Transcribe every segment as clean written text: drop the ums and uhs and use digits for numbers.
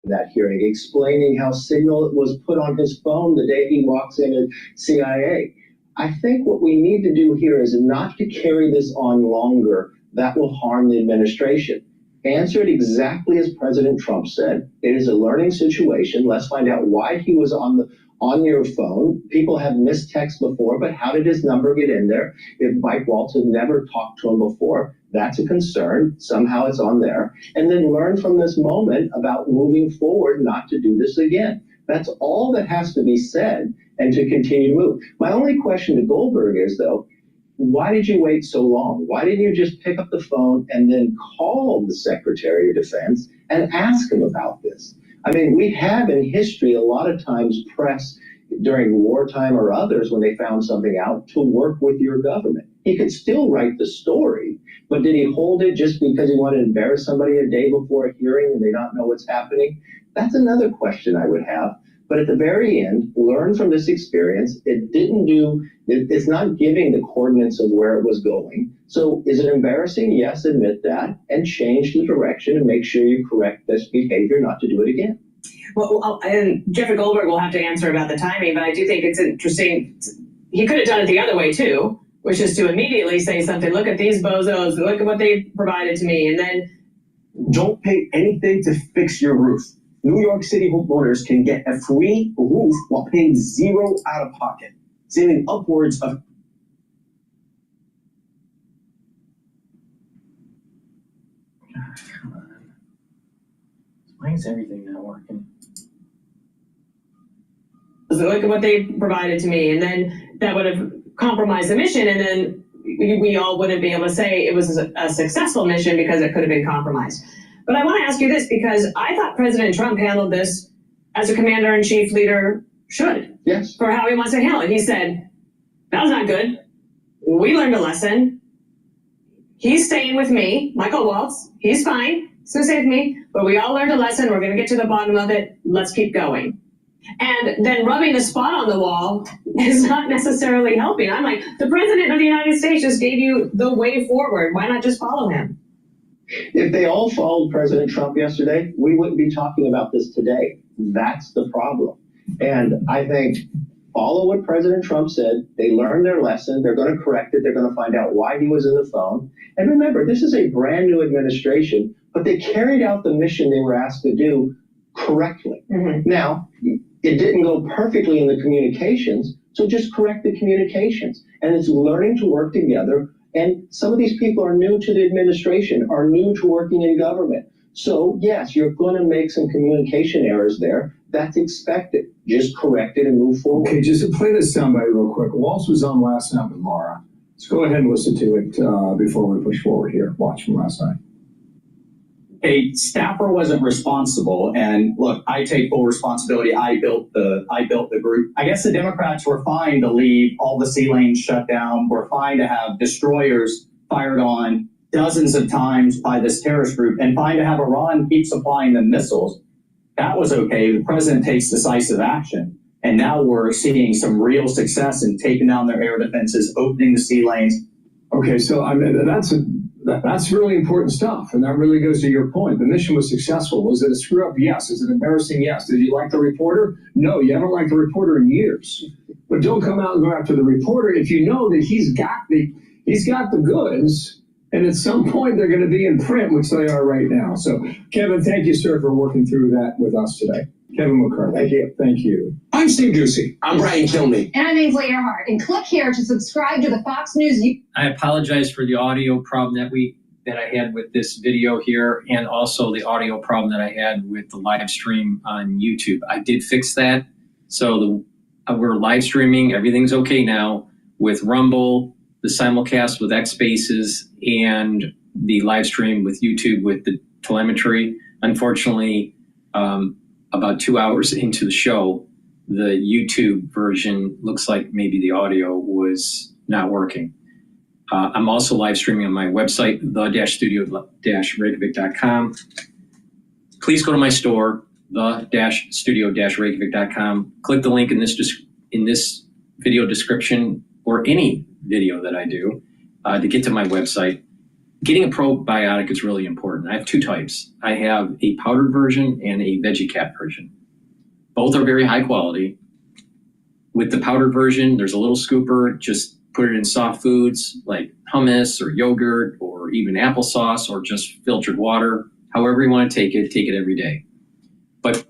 that hearing, explaining how Signal was put on his phone the day he walks in at CIA. I think what we need to do here is not to carry this on longer. That will harm the administration. Answer it exactly as President Trump said. It is a learning situation. Let's find out why he was on your phone. People have missed texts before, but how did his number get in there? If Mike Waltz had never talked to him before, that's a concern. Somehow it's on there. And then learn from this moment about moving forward, not to do this again. That's all that has to be said, and to continue to move. My only question to Goldberg is, though, why did you wait so long? Why didn't you just pick up the phone and then call the Secretary of Defense and ask him about this? I mean, we have in history a lot of times press during wartime or others when they found something out to work with your government. He could still write the story, but did he hold it just because he wanted to embarrass somebody a day before a hearing and they not know what's happening? That's another question I would have. But at the very end, learn from this experience. It's not giving the coordinates of where it was going. So is it embarrassing? Yes, admit that, and change the direction and make sure you correct this behavior not to do it again. Well, and Jeffrey Goldberg will have to answer about the timing, but I do think it's interesting. He could have done it the other way too, which is to immediately say something, look at these bozos, look at what they provided to me, and then... Don't pay anything to fix your roof. New York City homeowners can get a free roof while paying zero out of pocket, saving upwards of... Come on. Why is everything not working? Look at what they provided to me, and then that would have compromised the mission, and then we all wouldn't be able to say it was a successful mission because it could have been compromised. But I want to ask you this, because I thought President Trump handled this as a commander-in-chief leader should. Yes. For how he wants to handle it. He said, that was not good. We learned a lesson. He's staying with me, Michael Waltz. He's fine. He's going to stay with me. But we all learned a lesson. We're going to get to the bottom of it. Let's keep going. And then rubbing the spot on the wall is not necessarily helping. I'm like, the President of the United States just gave you the way forward. Why not just follow him? If they all followed President Trump yesterday, we wouldn't be talking about this today. That's the problem. And I think follow what President Trump said. They learned their lesson. They're going to correct it. They're going to find out why he was in the phone. And remember, this is a brand new administration, but they carried out the mission they were asked to do correctly. Mm-hmm. Now, it didn't go perfectly in the communications, so just correct the communications. And it's learning to work together. And some of these people are new to the administration, are new to working in government. So yes, you're going to make some communication errors there. That's expected. Just correct it and move forward. Okay, just to play this soundbite real quick. Waltz was on last night with Laura. Let's go ahead and listen to it before we push forward here. Watch from last night. A staffer wasn't responsible, and look, I take full responsibility. I built the group. I guess the Democrats were fine to leave all the sea lanes shut down. We're fine to have destroyers fired on dozens of times by this terrorist group, and fine to have Iran keep supplying them missiles. That was okay. The president takes decisive action, and now we're seeing some real success in taking down their air defenses, opening the sea lanes. Okay, so I mean that's really important stuff, and that really goes to your point. The mission was successful. Was it a screw up? Yes. Is it embarrassing? Yes. Did you like the reporter? No, you haven't liked the reporter in years. But don't come out and go after the reporter if you know that he's got the goods, and at some point they're going to be in print, which they are right now. So, Kevin, thank you, sir, for working through that with us today. Kevin McCarthy. Thank you. Thank you. I'm Steve Ducey. I'm Brian Kilmeade. And I'm Ainsley Earhart. And click here to subscribe to the Fox News. I apologize for the audio problem that I had with this video here, and also the audio problem that I had with the live stream on YouTube. I did fix that. So we're live streaming. Everything's okay now with Rumble, the simulcast with X Spaces, and the live stream with YouTube with the telemetry. Unfortunately, about 2 hours into the show, the YouTube version looks like maybe the audio was not working. I'm also live streaming on my website, the-studio-reykjavik.com. Please go to my store, the-studio-reykjavik.com. Click the link in this video description or any video that I do to get to my website. getting a probiotic is really important. I have two types. I have a powdered version and a VeggieCap version. Both are very high quality. With the powdered version, there's a little scooper. Just put it in soft foods like hummus or yogurt or even applesauce or just filtered water. However you want to take it every day. But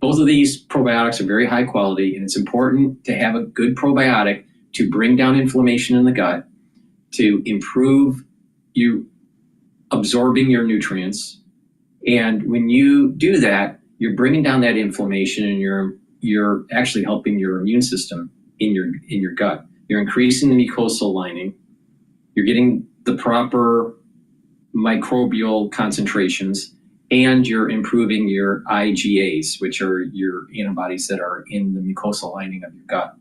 both of these probiotics are very high quality, and it's important to have a good probiotic to bring down inflammation in the gut, to improve you absorbing your nutrients. And when you do that, you're bringing down that inflammation, and you're actually helping your immune system in your gut. You're increasing the mucosal lining. You're getting the proper microbial concentrations, and you're improving your IgAs, which are your antibodies that are in the mucosal lining of your gut.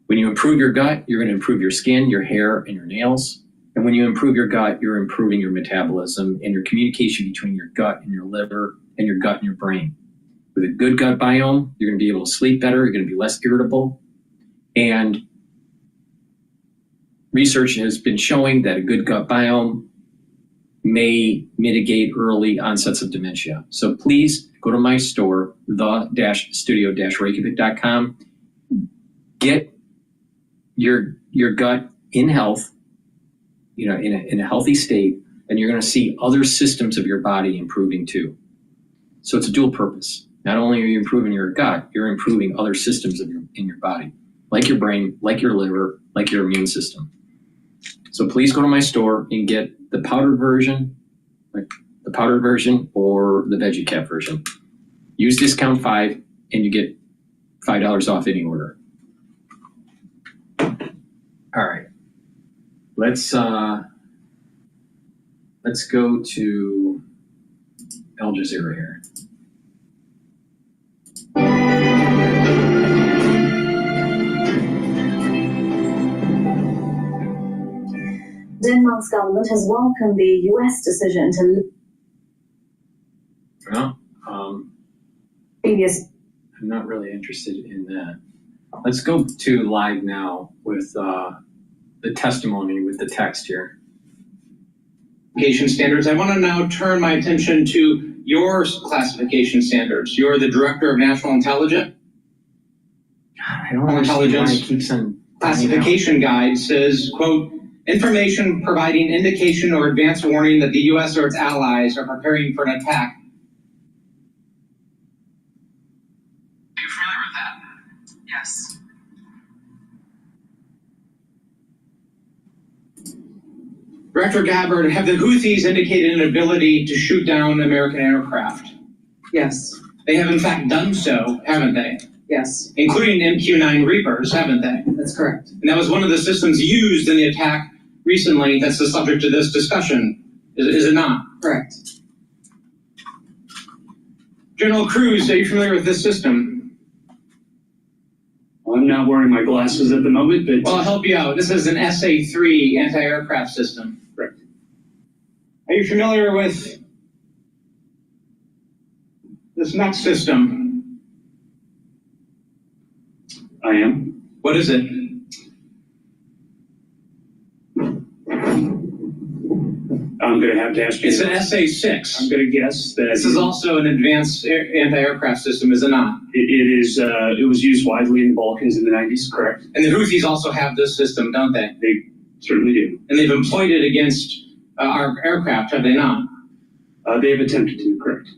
When you improve your gut, you're going to improve your skin, your hair, and your nails. And when you improve your gut, you're improving your metabolism and your communication between your gut and your liver and your gut and your brain. With a good gut biome, you're going to be able to sleep better. You're going to be less irritable. And research has been showing that a good gut biome may mitigate early onsets of dementia. So please go to my store, the-studio-reykjavik.com. Get your gut in health, in a healthy state, and you're going to see other systems of your body improving too. So it's a dual purpose. Not only are you improving your gut, you're improving other systems in your body, like your brain, like your liver, like your immune system. So please go to my store and get the powdered version, or the VeggieCap version. Use discount 5 and you get $5 off any order. All right. Let's go to Al Jazeera here. Denmark's government has welcomed the U.S. decision to previous. I'm not really interested in that. Let's go to live now with the testimony with the text here. Classification standards. I want to now turn my attention to your classification standards. You're the Director of National Intelligence. I don't understand why it keeps on. Classification guide says, quote, information providing indication or advance warning that the U.S. or its allies are preparing for an attack. Are you familiar with that? Yes. Director Gabbard, have the Houthis indicated an ability to shoot down American aircraft? Yes. They have in fact done so, haven't they? Yes. Including MQ-9 Reapers, haven't they? That's correct. And that was one of the systems used in the attack recently that's the subject of this discussion, is it not? Correct. General Cruz, are you familiar with this system? I'm not wearing my glasses at the moment, but... Well, I'll help you out. This is an SA-3 anti-aircraft system. Correct. Are you familiar with this next system? I am. What is it? I'm going to have to ask you. It's an SA-6. I'm going to guess that... This is also an advanced anti-aircraft system, is it not? It is. It was used widely in the Balkans in the 90s, correct? And the Houthis also have this system, don't they? They certainly do. And they've employed it against our aircraft, have they not? They have attempted to, correct.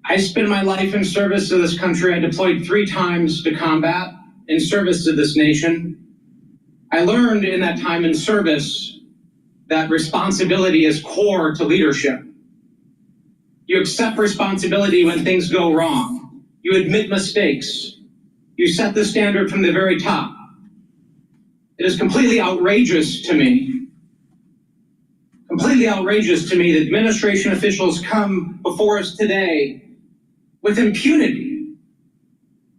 I spent my life in service to this country. I deployed 3 times to combat in service to this nation. I learned in that time in service that responsibility is core to leadership. You accept responsibility when things go wrong. You admit mistakes. You set the standard from the very top. It is completely outrageous to me that administration officials come before us today with impunity,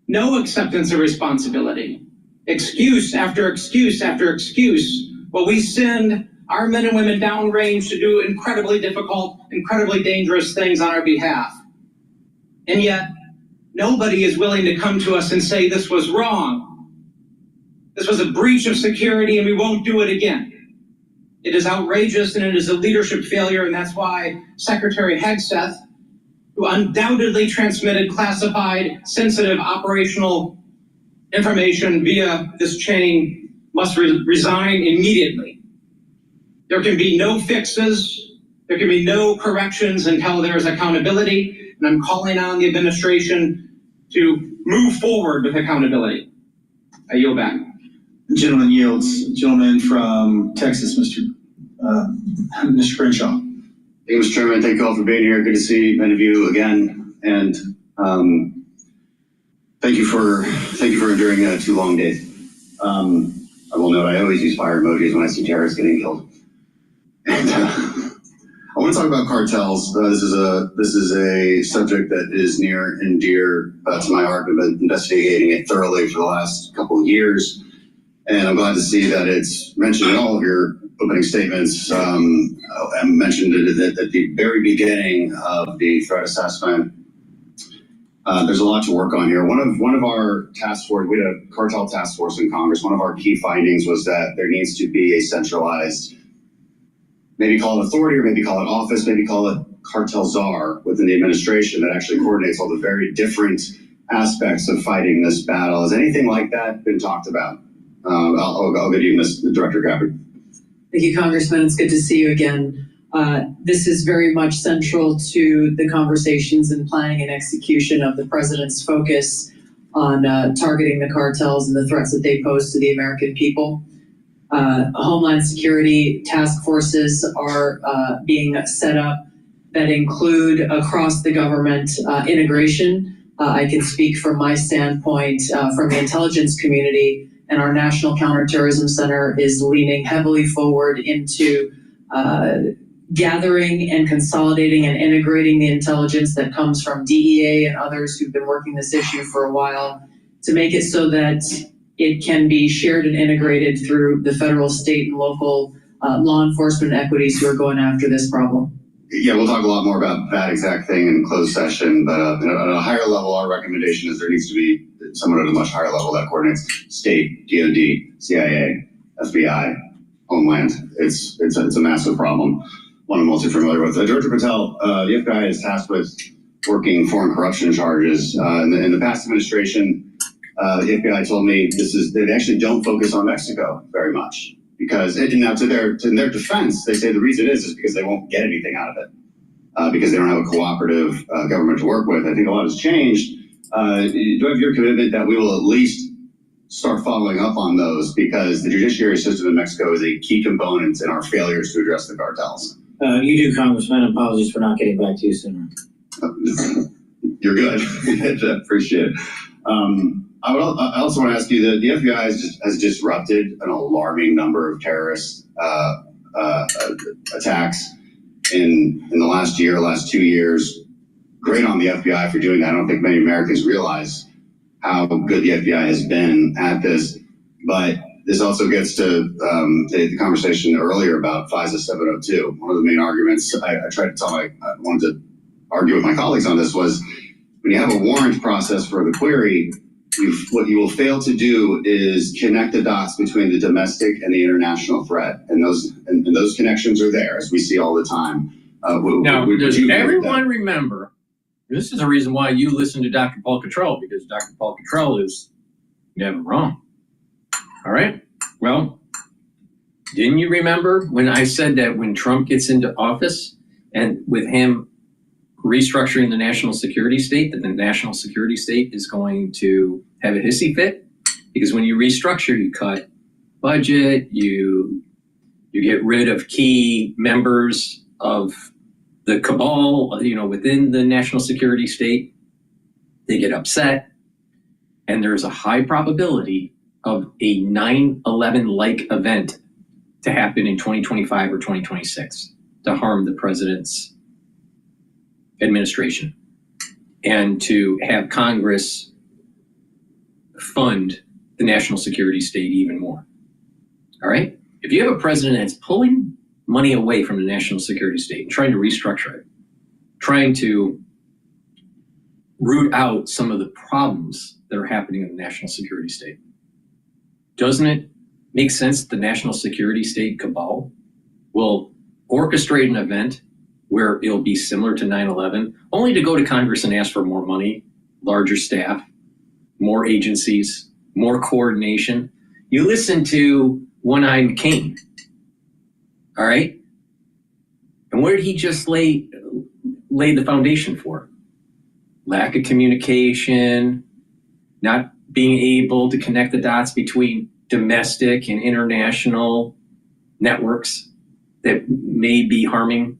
no acceptance of responsibility, excuse after excuse after excuse, while we send our men and women downrange to do incredibly difficult, incredibly dangerous things on our behalf. And yet, nobody is willing to come to us and say this was wrong. This was a breach of security and we won't do it again. It is outrageous and it is a leadership failure, and that's why Secretary Hegseth, who undoubtedly transmitted classified, sensitive operational information via this chain, must resign immediately. There can be no fixes, there can be no corrections until there is accountability, and I'm calling on the administration to move forward with accountability. I yield back. The gentleman yields. Gentleman from Texas, Mr. Crenshaw. Thank you, Mr. Chairman. Thank you all for being here. Good to see many of you again, and thank you for enduring 2 long days. I will note I always use fire emojis when I see terrorists getting killed. And I want to talk about cartels. This is a subject that is near and dear to my heart. I've been investigating it thoroughly for the last couple of years, and I'm glad to see that it's mentioned in all of your opening statements. I mentioned it at the very beginning of the threat assessment. There's a lot to work on here. One of our task force, we had a cartel task force in Congress. One of our key findings was that there needs to be a centralized, maybe call it authority, or maybe call it office, maybe call it cartel czar within the administration that actually coordinates all the very different aspects of fighting this battle. Has anything like that been talked about? I'll give you Director Gabbard. Thank you, Congressman. It's good to see you again. This is very much central to the conversations and planning and execution of the president's focus on targeting the cartels and the threats that they pose to the American people. Homeland Security task forces are being set up that include across the government integration. I can speak from my standpoint from the intelligence community, and our National Counterterrorism Center is leaning heavily forward into gathering and consolidating and integrating the intelligence that comes from DEA and others who've been working this issue for a while to make it so that it can be shared and integrated through the federal, state, and local law enforcement equities who are going after this problem. Yeah, we'll talk a lot more about that exact thing in closed session, but at a higher level, our recommendation is there needs to be someone at a much higher level that coordinates state, DOD, CIA, FBI, Homeland. It's a massive problem, one I'm also familiar with. Director Patel, the FBI is tasked with working foreign corruption charges. In the past administration, the FBI told me they actually don't focus on Mexico very much. Because now in their defense, they say the reason is because they won't get anything out of it, because they don't have a cooperative government to work with. I think a lot has changed. Do I have your commitment that we will at least start following up on those, because the judiciary system in Mexico is a key component in our failures to address the cartels? You do, Congressman. Apologies for not getting back to you sooner. You're good. I appreciate it. I also want to ask you that the FBI has disrupted an alarming number of terrorist attacks in the last 2 years. Great on the FBI for doing that. I don't think many Americans realize how good the FBI has been at this. But this also gets to the conversation earlier about FISA 702. One of the main arguments I wanted to argue with my colleagues on this was, when you have a warrant process for the query, what you will fail to do is connect the dots between the domestic and the international threat, and those connections are there, as we see all the time. Does everyone remember? This is the reason why you listen to Dr. Paul Cottrell, because Dr. Paul Cottrell is never wrong. All right. Well, didn't you remember when I said that when Trump gets into office, and with him restructuring the national security state, that the national security state is going to have a hissy fit? Because when you restructure, you cut budget, you get rid of key members of the cabal, within the national security state. They get upset, and there's a high probability of a 9/11-like event to happen in 2025 or 2026 to harm the president's administration, and to have Congress fund the national security state even more. All right? If you have a president that's pulling money away from the national security state and trying to restructure it, trying to root out some of the problems that are happening in the national security state, doesn't it make sense that the national security state cabal will orchestrate an event where it'll be similar to 9/11, only to go to Congress and ask for more money, larger staff, more agencies, more coordination? You listen to One-Eyed McCain, all right? And where did he just lay the foundation for? Lack of communication, not being able to connect the dots between domestic and international networks that may be harming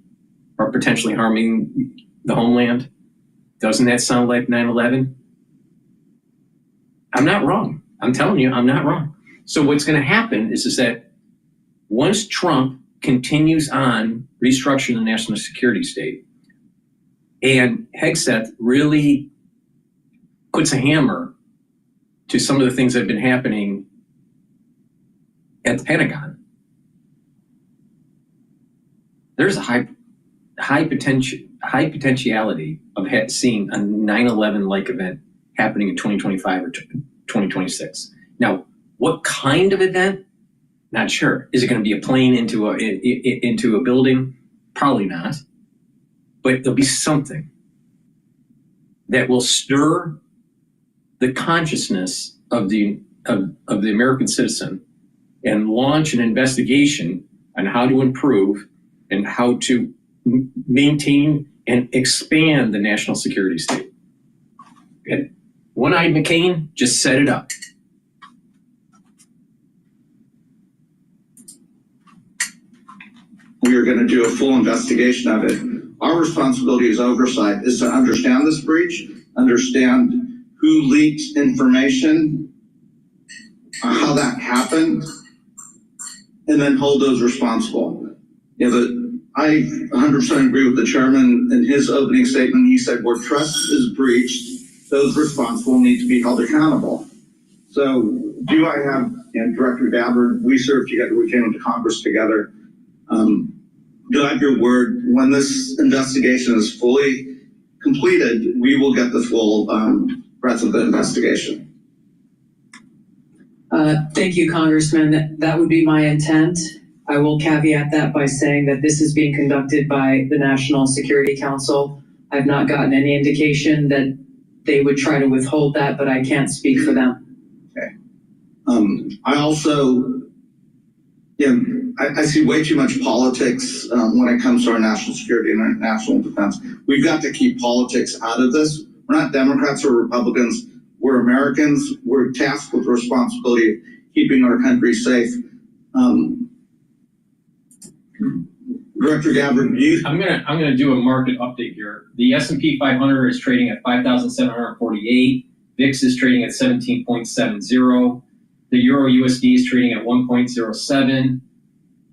or potentially harming the homeland. Doesn't that sound like 9/11? I'm not wrong. I'm telling you, I'm not wrong. So what's going to happen is that once Trump continues on restructuring the national security state, and Hegseth really puts a hammer to some of the things that have been happening at the Pentagon, there's a high potentiality of seeing a 9/11 like event happening in 2025 or 2026. Now, what kind of event? Not sure. Is it going to be a plane into a building? Probably not. But there'll be something that will stir the consciousness of the American citizen and launch an investigation on how to improve and how to maintain and expand the national security state. Okay. One-Eyed McCain just set it up. We are going to do a full investigation of it. Our responsibility as oversight is to understand this breach, understand who leaked information, how that happened, and then hold those responsible. I 100% agree with the chairman in his opening statement. He said where trust is breached, those responsible need to be held accountable. So do I have, and Director Gabbard, we served together, we came into Congress together. Do I have your word when this investigation is fully completed, we will get the full breadth of the investigation? Thank you, Congressman. That would be my intent. I will caveat that by saying that this is being conducted by the National Security Council. I've not gotten any indication that they would try to withhold that, but I can't speak for them. Okay. I also, I see way too much politics when it comes to our national security and our national defense. We've got to keep politics out of this. We're not Democrats or Republicans. We're Americans. We're tasked with the responsibility of keeping our country safe. Director Gabbard, I'm gonna do a market update here. The S&P 500 is trading at 5,748. VIX is trading at 17.70. The Euro USD is trading at 1.07.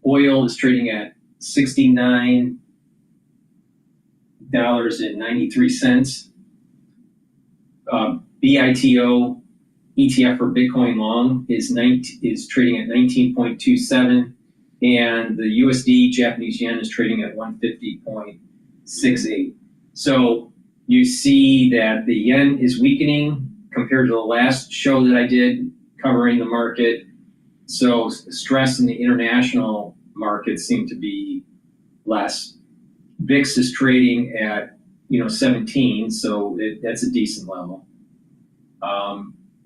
Oil is trading at $69.93. BITO ETF for Bitcoin long is trading at 19.27, and the USD Japanese yen is trading at 150.68. So you see that the yen is weakening compared to the last show that I did covering the market. So stress in the international markets seem to be less. VIX is trading at 17, so that's a decent level.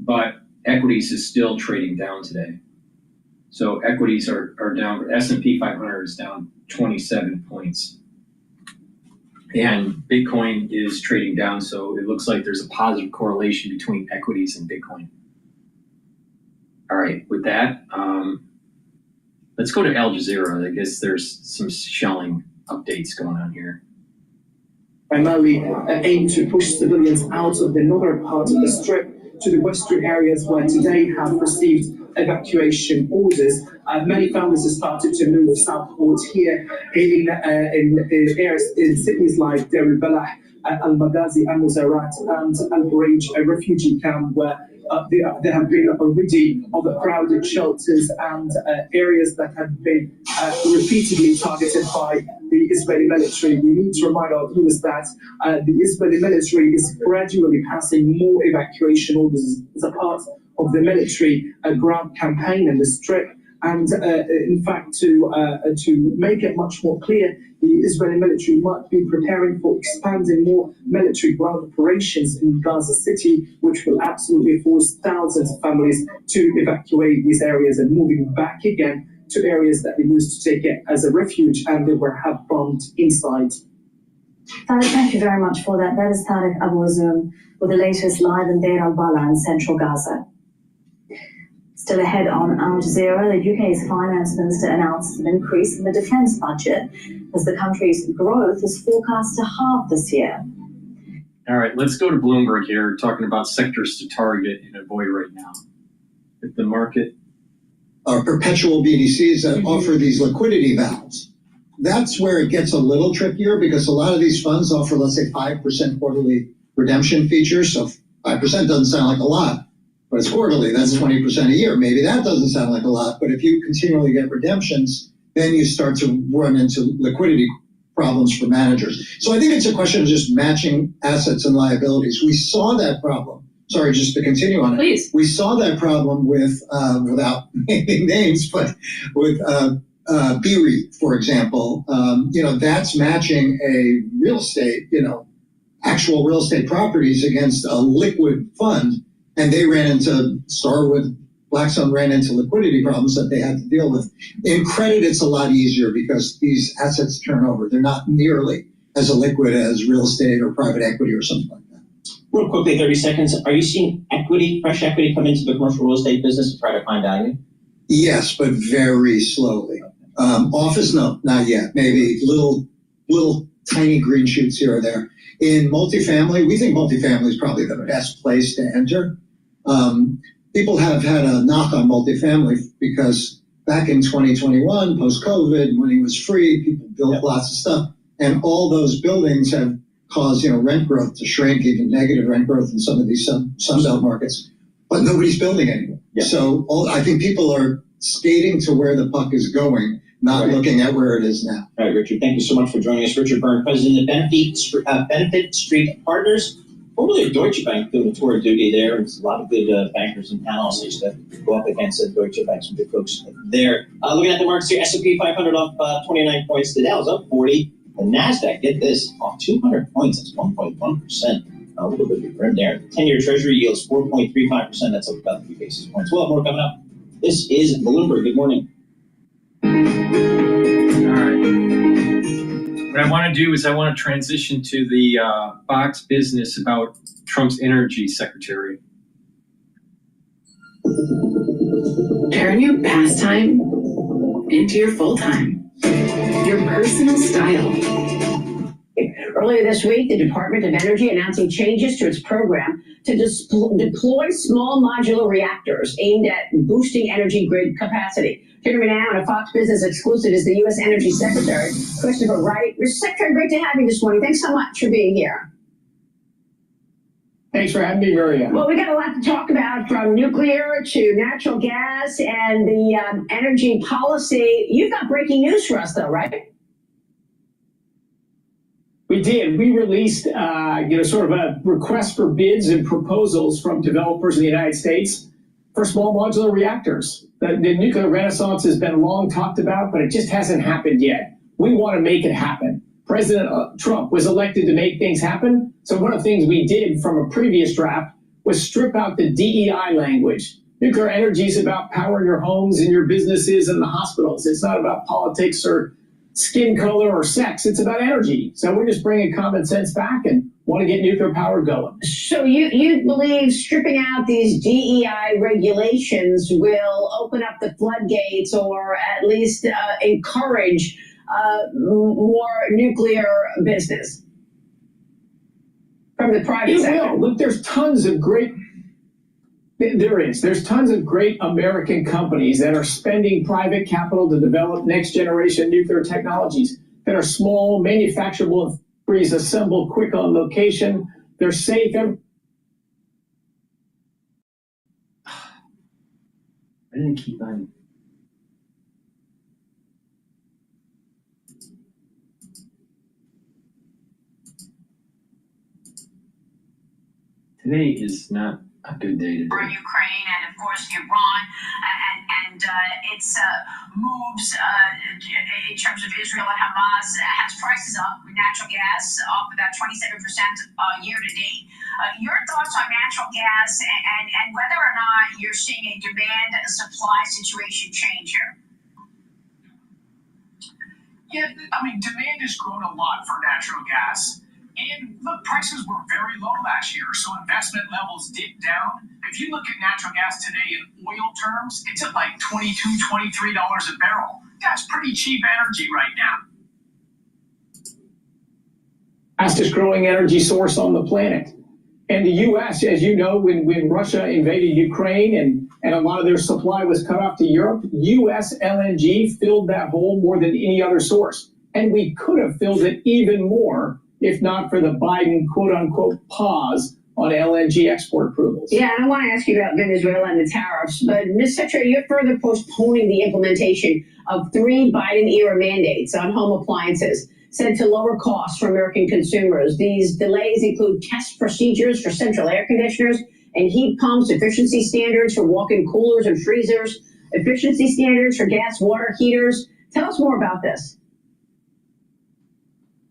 But equities is still trading down today. So equities are down. S&P 500 is down 27 points. And Bitcoin is trading down, so it looks like there's a positive correlation between equities and Bitcoin. All right, with that, let's go to Al Jazeera. I guess there's some shelling updates going on here. Primarily aim to push civilians out of the northern part of the Strip to the western areas where today have received evacuation orders. Many families have started to move southwards here in areas in cities like Deir el-Balah, Al-Maghazi, Al-Muzarat, and Al-Buraj, a refugee camp where there have been already overcrowded shelters and areas that have been repeatedly targeted by the Israeli military. We need to remind our viewers that the Israeli military is gradually passing more evacuation orders as a part of the military ground campaign in the Strip. And in fact, to make it much more clear, the Israeli military might be preparing for expanding more military ground operations in Gaza City, which will absolutely force thousands of families to evacuate these areas and moving back again to areas that they used to take it as a refuge and they were have bombed inside. Tariq, thank you very much for that. That is Tariq Abu Azum with the latest live in Deir al-Bala in central Gaza. Still ahead on Al Jazeera, the UK's finance minister announced an increase in the defence budget as the country's growth is forecast to halve this year. All right, let's go to Bloomberg here, talking about sectors to target and avoid right now. If the market... perpetual BDCs that offer these liquidity valves. That's where it gets a little trickier because a lot of these funds offer, let's say, 5% quarterly redemption features. So 5% doesn't sound like a lot, but it's quarterly. That's 20% a year. Maybe that doesn't sound like a lot, but if you continually get redemptions, then you start to run into liquidity problems for managers. So I think it's a question of just matching assets and liabilities. We saw that problem. Sorry, just to continue on it. Please. We saw that problem with, without naming names, but with BREIT, for example. That's matching a real estate, actual real estate properties against a liquid fund. And they ran into, Blackstone ran into liquidity problems that they had to deal with. In credit, it's a lot easier because these assets turn over. They're not nearly as illiquid as real estate or private equity or something like that. Real quickly, 30 seconds. Are you seeing fresh equity come into the commercial real estate business to try to find value? Yes, but very slowly. Office, no, not yet. Maybe little tiny green shoots here or there. In multifamily, we think multifamily is probably the best place to enter. People have had a knock on multifamily because back in 2021, post-COVID, money was free, people built lots of stuff, and all those buildings have caused rent growth to shrink, even negative rent growth in some of these Sunbelt markets, but nobody's building anymore. Yeah. So I think people are skating to where the puck is going, not looking at where it is now. All right, Richard, thank you so much for joining us. Richard Byrne, president of Benefit Street Partners, formerly of Deutsche Bank, doing a tour of duty there. There's a lot of good bankers and analysts used to go up against Deutsche Bank, some good folks there. Looking at the markets here, S&P 500 off 29 points. The Dow's up 40. The NASDAQ, get this, off 200 points. That's 1.1%. A little bit of room there. 10-year Treasury yields 4.35%. That's up about 3 basis points. We'll have more coming up. This is Bloomberg. Good morning. All right. What I want to do is I want to transition to the Fox business about Trump's energy secretary. Turn your pastime into your full-time. Your personal style. Earlier this week, the Department of Energy announcing changes to its program to deploy small modular reactors aimed at boosting energy grid capacity. Joining me now on a Fox Business exclusive is the U.S. Energy Secretary, Christopher Wright. Mr. Secretary, great to have you this morning. Thanks so much for being here. Thanks for having me, Maria. Well, we got a lot to talk about, from nuclear to natural gas and the energy policy. You've got breaking news for us, though, right? We did. We released, sort of a request for bids and proposals from developers in the United States for small modular reactors. The nuclear renaissance has been long talked about, but it just hasn't happened yet. We want to make it happen. President Trump was elected to make things happen. So one of the things we did from a previous draft was strip out the DEI language. Nuclear energy is about powering your homes and your businesses and the hospitals. It's not about politics or skin color or sex. It's about energy. So we're just bringing common sense back and want to get nuclear power going. So you believe stripping out these DEI regulations will open up the floodgates, or at least encourage more nuclear business from the private sector? Will. Look, there's tons of great American companies that are spending private capital to develop next generation nuclear technologies that are small, manufacturable Freeze assemble quick on location. They're safe. I didn't keep on. Today is not a good day today. For Ukraine and of course Iran, and its moves in terms of Israel and Hamas has prices up with natural gas up about 27% year to date. Your thoughts on natural gas and whether or not you're seeing a demand supply situation change here? Yeah, I mean, demand has grown a lot for natural gas. And look, prices were very low last year, so investment levels dipped down. If you look at natural gas today in oil terms, it's at like $22, $23 a barrel. That's pretty cheap energy right now. Fastest growing energy source on the planet. And the U.S., as you know, when Russia invaded Ukraine and a lot of their supply was cut off to Europe, U.S. LNG filled that hole more than any other source. And we could have filled it even more if not for the Biden quote-unquote pause on LNG export approvals. Yeah, and I want to ask you about Venezuela and the tariffs, but Ms. Secretary, you're further postponing the implementation of 3 Biden-era mandates on home appliances said to lower costs for American consumers. These delays include test procedures for central air conditioners and heat pumps, efficiency standards for walk-in coolers and freezers, efficiency standards for gas water heaters. Tell us more about this.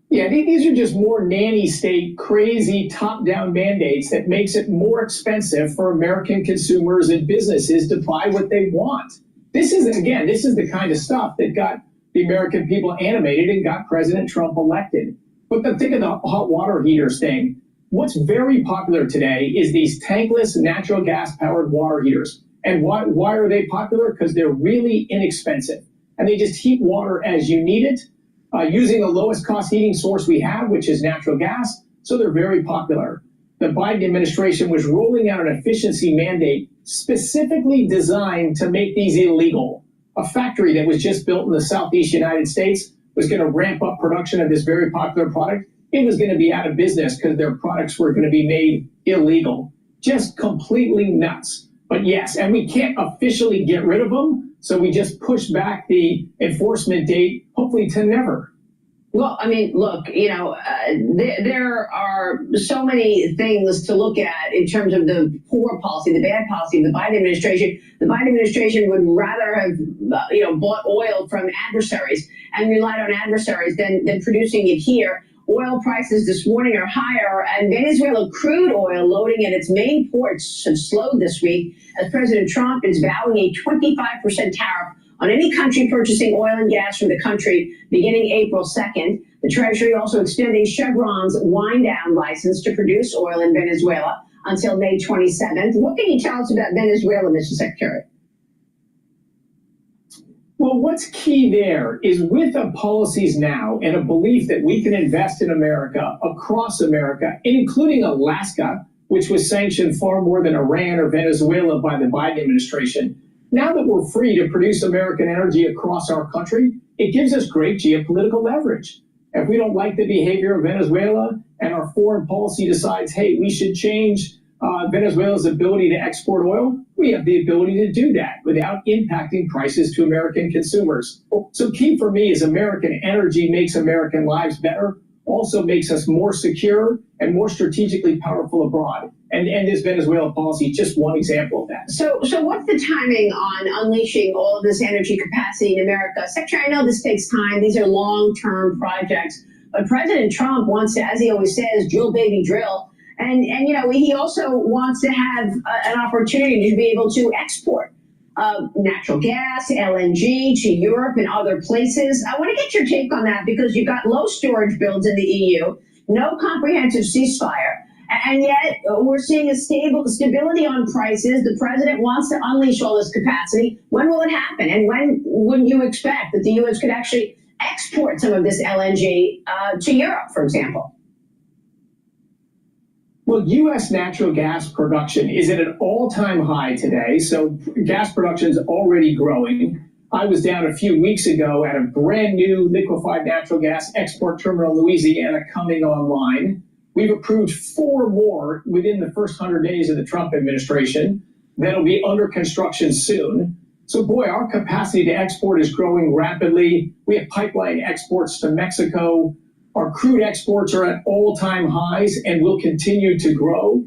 Yeah, these are just more nanny state, crazy top-down mandates that makes it more expensive for American consumers and businesses to buy what they want. This is the kind of stuff that got the American people animated and got President Trump elected. But think of the hot water heaters thing. What's very popular today is these tankless natural gas-powered water heaters. And why are they popular? Because they're really inexpensive. And they just heat water as you need it. Using the lowest cost heating source we have, which is natural gas, so they're very popular. The Biden administration was rolling out an efficiency mandate specifically designed to make these illegal. A factory that was just built in the Southeast United States was going to ramp up production of this very popular product. It was going to be out of business because their products were going to be made illegal. Just completely nuts. But yes, and we can't officially get rid of them. So we just push back the enforcement date, hopefully to never. Well, I mean, look, there are so many things to look at in terms of the poor policy, the bad policy of the Biden administration. The Biden administration would rather have, bought oil from adversaries and relied on adversaries than producing it here. Oil prices this morning are higher, and Venezuela crude oil loading at its main ports have slowed this week as President Trump is vowing a 25% tariff on any country purchasing oil and gas from the country beginning April 2nd. The Treasury also extending Chevron's wind-down license to produce oil in Venezuela until May 27th. What can you tell us about Venezuela, Mr. Secretary? Well, what's key there is with the policies now and a belief that we can invest in America, across America, including Alaska, which was sanctioned far more than Iran or Venezuela by the Biden administration. Now that we're free to produce American energy across our country, it gives us great geopolitical leverage. If we don't like the behavior of Venezuela and our foreign policy decides, hey, we should change Venezuela's ability to export oil, we have the ability to do that without impacting prices to American consumers. So key for me is American energy makes American lives better, also makes us more secure and more strategically powerful abroad. And this Venezuela policy is just one example of that. So what's the timing on unleashing all of this energy capacity in America? Secretary, I know this takes time. These are long-term projects. But President Trump wants to, as he always says, drill, baby, drill. And he also wants to have an opportunity to be able to export natural gas, LNG to Europe and other places. I want to get your take on that because you've got low storage builds in the EU, no comprehensive ceasefire, and yet we're seeing a stability on prices. The president wants to unleash all this capacity. When will it happen? And when would you expect that the U.S. could actually export some of this LNG to Europe, for example? Well, U.S. natural gas production is at an all-time high today, so gas production is already growing. I was down a few weeks ago at a brand new liquefied natural gas export terminal in Louisiana coming online. We've approved 4 more within the first 100 days of the Trump administration that'll be under construction soon. So boy, our capacity to export is growing rapidly. We have pipeline exports to Mexico. Our crude exports are at all-time highs and will continue to grow.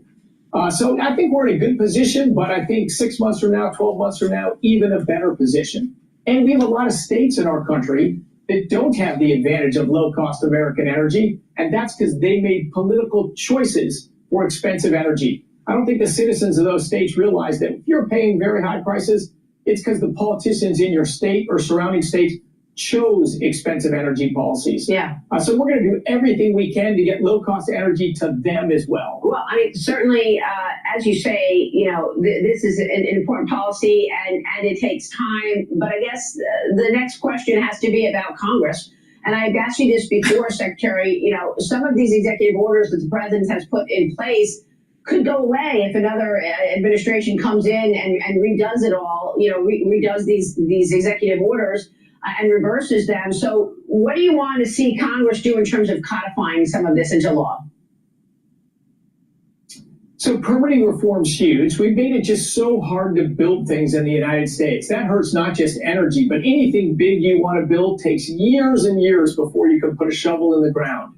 So I think we're in a good position, but I think 6 months from now, 12 months from now, even a better position. And we have a lot of states in our country that don't have the advantage of low-cost American energy, and that's because they made political choices for expensive energy. I don't think the citizens of those states realize that if you're paying very high prices, it's because the politicians in your state or surrounding states chose expensive energy policies. Yeah. So we're going to do everything we can to get low-cost energy to them as well. Well, I mean, certainly, as you say, this is an important policy and it takes time. But I guess the next question has to be about Congress. And I've asked you this before, Secretary, some of these executive orders that the president has put in place could go away if another administration comes in and redoes it all, redoes these executive orders and reverses them. So what do you want to see Congress do in terms of codifying some of this into law? So permitting reform's huge. We've made it just so hard to build things in the United States. That hurts not just energy, but anything big you want to build takes years and years before you can put a shovel in the ground.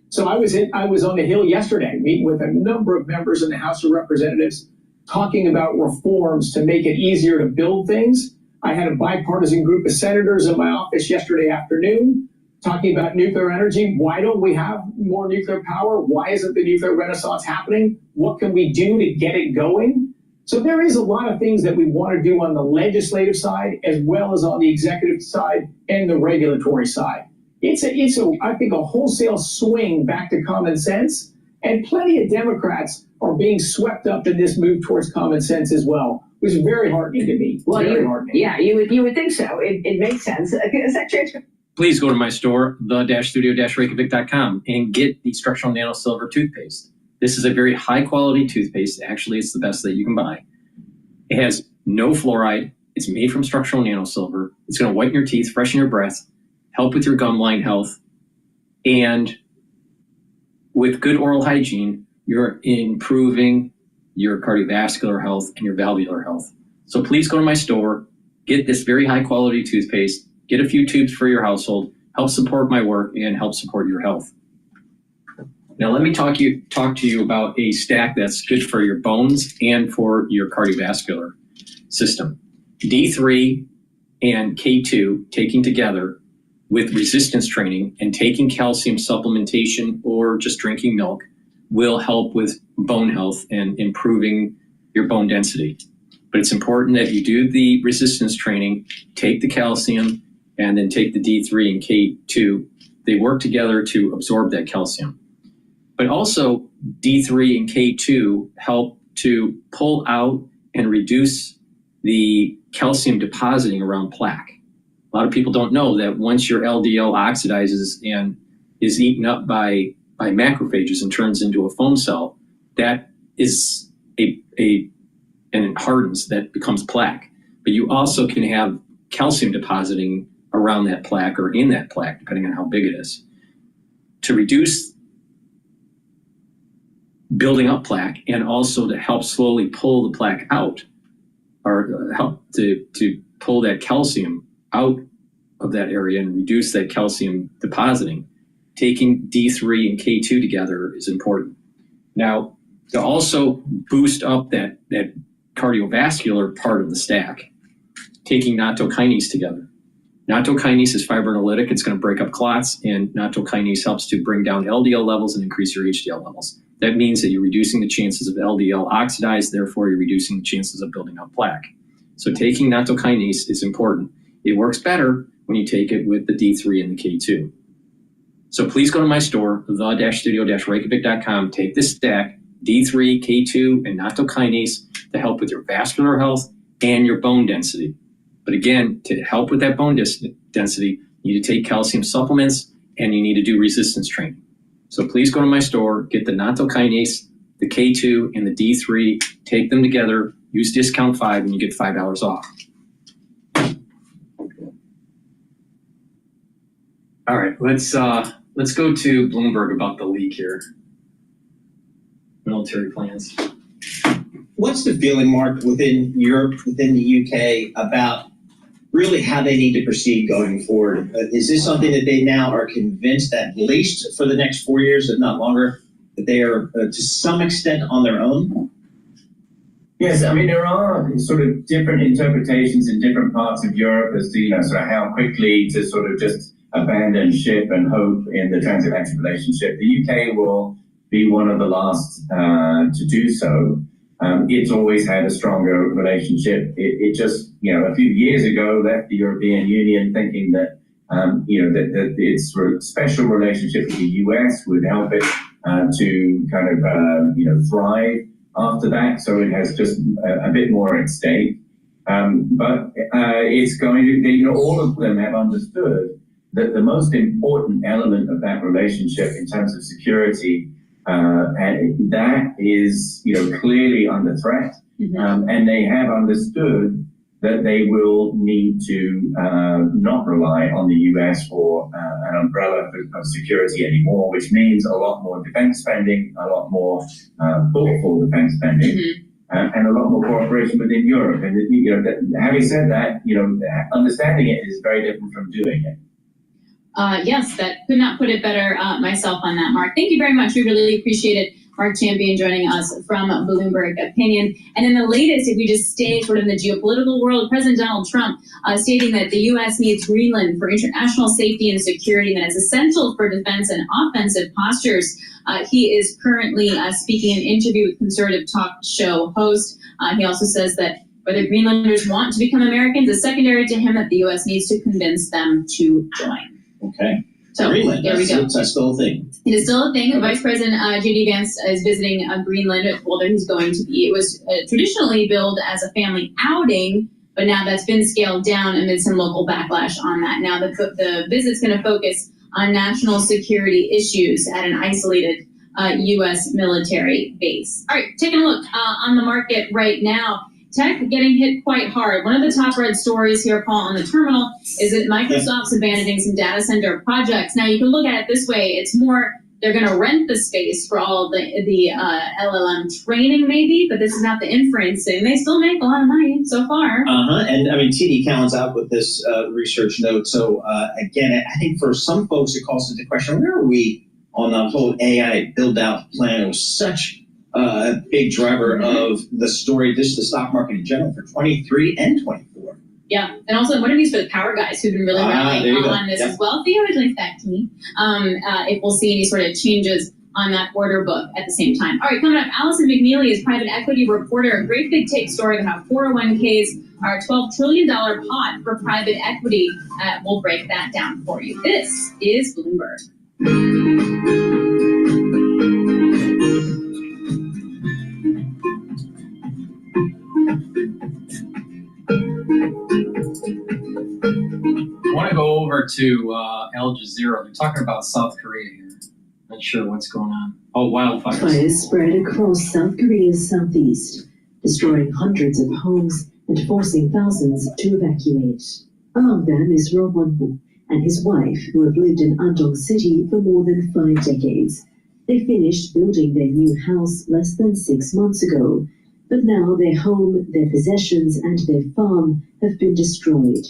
So I was on the Hill yesterday, meeting with a number of members in the House of Representatives, talking about reforms to make it easier to build things. I had a bipartisan group of senators in my office yesterday afternoon talking about nuclear energy. Why don't we have more nuclear power? Why isn't the nuclear renaissance happening? What can we do to get it going? So there is a lot of things that we want to do on the legislative side as well as on the executive side and the regulatory side. It's I think a wholesale swing back to common sense, and plenty of Democrats are being swept up in this move towards common sense as well. It was very heartening to me. Well, you would think so. It makes sense. Please go to my store, the-studio-reykjavik.com, and get the structural nano silver toothpaste. This is a very high quality toothpaste. Actually, it's the best that you can buy. It has no fluoride. It's made from structural nano silver. It's going to whiten your teeth, freshen your breath, help with your gum line health, and with good oral hygiene, you're improving your cardiovascular health and your valvular health. So please go to my store, get this very high quality toothpaste, get a few tubes for your household, help support my work, and help support your health. Now let me talk to you about a stack that's good for your bones and for your cardiovascular system. D3 and K2 taken together with resistance training and taking calcium supplementation or just drinking milk will help with bone health and improving your bone density. But it's important that you do the resistance training, take the calcium, and then take the D3 and K2. They work together to absorb that calcium. But also D3 and K2 help to pull out and reduce the calcium depositing around plaque. A lot of people don't know that once your LDL oxidizes and is eaten up by macrophages and turns into a foam cell, that is and it hardens, that becomes plaque. But you also can have calcium depositing around that plaque or in that plaque, depending on how big it is. To reduce building up plaque and also to help slowly pull the plaque out, or help to pull that calcium out of that area and reduce that calcium depositing, taking D3 and K2 together is important. Now, to also boost up that cardiovascular part of the stack, taking nattokinase together. Nattokinase is fibrinolytic. It's going to break up clots, and nattokinase helps to bring down LDL levels and increase your HDL levels. That means that you're reducing the chances of LDL oxidized, therefore you're reducing the chances of building up plaque. So taking nattokinase is important. It works better when you take it with the D3 and the K2. So please go to my store, the-studio-reykjavik.com, take this stack, D3, K2, and nattokinase to help with your vascular health and your bone density. But again, to help with that bone density, you need to take calcium supplements and you need to do resistance training. So please go to my store, get the nattokinase, the K2, and the D3, take them together, use discount 5, and you get $5 off. All right, let's go to Bloomberg about the leak here. Military plans. What's the feeling, Mark, within Europe, within the UK, about really how they need to proceed going forward? Is this something that they now are convinced, at least for the next 4 years, if not longer, that they are to some extent on their own? Yes, I mean, there are sort of different interpretations in different parts of Europe as to, sort of how quickly to sort of just abandon ship and hope in the transatlantic relationship. The UK will be one of the last to do so. It's always had a stronger relationship. It just, a few years ago left the European Union thinking that, that its special relationship with the US would help it to kind of, thrive after that. So it has just a bit more at stake. But it's going to, all of them have understood that the most important element of that relationship in terms of security, and that is, clearly under threat. Mm-hmm. And they have understood that they will need to not rely on the US for an umbrella of security anymore, which means a lot more defense spending, a lot more thoughtful defense spending, mm-hmm. And a lot more cooperation within Europe. And having said that, understanding it is very different from doing it. Yes, that could not put it better myself on that, Mark. Thank you very much. We really appreciate it. Mark Champion joining us from Bloomberg Opinion. And in the latest, if we just stay sort of in the geopolitical world, President Donald Trump stating that the U.S. needs Greenland for international safety and security, and that it's essential for defense and offensive postures. He is currently speaking in an interview with conservative talk show host. He also says that whether Greenlanders want to become Americans is secondary to him, that the U.S. needs to convince them to join. Okay. So Greenland, there we go. That's still a thing. It is still a thing. Vice President J.D. Vance is visiting Greenland. Well, there he's going to be. It was traditionally billed as a family outing, but now that's been scaled down amid some local backlash on that. Now the visit's going to focus on national security issues at an isolated U.S. military base. All right, taking a look on the market right now. Tech getting hit quite hard. One of the top read stories here, Paul, on the terminal is that Microsoft's abandoning some data center projects. Now, you can look at it this way. It's more they're going to rent the space for all the LLM training, maybe, but this is not the inferencing. They still make a lot of money so far. And I mean, TD Cowen's out with this research note. So again, I think for some folks, it calls into question, where are we on the whole AI build-out plan? It was such a big driver of the story, just the stock market in general for 23 and 24. Yeah, and also one of these for the power guys who've been really rallying on this as well. Theo, would like that to me. If we'll see any sort of changes on that order book at the same time. All right, coming up, Allison McNeely is private equity reporter. A great big take story about how 401ks are a $12 trillion pot for private equity. We'll break that down for you. This is Bloomberg. I want to go over to Al Jazeera. They're talking about South Korea here. Not sure what's going on. Oh, wildfires. Fires spread across South Korea's southeast, destroying hundreds of homes and forcing thousands to evacuate. Among them is Ro Won-woo and his wife, who have lived in Andong City for more than 5 decades. They finished building their new house less than 6 months ago, but now their home, their possessions, and their farm have been destroyed.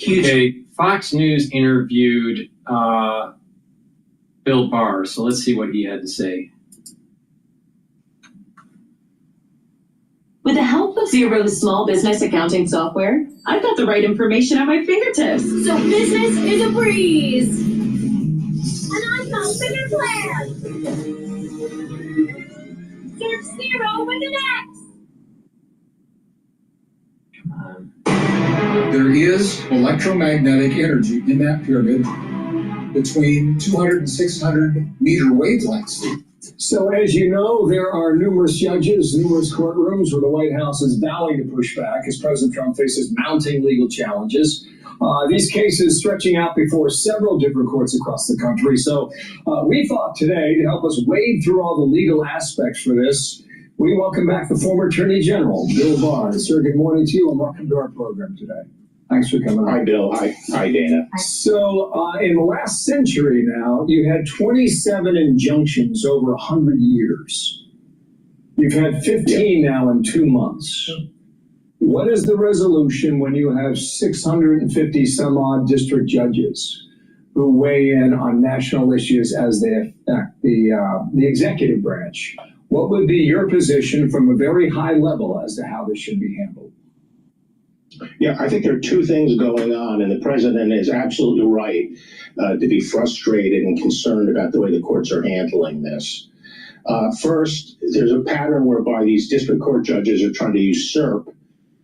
Okay, Fox News interviewed Bill Barr, so let's see what he had to say. With the help of Xero's small business accounting software, I've got the right information at my fingertips. So business is a breeze. And I've got a bigger plan. Search Xero with an X. There is electromagnetic energy in that pyramid between 200 and 600 meter wavelengths. So as you know, there are numerous judges, numerous courtrooms where the White House is vowing to push back as President Trump faces mounting legal challenges. These cases stretching out before several different courts across the country. So we thought today, to help us wade through all the legal aspects for this, we welcome back the former Attorney General, Bill Barr. Sir, good morning to you and welcome to our program today. Thanks for coming on. Hi, Bill. Hi, Dana. So, in the last century now, you had 27 injunctions over 100 years. You've had 15 now in 2 months. What is the resolution when you have 650 some odd district judges who weigh in on national issues as they affect the executive branch? What would be your position from a very high level as to how this should be handled? Yeah, I think there are two things going on, and the president is absolutely right to be frustrated and concerned about the way the courts are handling this. First, there's a pattern whereby these district court judges are trying to usurp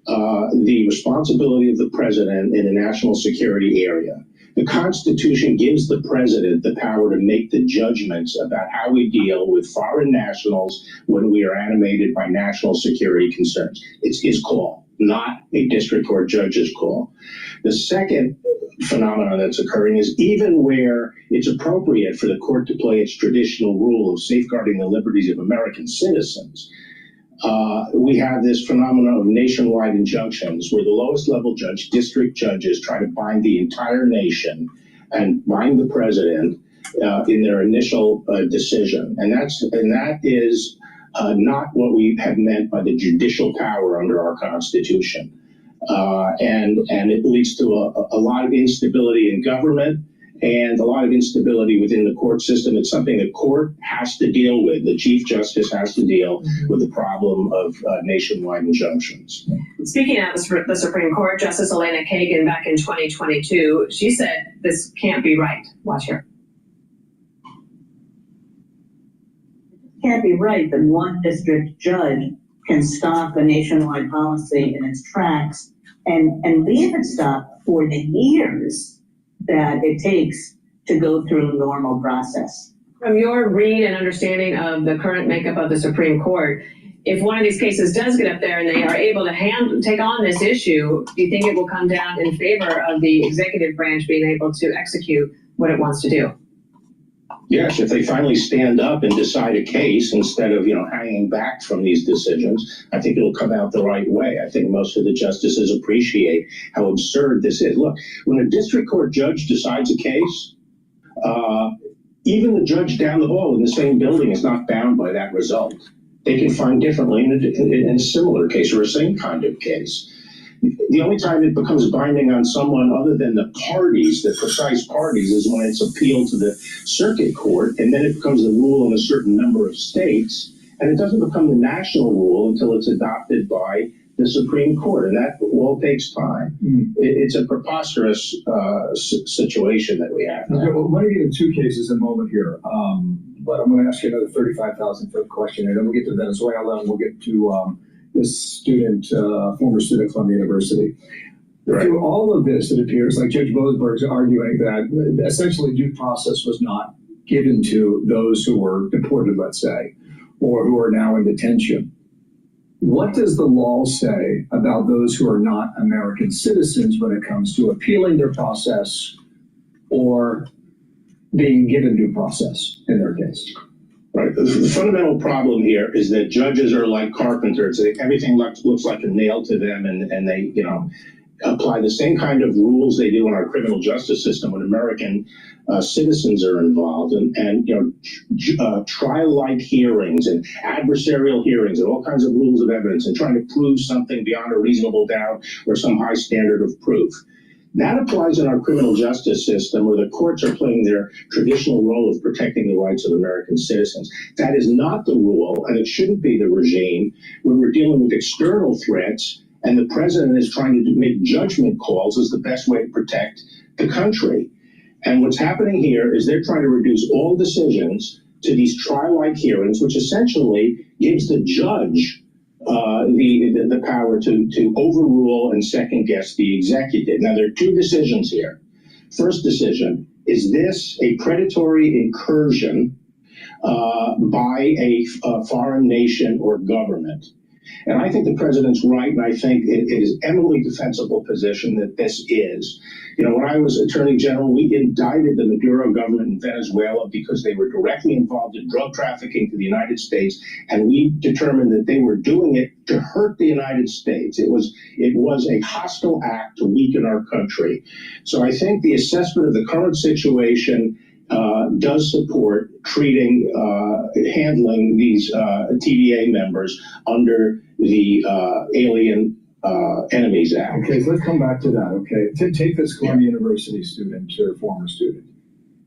the responsibility of the president in the national security area. The Constitution gives the president the power to make the judgments about how we deal with foreign nationals when we are animated by national security concerns. It's his call, not a district court judge's call. The second phenomenon that's occurring is even where it's appropriate for the court to play its traditional role of safeguarding the liberties of American citizens, we have this phenomenon of nationwide injunctions where the lowest level judge, district judges, try to bind the entire nation and bind the president in their initial decision. And that is not what we have meant by the judicial power under our Constitution. And it leads to a lot of instability in government and a lot of instability within the court system. It's something the court has to deal with. The Chief Justice has to deal with the problem of nationwide injunctions. Speaking of the Supreme Court, Justice Elena Kagan back in 2022, she said this can't be right. Watch her. Can't be right that one district judge can stop a nationwide policy in its tracks and leave it stopped for the years that it takes to go through a normal process. From your read and understanding of the current makeup of the Supreme Court, if one of these cases does get up there and they are able to take on this issue, do you think it will come down in favor of the executive branch being able to execute what it wants to do? Yes, if they finally stand up and decide a case instead of, hanging back from these decisions, I think it'll come out the right way. I think most of the justices appreciate how absurd this is. Look, when a district court judge decides a case, even the judge down the hall in the same building is not bound by that result. They can find differently in a similar case or a same kind of case. The only time it becomes binding on someone other than the parties, the precise parties, is when it's appealed to the circuit court, and then it becomes the rule in a certain number of states, and it doesn't become the national rule until it's adopted by the Supreme Court, and that all takes time. It's a preposterous situation that we have now. Okay, well, I'm going to get into two cases in a moment here, but I'm going to ask you another 35,000-foot question, and then we'll get to Venezuela, and we'll get to this student, former student at Columbia University. Right. Through all of this, it appears like Judge Boasberg's arguing that essentially due process was not given to those who were deported, let's say, or who are now in detention. What does the law say about those who are not American citizens when it comes to appealing their process or being given due process in their case? Right. The fundamental problem here is that judges are like carpenters. Everything looks like a nail to them, and they, apply the same kind of rules they do in our criminal justice system when American citizens are involved, and trial-like hearings and adversarial hearings and all kinds of rules of evidence and trying to prove something beyond a reasonable doubt or some high standard of proof. That applies in our criminal justice system where the courts are playing their traditional role of protecting the rights of American citizens. That is not the rule, and it shouldn't be the regime when we're dealing with external threats and the president is trying to make judgment calls as the best way to protect the country. And what's happening here is they're trying to reduce all decisions to these trial-like hearings, which essentially gives the judge the power to overrule and second-guess the executive. Now, there are two decisions here. First decision, is this a predatory incursion by a foreign nation or government? And I think the president's right, and I think it is eminently defensible position that this is. When I was Attorney General, we indicted the Maduro government in Venezuela because they were directly involved in drug trafficking to the United States, and we determined that they were doing it to hurt the United States. It was a hostile act to weaken our country. So I think the assessment of the current situation does support handling these TVA members under the Alien Enemies Act. Okay, so let's come back to that, okay? Take this Columbia University student, or former student.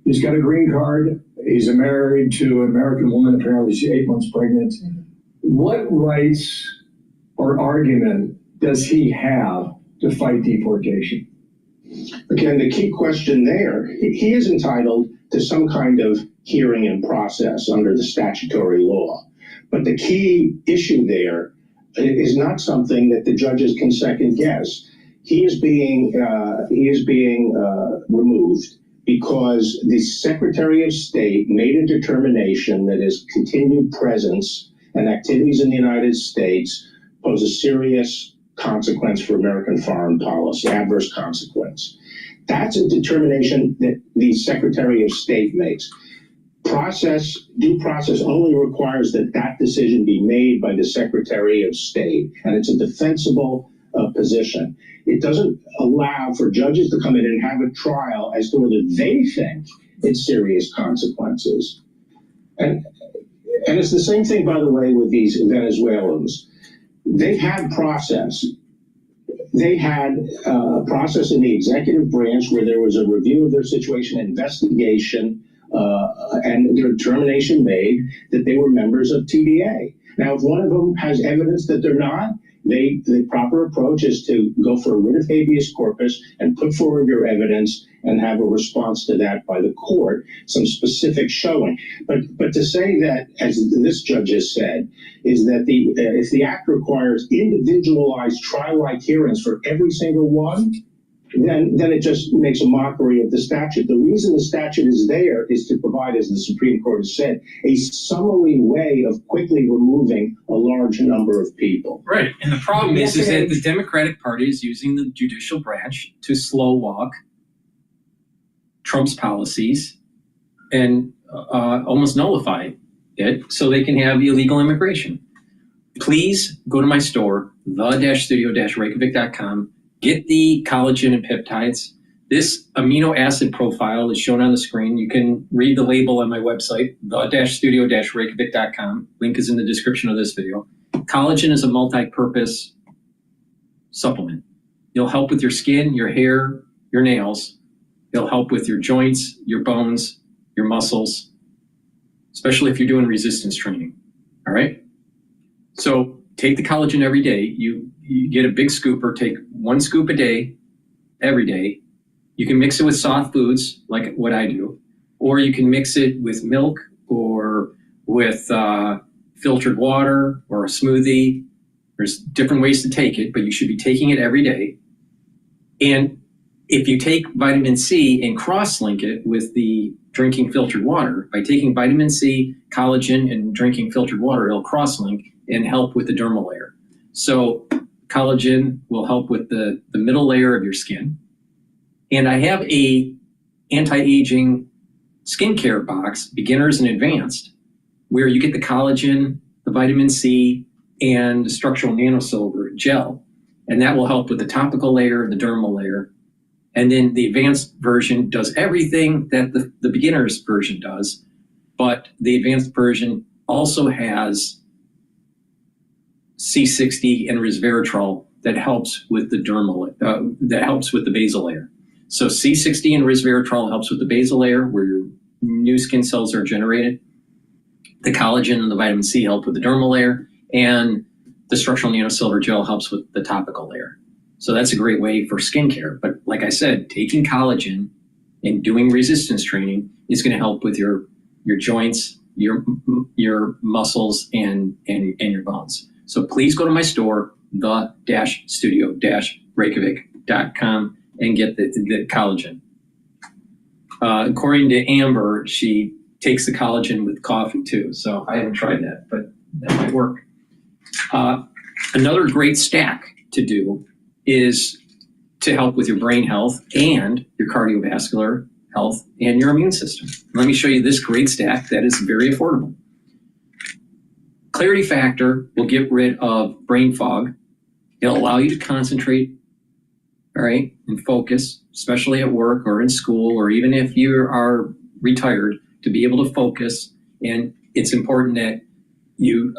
He's got a green card. He's married to an American woman. Apparently she's 8 months pregnant. What rights or argument does he have to fight deportation? Again, the key question there, he is entitled to some kind of hearing and process under the statutory law. But the key issue there is not something that the judges can second guess. He is being removed because the Secretary of State made a determination that his continued presence and activities in the United States pose a serious consequence for American foreign policy, adverse consequence. That's a determination that the Secretary of State makes. Due process only requires that decision be made by the Secretary of State, and it's a defensible position. It doesn't allow for judges to come in and have a trial as to whether they think it's serious consequences. And it's the same thing, by the way, with these Venezuelans. They've had process. They had a process in the executive branch where there was a review of their situation, investigation, and their determination made that they were members of TVA. Now, if one of them has evidence that they're not, the proper approach is to go for a writ of habeas corpus and put forward your evidence and have a response to that by the court, some specific showing. But to say that, as this judge has said, is that if the act requires individualized trial-like hearings for every single one, then it just makes a mockery of the statute. The reason the statute is there is to provide, as the Supreme Court has said, a summary way of quickly removing a large number of people. Right, and the problem is that the Democratic Party is using the judicial branch to slow walk Trump's policies and almost nullify it so they can have illegal immigration. Please go to my store, the-studio-reykjavik.com. Get the collagen and peptides. This amino acid profile is shown on the screen. You can read the label on my website, the-studio-reykjavik.com. Link is in the description of this video. Collagen is a multi-purpose supplement. It'll help with your skin, your hair, your nails. It'll help with your joints, your bones, your muscles, especially if you're doing resistance training. All right? So take the collagen every day. You get a big scooper, take 1 scoop a day, every day. You can mix it with soft foods, like what I do, or you can mix it with milk or with filtered water or a smoothie. There's different ways to take it, but you should be taking it every day. And if you take vitamin C and cross-link it with the drinking filtered water, by taking vitamin C, collagen, and drinking filtered water, it'll cross-link and help with the dermal layer. So collagen will help with the middle layer of your skin. And I have a anti-aging skincare box, beginners and advanced, where you get the collagen, the vitamin C, and the structural nanosilver gel. And that will help with the topical layer, the dermal layer. And then the advanced version does everything that the beginner's version does, but the advanced version also has C60 and resveratrol that helps with the dermal, that helps with the basal layer. So C60 and resveratrol helps with the basal layer where your new skin cells are generated. The collagen and the vitamin C help with the dermal layer, and the structural nanosilver gel helps with the topical layer. So that's a great way for skincare. But like I said, taking collagen and doing resistance training is going to help with your joints, your muscles, and your bones. So please go to my store, the-studio-reykjavik.com, and get the collagen. According to Amber, she takes the collagen with coffee too. So I haven't tried that, but that might work. Another great stack to do is to help with your brain health and your cardiovascular health and your immune system. Let me show you this great stack that is very affordable. Clarity Factor will get rid of brain fog. It'll allow you to concentrate, all right, and focus, especially at work or in school, or even if you are retired, to be able to focus. And it's important that you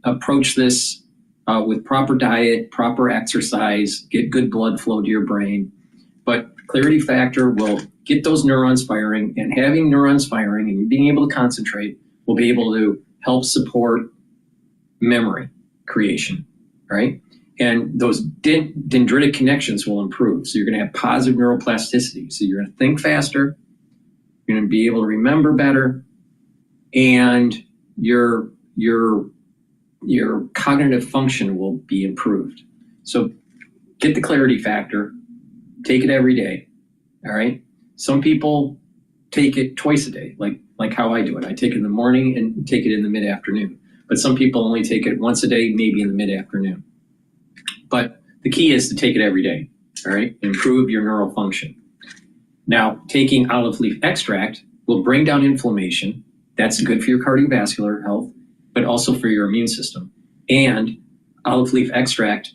approach this with proper diet, proper exercise, get good blood flow to your brain. But Clarity Factor will get those neurons firing, and having neurons firing and being able to concentrate will be able to help support memory creation, right? And those dendritic connections will improve. So you're going to have positive neuroplasticity. So you're going to think faster, you're going to be able to remember better, and your cognitive function will be improved. So get the Clarity Factor, take it every day, all right? Some people take it twice a day, like how I do it. I take it in the morning and take it in the mid-afternoon. But some people only take it once a day, maybe in the mid-afternoon. But the key is to take it every day, all right? Improve your neural function. Now, taking olive leaf extract will bring down inflammation. That's good for your cardiovascular health, but also for your immune system. And olive leaf extract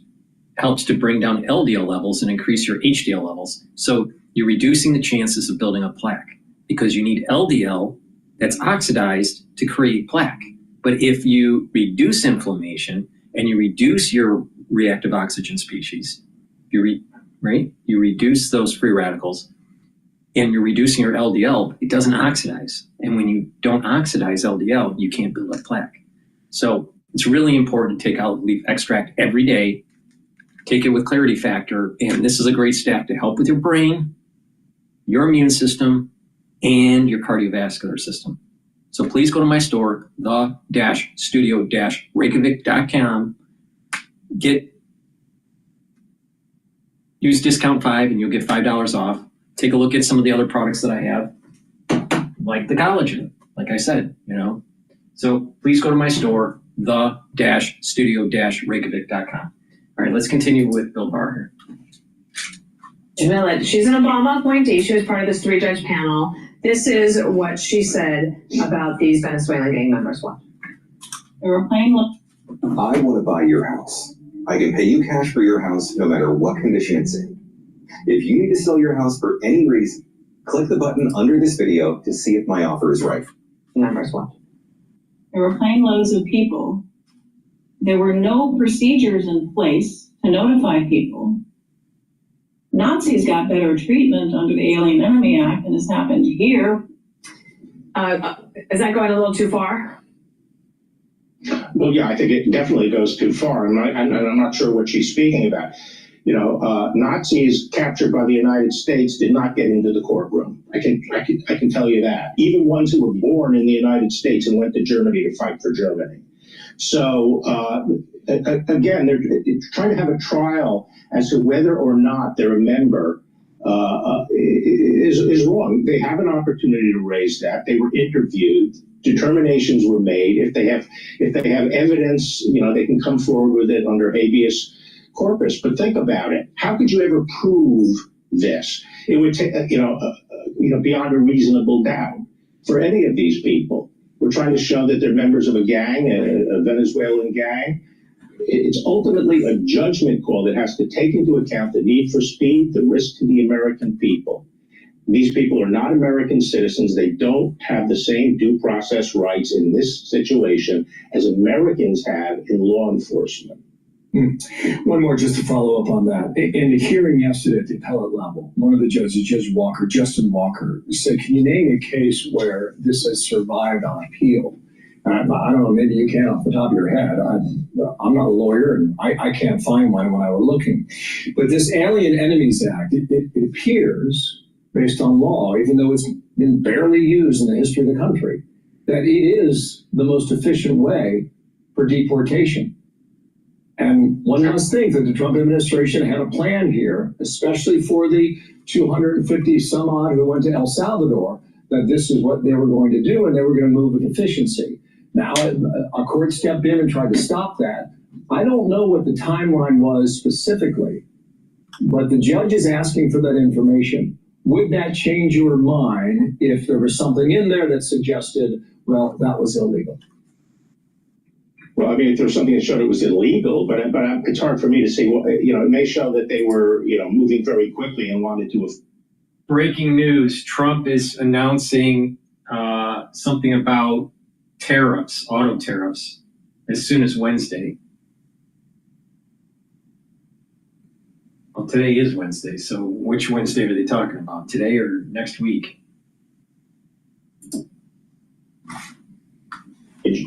helps to bring down LDL levels and increase your HDL levels. So you're reducing the chances of building up plaque because you need LDL that's oxidized to create plaque. But if you reduce inflammation and you reduce your reactive oxygen species, you reduce those free radicals, and you're reducing your LDL, it doesn't oxidize. And when you don't oxidize LDL, you can't build up plaque. So it's really important to take olive leaf extract every day, take it with Clarity Factor, and this is a great stack to help with your brain, your immune system, and your cardiovascular system. So please go to my store, the-studio-reykjavik.com. Use discount 5 and you'll get $5 off. Take a look at some of the other products that I have, like the collagen, like I said, So please go to my store, the-studio-reykjavik.com. All right, let's continue with Bill Barr here. Jamila, she's an Obama appointee. She was part of this 3-judge panel. This is what she said about these Venezuelan gang members. What? They were playing. I want to buy your house. I can pay you cash for your house no matter what condition it's in. If you need to sell your house for any reason, click the button under this video to see if my offer is right. Members what? They were playing loads of people. There were no procedures in place to notify people. Nazis got better treatment under the Alien Enemy Act than has happened here. Is that going a little too far? Well, yeah, I think it definitely goes too far. I'm not sure what she's speaking about. Nazis captured by the United States did not get into the courtroom. I can tell you that. Even ones who were born in the United States and went to Germany to fight for Germany. So again, they're trying to have a trial as to whether or not they're a member is wrong. They have an opportunity to raise that. They were interviewed. Determinations were made. If they have evidence, they can come forward with it under habeas corpus. But think about it. How could you ever prove this? It would take, beyond a reasonable doubt for any of these people. We're trying to show that they're members of a gang, a Venezuelan gang. It's ultimately a judgment call that has to take into account the need for speed, the risk to the American people. These people are not American citizens. They don't have the same due process rights in this situation as Americans have in law enforcement. One more just to follow up on that. In the hearing yesterday at the appellate level, one of the judges, Justin Walker, said, can you name a case where this has survived on appeal? I don't know, maybe you can off the top of your head. I'm not a lawyer, and I can't find one when I was looking. But this Alien Enemies Act, it appears, based on law, even though it's been barely used in the history of the country, that it is the most efficient way for deportation. And one must think that the Trump administration had a plan here, especially for the 250 some odd who went to El Salvador, that this is what they were going to do, and they were going to move with efficiency. Now, a court stepped in and tried to stop that. I don't know what the timeline was specifically, but the judge is asking for that information. Would that change your mind if there was something in there that suggested, well, that was illegal? Well, I mean, if there's something that showed it was illegal, but it's hard for me to say. Well, it may show that they were, moving very quickly and wanted to. Breaking news: Trump is announcing something about tariffs, auto tariffs, as soon as Wednesday. Well, today is Wednesday, so which Wednesday are they talking about? Today or next week?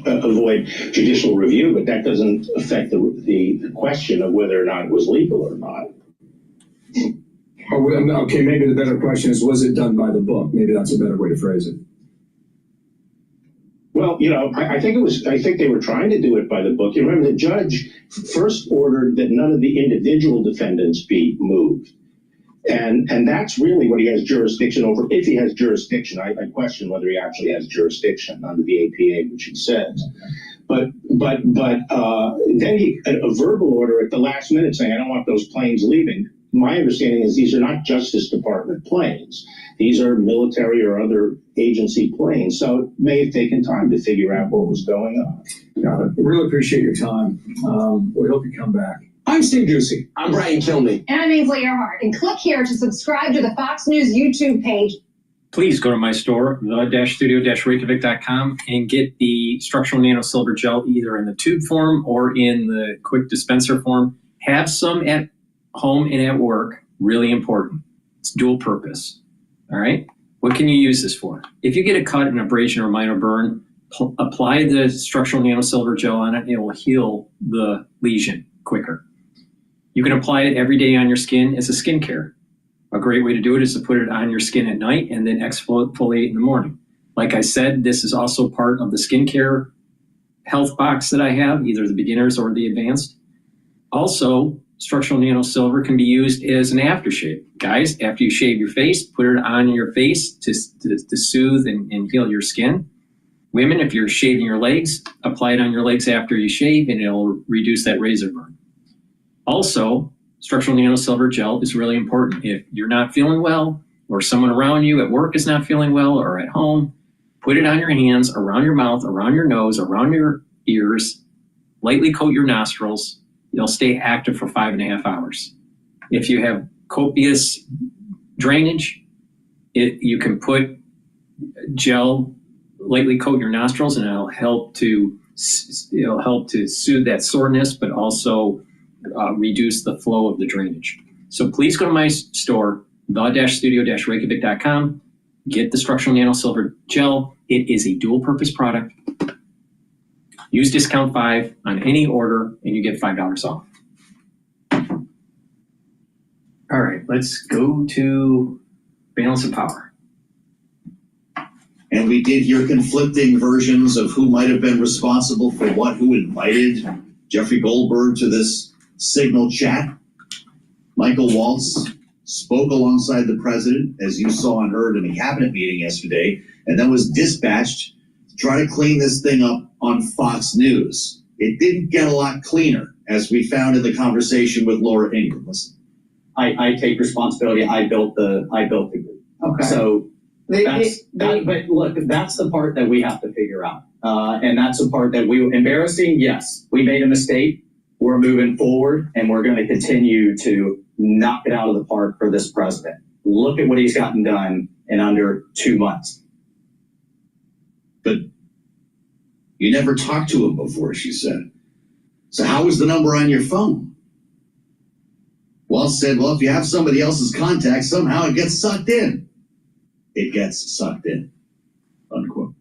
Avoid judicial review, but that doesn't affect the question of whether or not it was legal or not. Okay, maybe the better question is, was it done by the book? Maybe that's a better way to phrase it. Well, I think they were trying to do it by the book. You remember the judge first ordered that none of the individual defendants be moved. And that's really what he has jurisdiction over. If he has jurisdiction, I question whether he actually has jurisdiction under the APA, which he says. But then a verbal order at the last minute saying, I don't want those planes leaving. My understanding is these are not Justice Department planes. These are military or other agency planes. So it may have taken time to figure out what was going on. Got it. Really appreciate your time. We hope you come back. I'm Steve Ducey. I'm Brian Kilmeade. And I'm Ainsley Earhart. And click here to subscribe to the Fox News YouTube page. Please go to my store, the-studio-reykjavik.com, and get the structural nano silver gel either in the tube form or in the quick dispenser form. Have some at home and at work. Really important. It's dual purpose. All right? What can you use this for? If you get a cut, an abrasion, or minor burn, apply the structural nano silver gel on it, and it will heal the lesion quicker. You can apply it every day on your skin as a skincare. A great way to do it is to put it on your skin at night and then exfoliate in the morning. Like I said, this is also part of the skincare health box that I have, either the beginners or the advanced. Also, structural nano silver can be used as an aftershave. Guys, after you shave your face, put it on your face to soothe and heal your skin. Women, if you're shaving your legs, apply it on your legs after you shave and it'll reduce that razor burn. Also, structural nano silver gel is really important. If you're not feeling well, or someone around you at work is not feeling well, or at home, put it on your hands, around your mouth, around your nose, around your ears, lightly coat your nostrils. You'll stay active for 5.5 hours. If you have copious drainage, you can put gel, lightly coat your nostrils, and it'll help to soothe that soreness, but also reduce the flow of the drainage. So please go to my store, the-studio-reykjavik.com, get the structural nano silver gel. It is a dual purpose product. Use discount 5 on any order and you get $5 off. All right, let's go to balance of power. And we did hear conflicting versions of who might have been responsible for what, who invited Jeffrey Goldberg to this Signal chat. Michael Waltz spoke alongside the president, as you saw and heard in the cabinet meeting yesterday, and then was dispatched to try to clean this thing up on Fox News. It didn't get a lot cleaner, as we found in the conversation with Laura Ingraham. Listen. I take responsibility. I built the group. Okay. So but look, that's the part that we have to figure out. And that's the part that embarrassing, yes, we made a mistake. We're moving forward, and we're going to continue to knock it out of the park for this president. Look at what he's gotten done in under 2 months. But you never talked to him before, she said. So how was the number on your phone? Waltz said, well, if you have somebody else's contact, somehow it gets sucked in. It gets sucked in, unquote.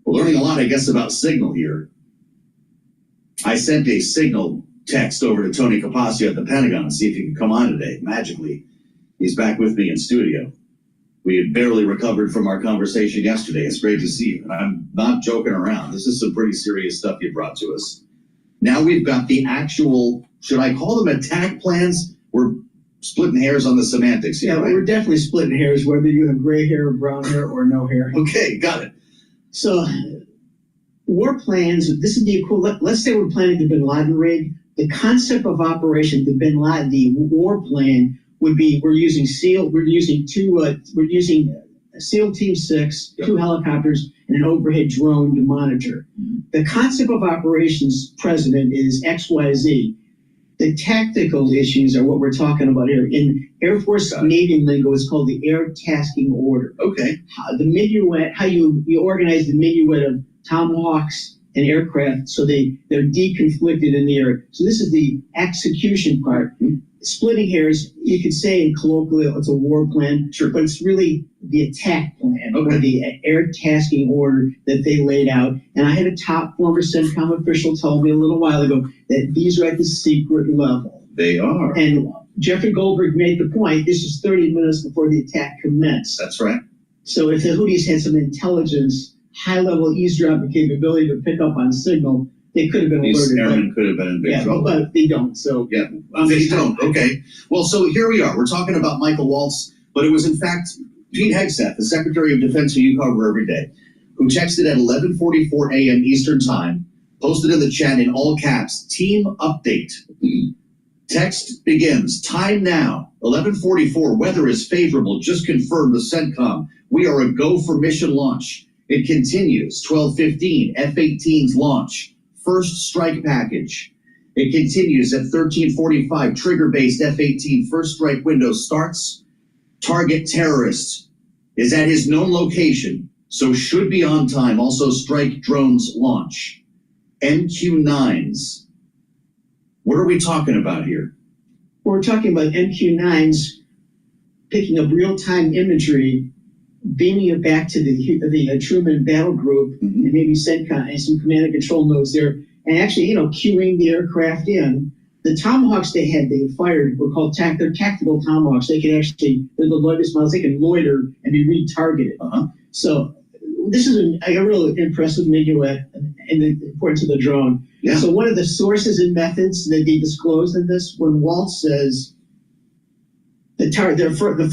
We're learning a lot, I guess, about Signal here. I sent a Signal text over to Tony Capaccio at the Pentagon to see if he could come on today. Magically, he's back with me in studio. We had barely recovered from our conversation yesterday. It's great to see you. And I'm not joking around. This is some pretty serious stuff you brought to us. Now we've got the actual, should I call them attack plans? We're splitting hairs on the semantics here, right? We're definitely splitting hairs, whether you have gray hair, brown hair, or no hair. Okay, got it. So war plans, this is the equivalent, let's say we're planning the Bin Laden raid. The concept of operation, the Bin Laden, the war plan would be, we're using SEAL Team 6, 2 helicopters, and an overhead drone to monitor. The concept of operations, President, is XYZ. The tactical issues are what we're talking about here. In Air Force Navy lingo, it's called the Air Tasking Order. Okay. The minuet, how you organize the minuet of Tomahawks and aircraft so they're deconflicted in the air. So this is the execution part. Splitting hairs, you could say in colloquial it's a war plan, sure, but it's really the attack plan or the air tasking order that they laid out. And I had a top former CENTCOM official tell me a little while ago that these are at the secret level. They are. And Jeffrey Goldberg made the point, this is 30 minutes before the attack commenced. That's right. So if the Houthis had some intelligence, high-level eavesdropping capability to pick up on signal, they could have been These alerted. airmen could have been in big trouble. But they don't. So yeah, they don't. Okay. Well, so here we are. We're talking about Michael Waltz, but it was in fact Pete Hegseth, the Secretary of Defense who you cover every day, who texted at 11:44 a.m. Eastern Time, posted in the chat in all caps, "Team update." Text begins, "Time now, 11:44. Weather is favorable. Just confirmed the CENTCOM. We are a go for mission launch." It continues, 12:15. F-18s launch. First strike package. It continues at 13:45. Trigger-based F-18 first strike window starts. Target terrorist is at his known location, so should be on time. Also strike drones launch. MQ-9s. What are we talking about here? We're talking about MQ-9s picking up real-time imagery, beaming it back to the Truman Battle Group, and maybe CENTCOM and some command and control nodes there, and actually, queuing the aircraft in. The Tomahawks they fired were called they're tactical Tomahawks. They can actually, they're the loiters models, they can loiter and be retargeted. So this is a real impressive minuet and the importance of the drone. Yeah. So one of the sources and methods that they disclosed in this, when Waltz says, the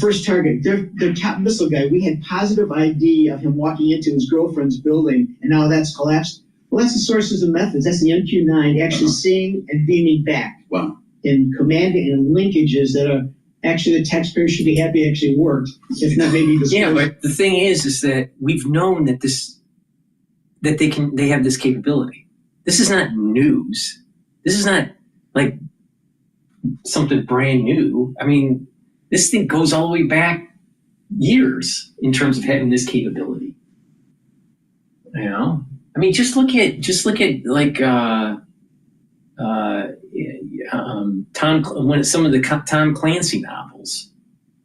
first target, their top missile guy, we had positive ID of him walking into his girlfriend's building, and now that's collapsed. Well, that's the sources and methods. That's the MQ-9 actually seeing and beaming back. Wow. In commanding and linkages that are actually the taxpayer should be happy actually worked. If not, maybe this. Yeah, but the thing is that we've known that they have this capability. This is not news. This is not like something brand new. I mean, this thing goes all the way back years in terms of having this capability. I mean, just look at like some of the Tom Clancy novels.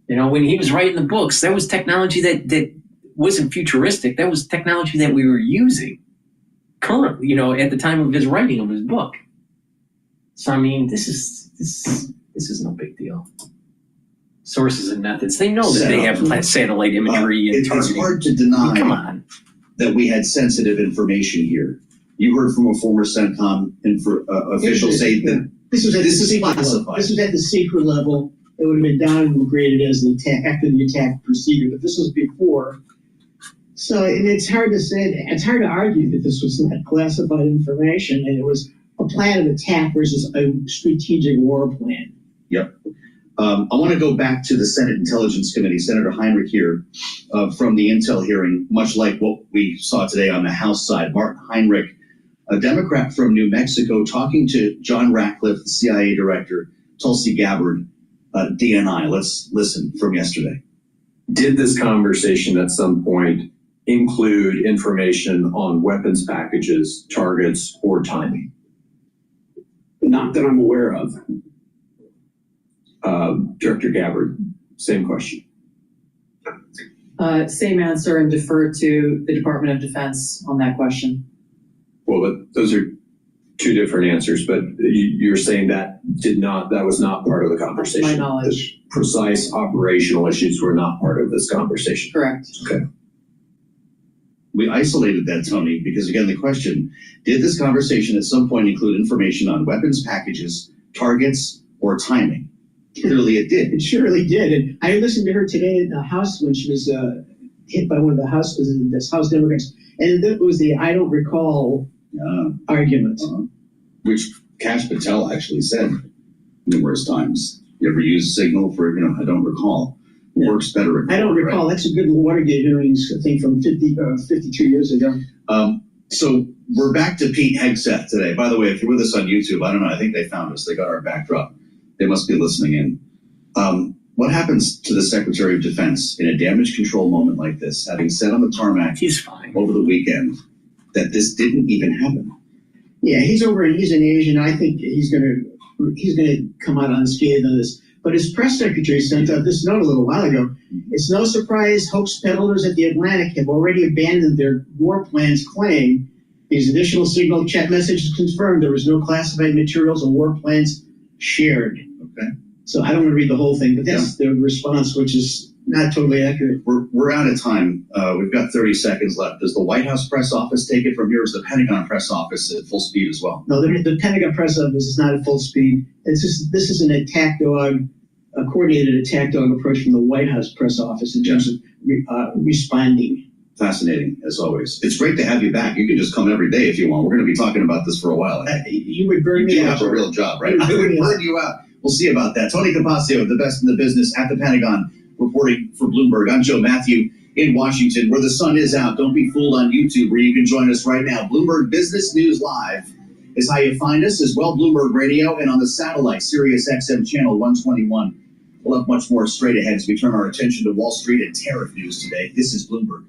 When he was writing the books, that was technology that wasn't futuristic. That was technology that we were using currently. At the time of his writing of his book. So I mean, this is no big deal. Sources and methods. They know that they have satellite imagery and targeting. It's hard to deny. Come on. That we had sensitive information here. You heard from a former CENTCOM official say that this is classified. This was at the secret level. It would have been down and graded as the attack after the attack proceeded, but this was before. So and it's hard to say. It's hard to argue that this was not classified information and it was a plan of attack versus a strategic war plan. Yep. I want to go back to the Senate Intelligence Committee, Senator Heinrich here, from the Intel hearing, much like what we saw today on the House side. Martin Heinrich, a Democrat from New Mexico, talking to John Ratcliffe, the CIA director, Tulsi Gabbard, DNI. Let's listen from yesterday. Did this conversation at some point include information on weapons packages, targets, or timing? Not that I'm aware of. Director Gabbard, same question. Same answer and defer to the Department of Defense on that question. Well, but those are two different answers, but you're saying that was not part of the conversation. My knowledge. The precise operational issues were not part of this conversation. Correct. Okay. We isolated that, Tony, because again, the question, did this conversation at some point include information on weapons packages, targets, or timing? Clearly it did. It surely did. And I listened to her today in the House when she was hit by one of the House Democrats. And that was the I don't recall argument. Which Kash Patel actually said numerous times. You ever use Signal for, I don't recall. Works better. I don't recall. Right? That's a good Watergate hearings, I think, from 52 years ago. So we're back to Pete Hegseth today. By the way, if you're with us on YouTube, I don't know, I think they found us. They got our backdrop. They must be listening in. What happens to the Secretary of Defense in a damage control moment like this, having said on the tarmac he's fine over the weekend that this didn't even happen? Yeah, he's in Asia, and I think he's gonna come out unscathed on this. But his press secretary sent out this note a little while ago. It's no surprise hoax peddlers at the Atlantic have already abandoned their war plans, claim these additional Signal chat messages confirmed there was no classified materials or war plans shared. Okay. So I don't want to read the whole thing, but that's the response, which is not totally accurate. We're out of time. We've got 30 seconds left. Does the White House press office take it from here? Or is the Pentagon press office at full speed as well? No, the Pentagon press office is not at full speed. This is an attack dog, a coordinated attack dog approach from the White House press office in terms of responding. Fascinating, as always. It's great to have you back. You can just come every day if you want. We're going to be talking about this for a while. You would burn me out. You have a real job, right? I would burn you out. We'll see about that. Tony Capaccio, the best in the business at the Pentagon, reporting for Bloomberg. I'm Joe Matthew in Washington, where the sun is out. Don't be fooled on YouTube, where you can join us right now. Bloomberg Business News Live is how you find us, as well Bloomberg Radio, and on the satellite, Sirius XM channel 121. We'll have much more straight ahead as we turn our attention to Wall Street and tariff news today. This is Bloomberg.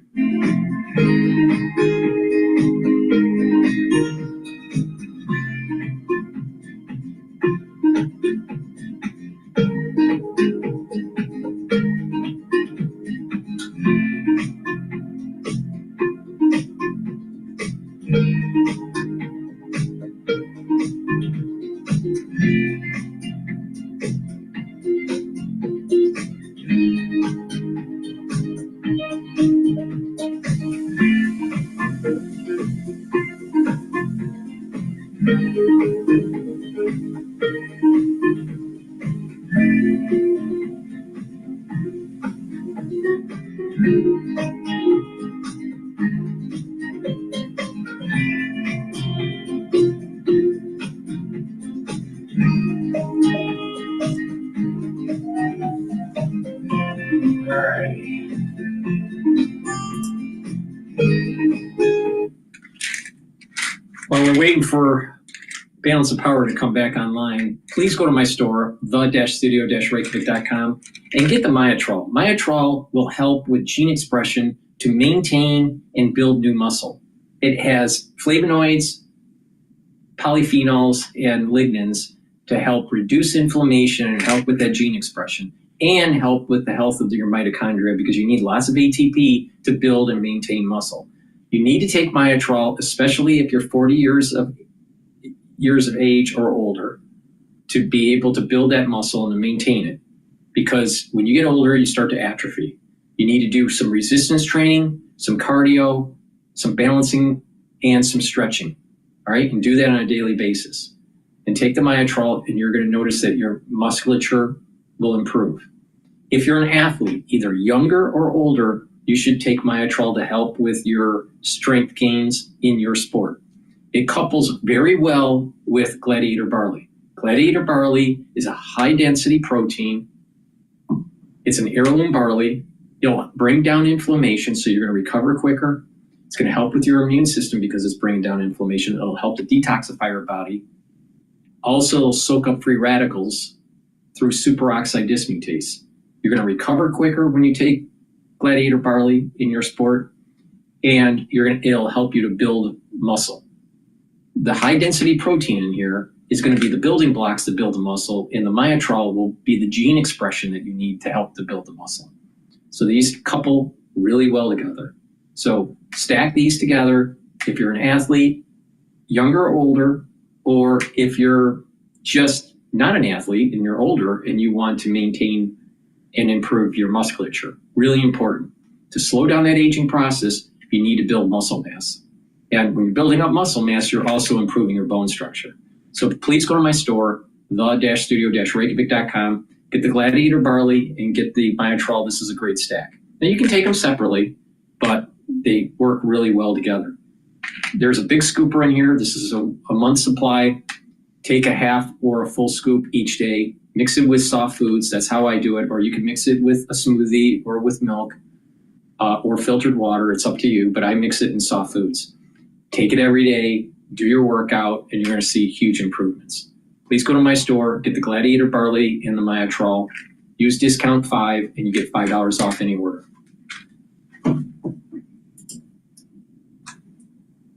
While we're waiting for Balance of Power to come back online, please go to my store, the-studio-reykjavik.com, and get the Myotrol. Myotrol will help with gene expression to maintain and build new muscle. It has flavonoids, polyphenols, and lignans to help reduce inflammation and help with that gene expression, and help with the health of your mitochondria, because you need lots of ATP to build and maintain muscle. You need to take Myotrol, especially if you're 40 years of age or older, to be able to build that muscle and to maintain it. Because when you get older, you start to atrophy. You need to do some resistance training, some cardio, some balancing, and some stretching. All right, and do that on a daily basis. And take the Myotrol, and you're going to notice that your musculature will improve. If you're an athlete, either younger or older, you should take Myotrol to help with your strength gains in your sport. It couples very well with gladiator barley. Gladiator barley is a high-density protein. It's an heirloom barley. It'll bring down inflammation, so you're going to recover quicker. It's going to help with your immune system because it's bringing down inflammation. It'll help to detoxify your body. Also, it'll soak up free radicals through superoxide dismutase. You're going to recover quicker when you take gladiator barley in your sport, and it'll help you to build muscle. The high-density protein in here is going to be the building blocks to build the muscle, and the Myotrol will be the gene expression that you need to help to build the muscle. So these couple really well together. So stack these together if you're an athlete, younger or older, or if you're just not an athlete and you're older and you want to maintain and improve your musculature. Really important. To slow down that aging process, you need to build muscle mass. And when you're building up muscle mass, you're also improving your bone structure. So please go to my store, the-studio-reykjavik.com, get the gladiator barley and get the Myotrol. This is a great stack. Now you can take them separately, but they work really well together. There's a big scooper in here. This is a month's supply. Take a half or a full scoop each day. Mix it with soft foods. That's how I do it. Or you can mix it with a smoothie or with milk or filtered water. It's up to you, but I mix it in soft foods. Take it every day, do your workout, and you're going to see huge improvements. Please go to my store, get the Gladiator Barley and the Cottrell. Use discount 5 and you get $5 off any order.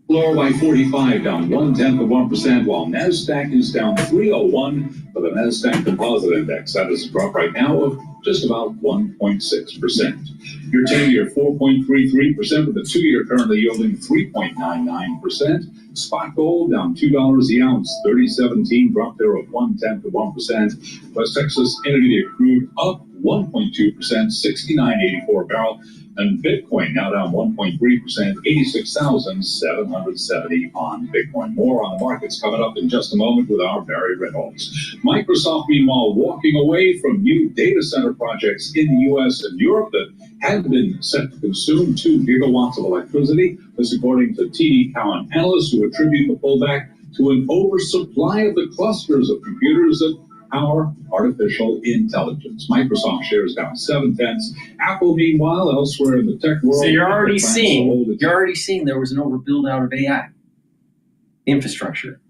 Lower by 45, down 0.1%, while NASDAQ is down 301 for the NASDAQ Composite Index. That is a drop right now of just about 1.6%. Your 10-year 4.33% with the 2-year currently yielding 3.99%. Spot gold down $2 the ounce, 30.17, drop there of 0.1%. West Texas Intermediate crude up 1.2%, 69.84 a barrel. And Bitcoin now down 1.3%, 86,770 on Bitcoin. More on the markets coming up in just a moment with our Barry Reynolds. Microsoft, meanwhile, walking away from new data center projects in the U.S. and Europe that had been set to consume 2 gigawatts of electricity. This according to TD Cowen analysts who attribute the pullback to an oversupply of the clusters of computers that power artificial intelligence. Microsoft shares down 0.7. Apple, meanwhile, elsewhere in the tech world. So you're already seeing there was an overbuild out of AI infrastructure.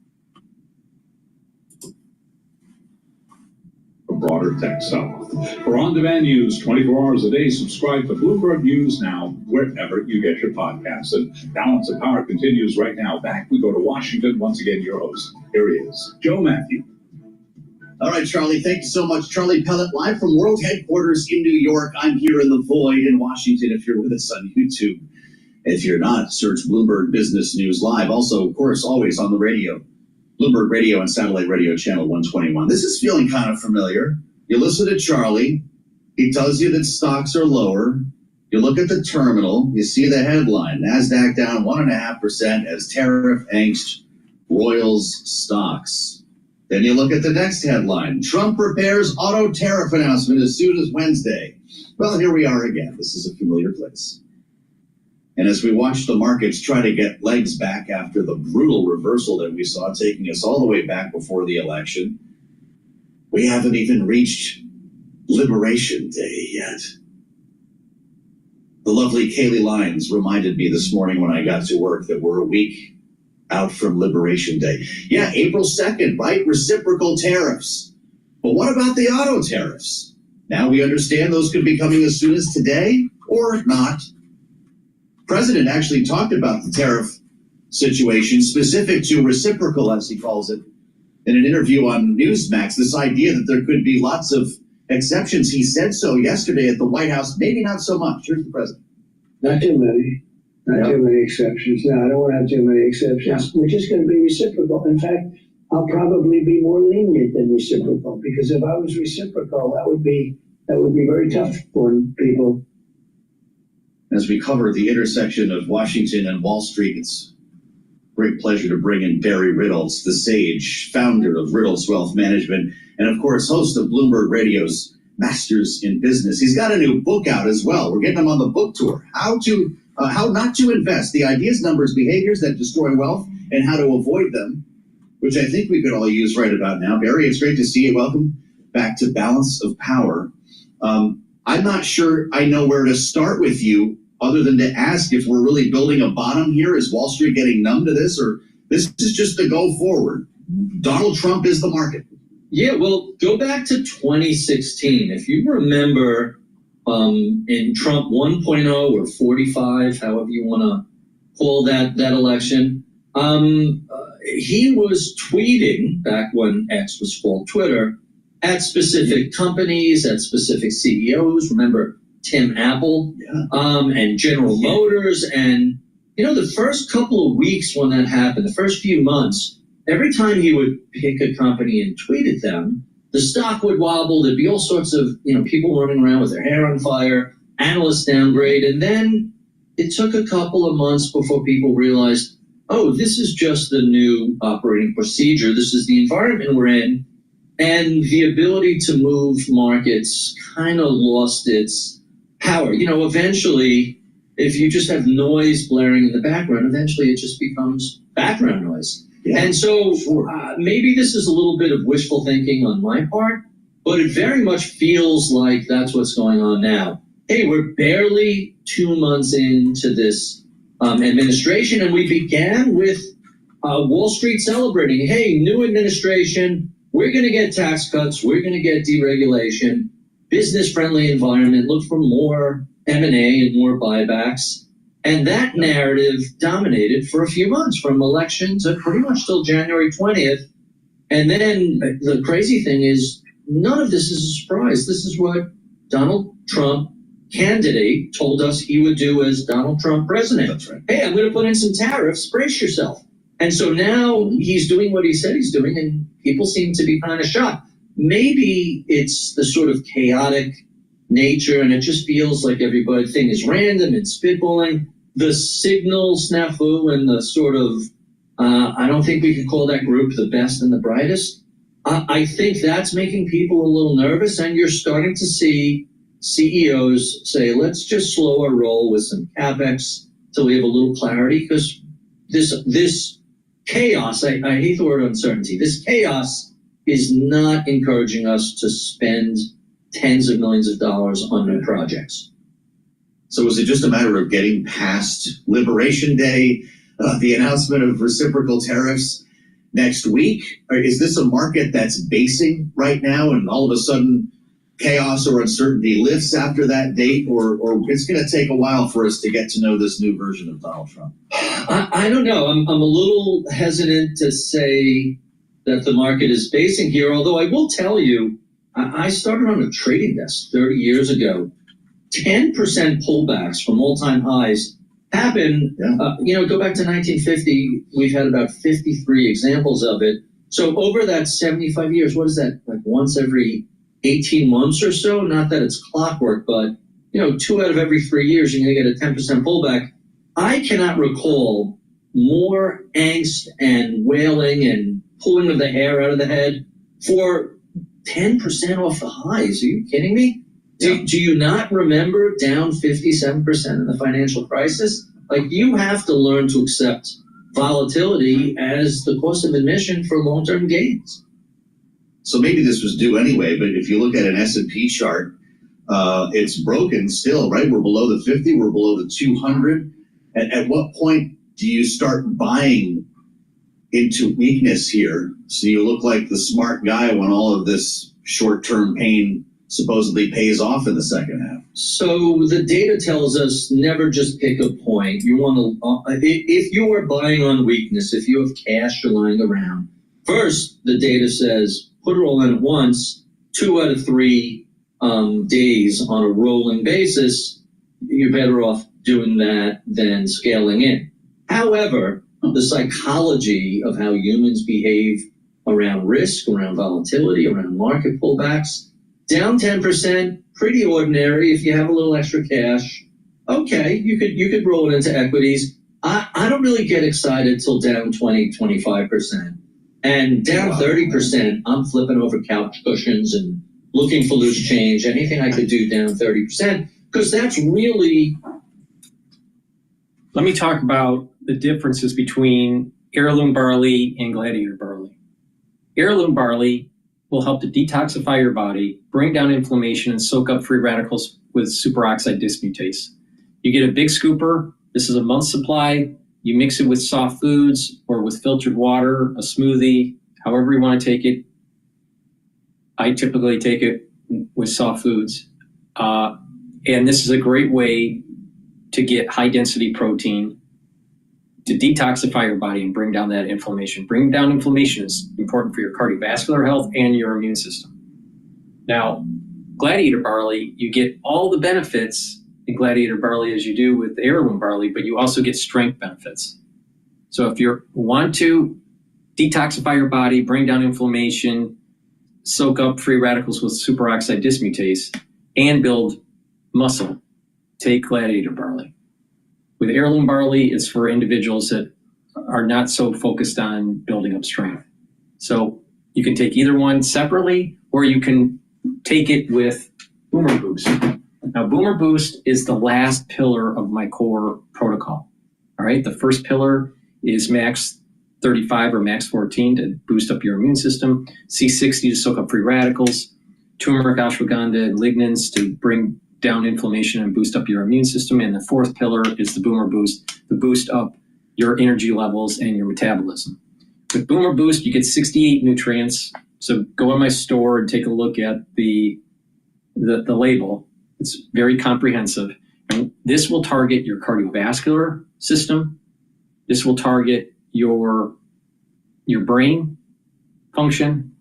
A broader tech sell-off. For on-demand news 24 hours a day, subscribe to Bloomberg News now wherever you get your podcasts. And Balance of Power continues right now. Back we go to Washington. Once again, your host. Here he is, Joe Matthew. All right, Charlie, thank you so much. Charlie Pellet, live from World Headquarters in New York. I'm here in the void in Washington if you're with us on YouTube. If you're not, search Bloomberg Business News Live. Also, of course, always on the radio. Bloomberg Radio and Satellite Radio Channel 121. This is feeling kind of familiar. You listen to Charlie. He tells you that stocks are lower. You look at the terminal. You see the headline. NASDAQ down 1.5% as tariff angst roils stocks. Then you look at the next headline. Trump prepares auto tariff announcement as soon as Wednesday. Well, here we are again. This is a familiar place. And as we watch the markets try to get legs back after the brutal reversal that we saw taking us all the way back before the election, we haven't even reached Liberation Day yet. The lovely Kaylee Lyons reminded me this morning when I got to work that we're a week out from Liberation Day. Yeah, April 2nd, right? Reciprocal tariffs. But what about the auto tariffs? Now we understand those could be coming as soon as today or not. President actually talked about the tariff situation specific to reciprocal, as he calls it, in an interview on Newsmax. This idea that there could be lots of exceptions. He said so yesterday at the White House. Maybe not so much. Here's the president. Not too many. Not too many exceptions. No, I don't want to have too many exceptions. We're just going to be reciprocal. In fact, I'll probably be more lenient than reciprocal, because if I was reciprocal, that would be very tough for people. As we cover the intersection of Washington and Wall Street, it's a great pleasure to bring in Barry Reynolds, the sage, founder of Reynolds Wealth Management, and of course, host of Bloomberg Radio's Masters in Business. He's got a new book out as well. We're getting him on the book tour. How not to invest, the ideas, numbers, behaviors that destroy wealth, and how to avoid them, which I think we could all use right about now. Barry, it's great to see you. Welcome back to Balance of Power. I'm not sure I know where to start with you, other than to ask if we're really building a bottom here. Is Wall Street getting numb to this, or this is just the go forward? Donald Trump is the market. Yeah, well, go back to 2016. If you remember, in Trump 1.0 or 45, however you want to call that election, he was tweeting, back when X was called Twitter, at specific companies, at specific CEOs. Remember Tim Apple, and General Motors. And, the first couple of weeks when that happened, the first few months, every time he would pick a company and tweet at them, the stock would wobble. There'd be all sorts of, people running around with their hair on fire, analysts downgrade. And then it took a couple of months before people realized, oh, this is just the new operating procedure. This is the environment we're in. And the ability to move markets kind of lost its power. Eventually if you just have noise blaring in the background, eventually it just becomes background noise. Yeah, and so maybe this is a little bit of wishful thinking on my part, but it very much feels like that's what's going on now. Hey, we're barely 2 months into this administration, and we began with Wall Street celebrating, hey, new administration, we're going to get tax cuts, we're going to get deregulation, business-friendly environment, look for more M&A and more buybacks. And that narrative dominated for a few months, from election to pretty much till January 20th. And then the crazy thing is, none of this is a surprise. This is what Donald Trump, candidate, told us he would do as Donald Trump president. That's right. Hey, I'm going to put in some tariffs, brace yourself. And so now he's doing what he said he's doing, and people seem to be kind of shocked. Maybe it's the sort of chaotic nature, and it just feels like everything is random and spitballing. The signal snafu and the sort of, I don't think we can call that group the best and the brightest. I think that's making people a little nervous, and you're starting to see CEOs say, let's just slow our roll with some CapEx till we have a little clarity, because this chaos, I hate the word uncertainty, this chaos is not encouraging us to spend tens of millions of dollars on new projects. So is it just a matter of getting past Liberation Day, the announcement of reciprocal tariffs next week? Or is this a market that's basing right now, and all of a sudden chaos or uncertainty lifts after that date, or it's going to take a while for us to get to know this new version of Donald Trump? I don't know. I'm a little hesitant to say that the market is basing here, although I will tell you, I started on a trading desk 30 years ago. 10% pullbacks from all-time highs happen. Go back to 1950. We've had about 53 examples of it. So over that 75 years, what is that, like once every 18 months or so? Not that it's clockwork, but 2 out of every 3 years, you're going to get a 10% pullback. I cannot recall more angst and wailing and pulling of the hair out of the head for 10% off the highs. Are you kidding me? Do you not remember down 57% in the financial crisis? Like, you have to learn to accept volatility as the cost of admission for long-term gains. So maybe this was due anyway, but if you look at an S&P chart, it's broken still, right? We're below the 50, we're below the 200. At what point do you start buying into weakness here, so you look like the smart guy when all of this short-term pain supposedly pays off in the second half? So the data tells us never just pick a point. You want to, if you are buying on weakness, if you have cash lying around, first the data says put it all in at once. 2 out of 3 days on a rolling basis, you're better off doing that than scaling in. However, the psychology of how humans behave around risk, around volatility, around market pullbacks, down 10%, pretty ordinary. If you have a little extra cash, okay, you could roll it into equities. I don't really get excited till down 20, 25%. And down 30%, I'm flipping over couch cushions and looking for loose change, anything I could do down 30%, because that's really... Let me talk about the differences between heirloom barley and gladiator barley. Heirloom barley will help to detoxify your body, bring down inflammation, and soak up free radicals with superoxide dismutase. You get a big scooper. This is a month's supply. You mix it with soft foods or with filtered water, a smoothie, however you want to take it. I typically take it with soft foods. And this is a great way to get high-density protein to detoxify your body and bring down that inflammation. Bringing down inflammation is important for your cardiovascular health and your immune system. Now, gladiator barley, you get all the benefits in gladiator barley as you do with heirloom barley, but you also get strength benefits. So if you want to detoxify your body, bring down inflammation, soak up free radicals with superoxide dismutase, and build muscle, take gladiator barley. With heirloom barley, it's for individuals that are not so focused on building up strength. So you can take either one separately, or you can take it with Boomer Boost. Now, Boomer Boost is the last pillar of my core protocol. All right. The first pillar is max 35 or max 14 to boost up your immune system, C60 to soak up free radicals, turmeric, ashwagandha, and lignans to bring down inflammation and boost up your immune system. And the fourth pillar is the Boomer Boost to boost up your energy levels and your metabolism. With Boomer Boost, you get 68 nutrients. So go on my store and take a look at the label. It's very comprehensive. And this will target your cardiovascular system. This will target your brain function,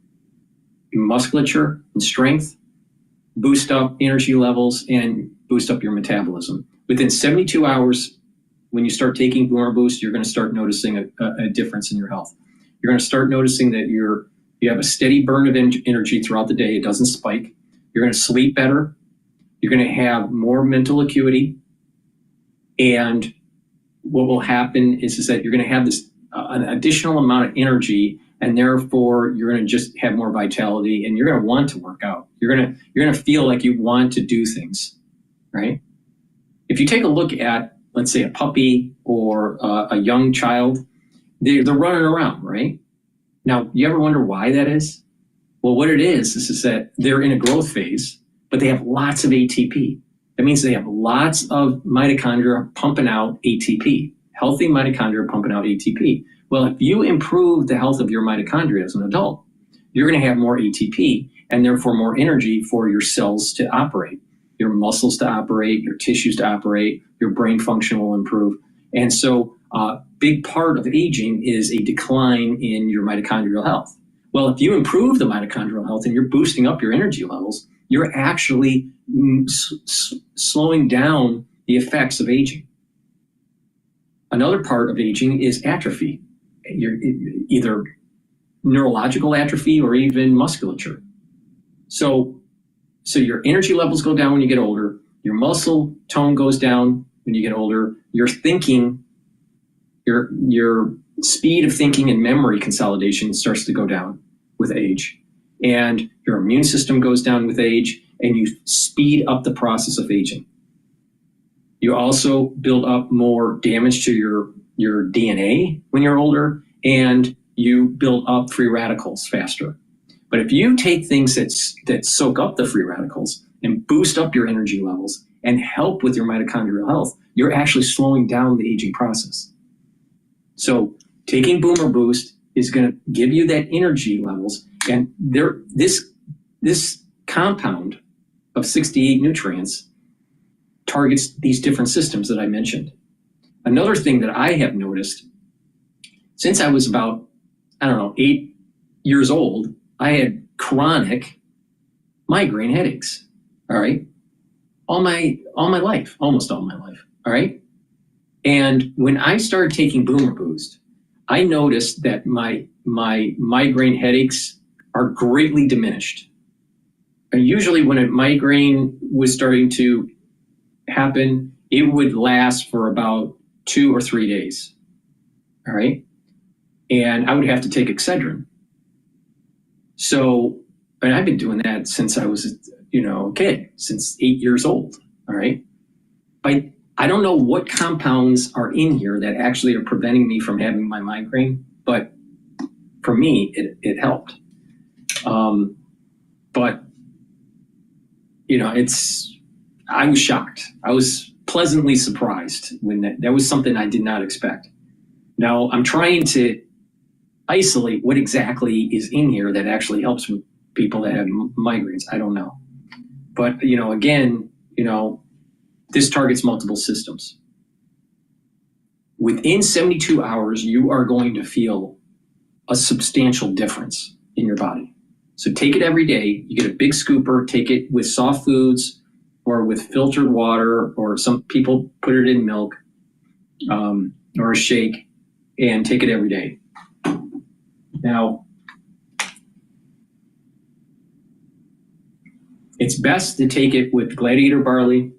your musculature and strength, boost up energy levels, and boost up your metabolism. Within 72 hours, when you start taking Boomer Boost, you're going to start noticing a difference in your health. You're going to start noticing that you have a steady burn of energy throughout the day. It doesn't spike. You're going to sleep better. You're going to have more mental acuity. And what will happen is that you're going to have this an additional amount of energy, and therefore you're going to just have more vitality, and you're going to want to work out. You're going to feel like you want to do things, right? If you take a look at, let's say, a puppy or a young child, they're running around, right? Now, you ever wonder why that is? Well, what it is that they're in a growth phase, but they have lots of ATP. That means they have lots of mitochondria pumping out ATP, healthy mitochondria pumping out ATP. Well, if you improve the health of your mitochondria as an adult, you're going to have more ATP and therefore more energy for your cells to operate, your muscles to operate, your tissues to operate, your brain function will improve. And so a big part of aging is a decline in your mitochondrial health. Well, if you improve the mitochondrial health and you're boosting up your energy levels, you're actually slowing down the effects of aging. Another part of aging is atrophy, either neurological atrophy or even musculature. So your energy levels go down when you get older, your muscle tone goes down when you get older, your thinking, your speed of thinking and memory consolidation starts to go down with age, and your immune system goes down with age, and you speed up the process of aging. You also build up more damage to your DNA when you're older, and you build up free radicals faster. But if you take things that soak up the free radicals and boost up your energy levels and help with your mitochondrial health, you're actually slowing down the aging process. So taking Boomer Boost is going to give you that energy levels, and this compound of 68 nutrients targets these different systems that I mentioned. Another thing that I have noticed, since I was about, 8 years old, I had chronic migraine headaches, all right? All my life, almost all my life, all right? And when I started taking Boomer Boost, I noticed that my migraine headaches are greatly diminished. And usually when a migraine was starting to happen, it would last for about 2 or 3 days, all right? And I would have to take Excedrin. So, and I've been doing that since I was, a kid, since 8 years old, all right? But I don't know what compounds are in here that actually are preventing me from having my migraine, but for me, it helped. But, I was shocked. I was pleasantly surprised when that was something I did not expect. Now, I'm trying to isolate what exactly is in here that actually helps with people that have migraines. I don't know. But, again, this targets multiple systems. Within 72 hours, you are going to feel a substantial difference in your body. So take it every day. You get a big scooper, take it with soft foods or with filtered water, or some people put it in milk or a shake, and take it every day. Now, it's best to take it with Gladiator barley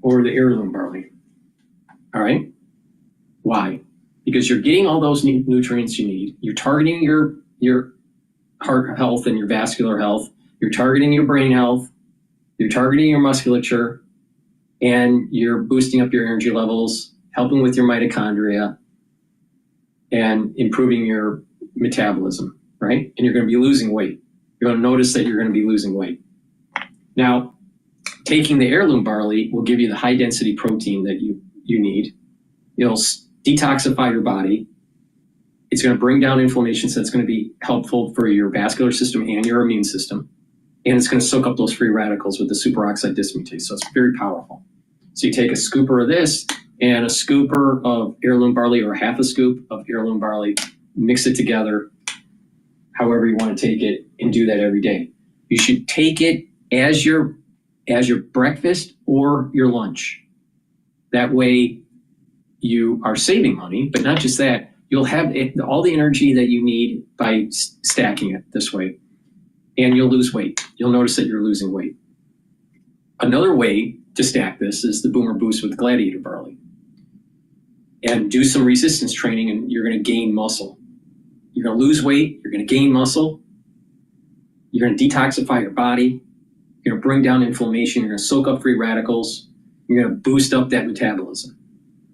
or the heirloom barley. All right? Why? Because you're getting all those nutrients you need. You're targeting your heart health and your vascular health, you're targeting your brain health, you're targeting your musculature, and you're boosting up your energy levels, helping with your mitochondria, and improving your metabolism, right? And you're going to be losing weight. You're going to notice that you're going to be losing weight. Now, taking the heirloom barley will give you the high density protein that you need. It'll detoxify your body. It's going to bring down inflammation, so it's going to be helpful for your vascular system and your immune system. And it's going to soak up those free radicals with the superoxide dismutase. So it's very powerful. So you take a scooper of this and a scooper of heirloom barley, or half a scoop of heirloom barley, mix it together, however you want to take it, and do that every day. You should take it as your breakfast or your lunch. That way you are saving money, but not just that, you'll have all the energy that you need by stacking it this way, and you'll lose weight. You'll notice that you're losing weight. Another way to stack this is the Boomer Boost with Gladiator barley. And do some resistance training, and you're going to gain muscle. You're going to lose weight, you're going to gain muscle, you're going to detoxify your body, you're going to bring down inflammation, you're going to soak up free radicals, you're going to boost up that metabolism.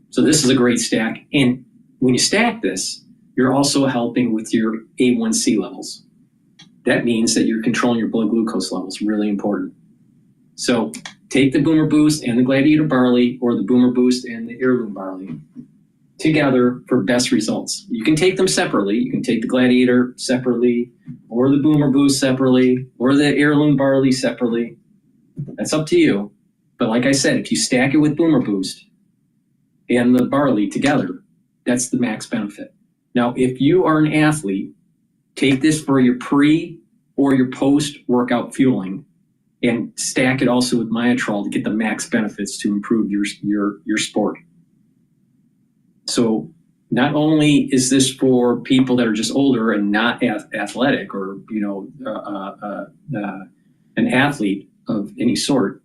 So this is a great stack. And when you stack this, you're also helping with your A1C levels. That means that you're controlling your blood glucose levels, really important. So take the Boomer Boost and the Gladiator barley, or the Boomer Boost and the heirloom barley together for best results. You can take them separately. You can take the Gladiator separately, or the Boomer Boost separately, or the heirloom barley separately. That's up to you. But like I said, if you stack it with Boomer Boost and the barley together, that's the max benefit. Now, if you are an athlete, take this for your pre or your post-workout fueling, and stack it also with Myotrol to get the max benefits to improve your sport. So not only is this for people that are just older and not athletic, or an athlete of any sort,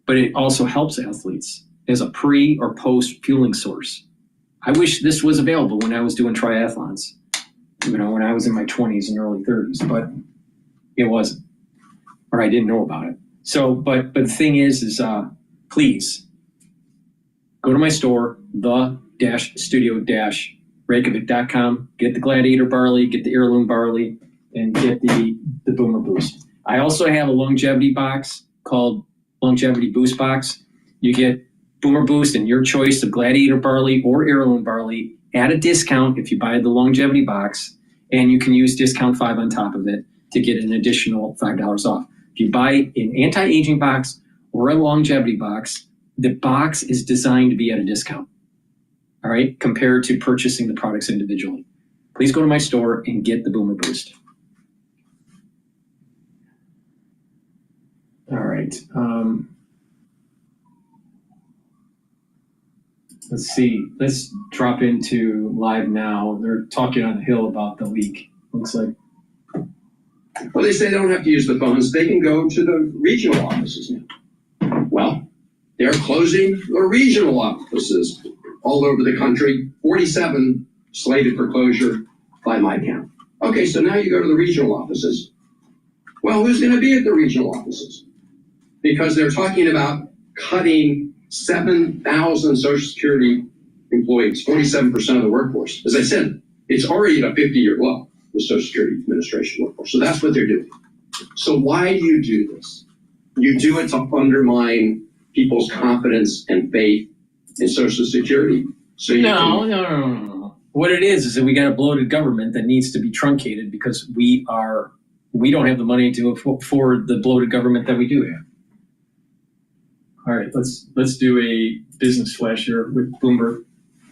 but it also helps athletes as a pre or post fueling source. I wish this was available when I was doing triathlons, when I was in my 20s and early 30s, but it wasn't, or I didn't know about it. So, but the thing is please go to my store, the-studio-reykjavik.com, get the Gladiator barley, get the heirloom barley, and get the Boomer Boost. I also have a longevity box called Longevity Boost Box. You get Boomer Boost and your choice of Gladiator barley or heirloom barley at a discount if you buy the longevity box, and you can use discount 5 on top of it to get an additional $5 off. If you buy an anti-aging box or a longevity box, the box is designed to be at a discount, all right, compared to purchasing the products individually. Please go to my store and get the Boomer Boost. All right. Let's see. Let's drop into live now. They're talking on the Hill about the leak. Looks like. Well, they say they don't have to use the phones. They can go to the regional offices now. Well, they're closing the regional offices all over the country, 47 slated for closure by my count. Okay, so now you go to the regional offices. Well, who's going to be at the regional offices? Because they're talking about cutting 7,000 Social Security employees, 47% of the workforce. As I said, it's already at a 50-year low, the Social Security Administration workforce. So that's what they're doing. So why do you do this? You do it to undermine people's confidence and faith in Social Security. So No. What it is that we got a bloated government that needs to be truncated because we don't have the money to afford the bloated government that we do have. All right, let's do a business flash here with Bloomberg.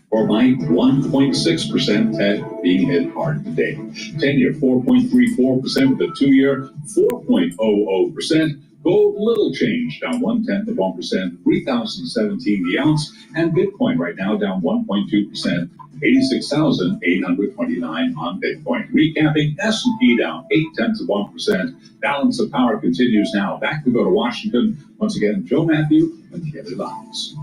Or by 1.6% at being hit hard today. 10-year 4.34% with a 2-year 4.00%. Gold little change, down 0.1%, 3,017 the ounce, and Bitcoin right now down 1.2%, 86,829 on Bitcoin. Recapping, S&P down 0.8%. Balance of power continues now. Back to go to Washington. Once again, Joe Matthew and the other lines.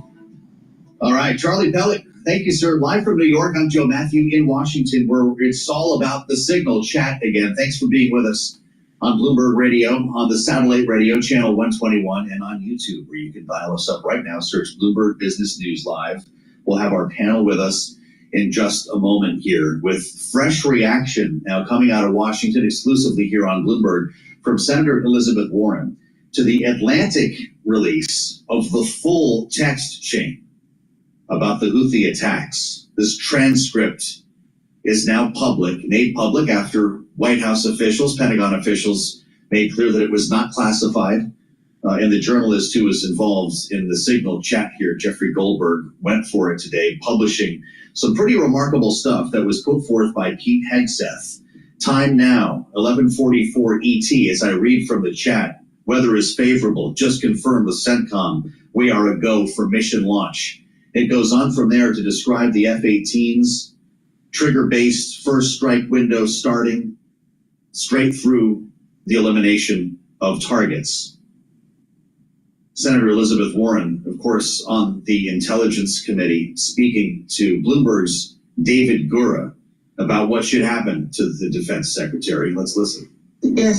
All right, Charlie Pellet, thank you, sir. Live from New York, I'm Joe Matthew in Washington, where it's all about the signal chat again. Thanks for being with us. on Bloomberg Radio, on the satellite radio, channel 121, and on YouTube, where you can dial us up right now. Search Bloomberg Business News Live. We'll have our panel with us in just a moment here with fresh reaction now coming out of Washington exclusively here on Bloomberg from Senator Elizabeth Warren to the Atlantic release of the full text chain about the Houthi attacks. This transcript is now made public after White House officials, Pentagon officials made clear that it was not classified. And the journalist who was involved in the Signal chat here, Jeffrey Goldberg, went for it today, publishing some pretty remarkable stuff that was put forth by Pete Hegseth. Time now, 11:44 ET, as I read from the chat. Weather is favorable. Just confirmed with CENTCOM. We are a go for mission launch. It goes on from there to describe the F-18s, trigger-based first strike window starting straight through the elimination of targets. Senator Elizabeth Warren, of course, on the Intelligence Committee, speaking to Bloomberg's David Gura about what should happen to the Defense Secretary. Let's listen. If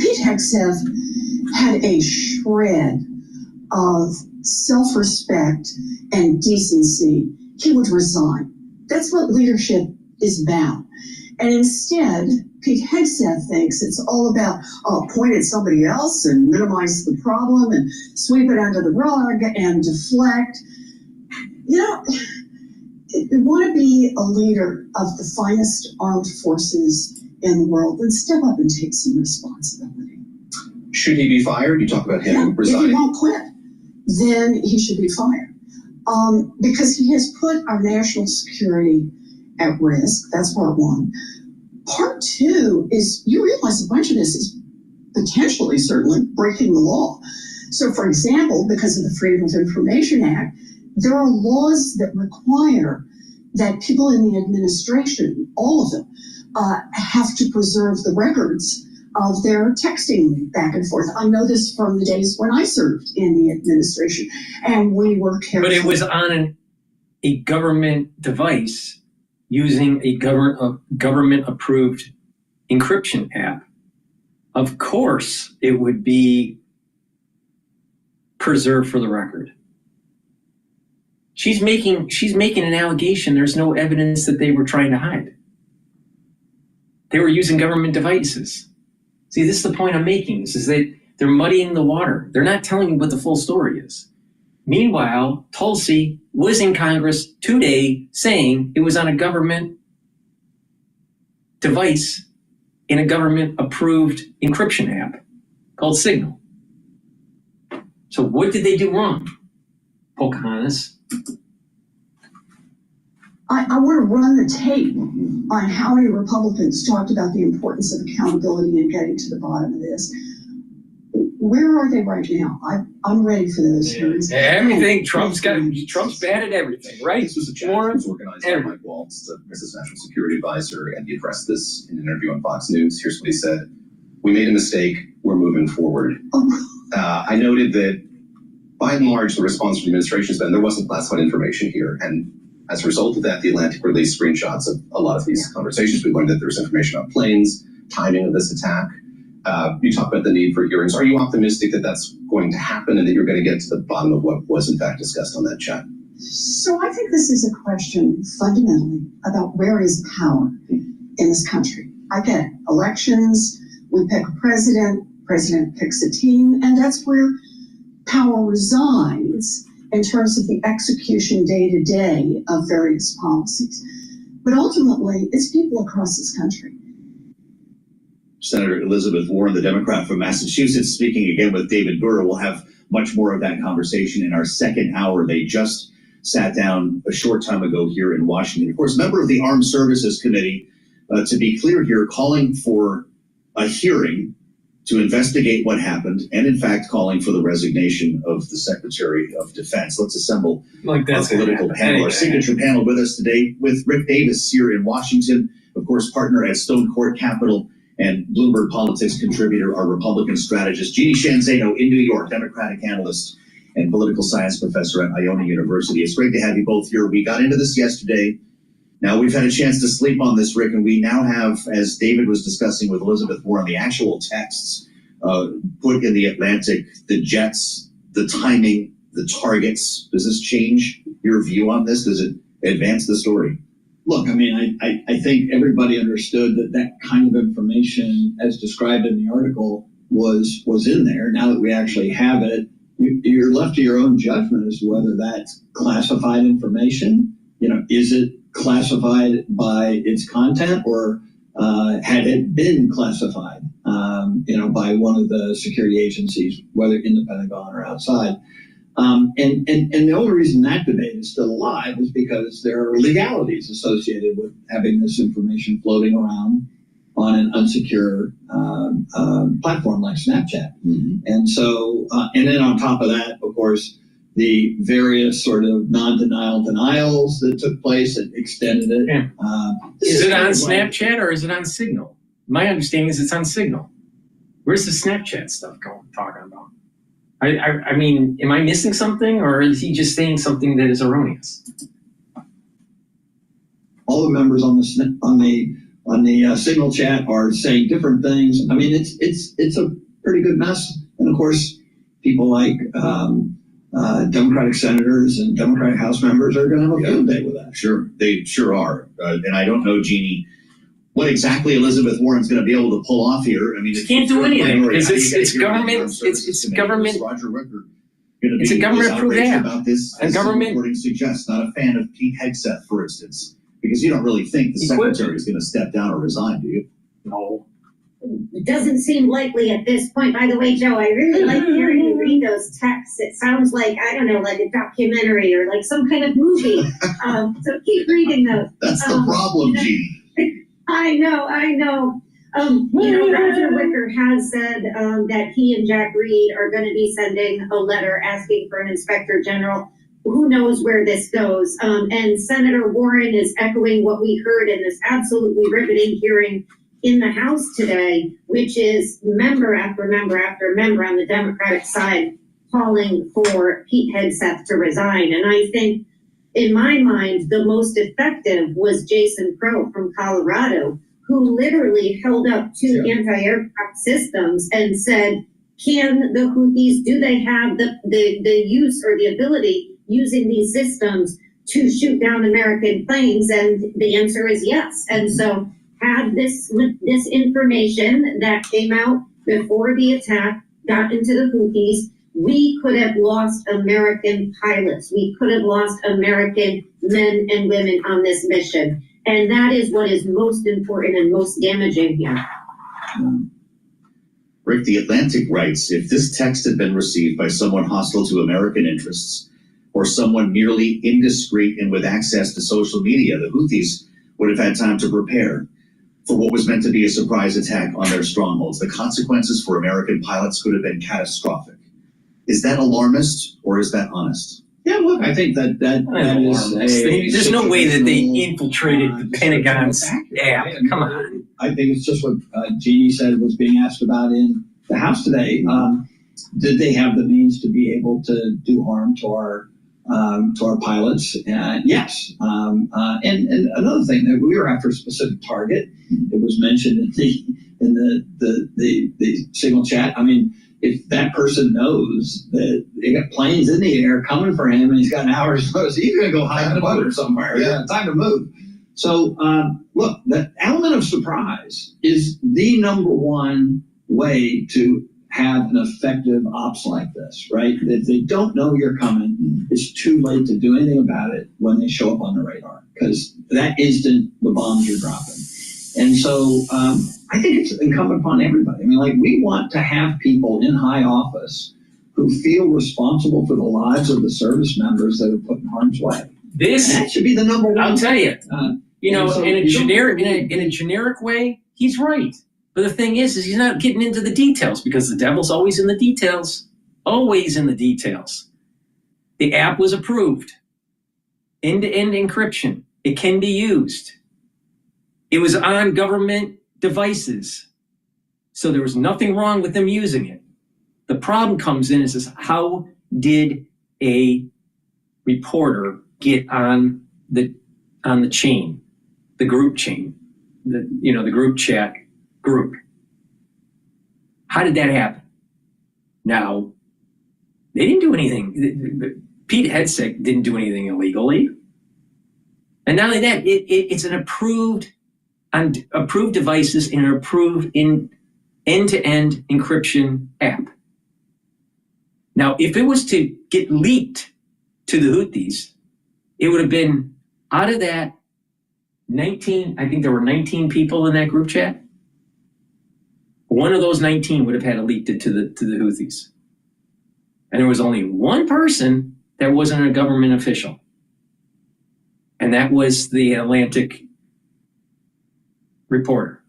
Pete Hegseth had a shred of self-respect and decency, he would resign. That's what leadership is about. And instead, Pete Hegseth thinks it's all about point at somebody else and minimize the problem and sweep it under the rug and deflect. You know, if you want to be a leader of the finest armed forces in the world, then step up and take some responsibility. Should he be fired? You talk about him resigning. If he won't quit, then he should be fired. Because he has put our national security at risk. That's part one. Part two is you realize a bunch of this is potentially, certainly, breaking the law. So, for example, because of the Freedom of Information Act, there are laws that require that people in the administration, all of them, have to preserve the records of their texting back and forth. I know this from the days when I served in the administration, and we were careful. But it was on a government device using a government-approved encryption app. Of course, it would be preserved for the record. She's making an allegation. There's no evidence that they were trying to hide. They were using government devices. See, this is the point I'm making. This is that they're muddying the water. They're not telling you what the full story is. Meanwhile, Tulsi was in Congress today saying it was on a government device in a government-approved encryption app called Signal. So what did they do wrong, Pocahontas? I want to run the tape on how many Republicans talked about the importance of accountability and getting to the bottom of this. Where are they right now? I'm ready for those hearings. Everything. Trump's bad at everything, right? This was a chat that was organized by Mike Waltz, the President's National Security Advisor, and he addressed this in an interview on Fox News. Here's what he said. We made a mistake. We're moving forward. I noted that by and large, the response from the administration has been there wasn't classified information here. And as a result of that, the Atlantic released screenshots of a lot of these conversations. We learned that there was information on planes, timing of this attack. You talk about the need for hearings. Are you optimistic that that's going to happen and that you're going to get to the bottom of what was in fact discussed on that chat? So I think this is a question fundamentally about where is power in this country. I get elections, we pick a president picks a team, and that's where power resides in terms of the execution day to day of various policies. But ultimately, it's people across this country. Senator Elizabeth Warren, the Democrat from Massachusetts, speaking again with David Gura. We'll have much more of that conversation in our second hour. They just sat down a short time ago here in Washington. Of course, member of the Armed Services Committee, to be clear here, calling for a hearing to investigate what happened and, in fact, calling for the resignation of the Secretary of Defense. Let's assemble our political panel, our signature panel with us today with Rick Davis here in Washington, of course, partner at Stone Court Capital and Bloomberg Politics contributor, our Republican strategist, Jeannie Shanzano in New York, Democratic analyst and political science professor at Iona University. It's great to have you both here. We got into this yesterday. Now, we've had a chance to sleep on this, Rick, and we now have, as David was discussing with Elizabeth Warren, the actual texts put in the Atlantic, the jets, the timing, the targets. Does this change your view on this? Does it advance the story? Look, I mean, I think everybody understood that kind of information, as described in the article, was in there. Now that we actually have it, you're left to your own judgment as to whether that's classified information. Is it classified by its content, or had it been classified, by one of the security agencies, whether in the Pentagon or outside? And the only reason that debate is still alive is because there are legalities associated with having this information floating around on an unsecure platform like Snapchat. Mm-hmm. And so, and then on top of that, of course, the various sort of non-denial denials that took place that extended it. Yeah. Is it on Snapchat or is it on Signal? My understanding is it's on Signal. Where's the Snapchat stuff talking about? I mean, am I missing something, or is he just saying something that is erroneous? All the members on the Signal chat are saying different things. I mean, it's a pretty good mess. And of course, people like Democratic senators and Democratic House members are going to have a field day with that. Sure, they sure are. And I don't know, Jeannie, what exactly Elizabeth Warren's going to be able to pull off here. I mean, she can't do anything because it's government. It's government. Roger Wicker. It's a government-approved app. About this, and government reporting suggests. Not a fan of Pete Hegseth, for instance, because you don't really think the secretary is going to step down or resign, do you? No. It doesn't seem likely at this point. By the way, Joe, I really like hearing you read those texts. It sounds like, I don't know, like a documentary or like some kind of movie. So keep reading those. That's the problem, Jeannie. I know. Roger Wicker has said that he and Jack Reed are going to be sending a letter asking for an inspector general. Who knows where this goes? And Senator Warren is echoing what we heard in this absolutely riveting hearing in the House today, which is member after member after member on the Democratic side calling for Pete Hegseth to resign. And I think, in my mind, the most effective was Jason Crow from Colorado, who literally held up two anti-aircraft systems and said, can the Houthis, do they have the use or the ability using these systems to shoot down American planes? And the answer is yes. And so had this information that came out before the attack got into the Houthis, we could have lost American pilots. We could have lost American men and women on this mission. And that is what is most important and most damaging here. Rick, the Atlantic writes, if this text had been received by someone hostile to American interests or someone merely indiscreet and with access to social media, the Houthis would have had time to prepare for what was meant to be a surprise attack on their strongholds. The consequences for American pilots could have been catastrophic. Is that alarmist or is that honest? Yeah, look, I think that is there's no way that they infiltrated the Pentagon's app. Come on. I think it's just what Jeannie said was being asked about in the House today. Did they have the means to be able to do harm to our pilots? Yes. And another thing, that we were after a specific target. It was mentioned in the Signal chat. I mean, if that person knows that they got planes in the air coming for him and he's got an hour's notice, he's going to go hide in the butter somewhere. Yeah, time to move. So, look, the element of surprise is the number one way to have an effective ops like this, right? If they don't know you're coming, it's too late to do anything about it when they show up on the radar, because that instant, the bombs are dropping. And so I think it's incumbent upon everybody. I mean, like, we want to have people in high office who feel responsible for the lives of the service members that are put in harm's way. That should be the number one. I'll tell you, so in a generic way, he's right. But the thing is he's not getting into the details, because the devil's always in the details. Always in the details. The app was approved. End-to-end encryption. It can be used. It was on government devices. So there was nothing wrong with them using it. The problem comes in is how did a reporter get on the chain? the group chain, the group chat group. How did that happen? Now, they didn't do anything. Pete Hegseth didn't do anything illegally. And not only that, it's an approved devices and an approved end-to-end encryption app. Now, if it was to get leaked to the Houthis, it would have been out of that 19, I think there were 19 people in that group chat. One of those 19 would have had it leaked to the Houthis. And there was only one person that wasn't a government official. And that was the Atlantic reporter.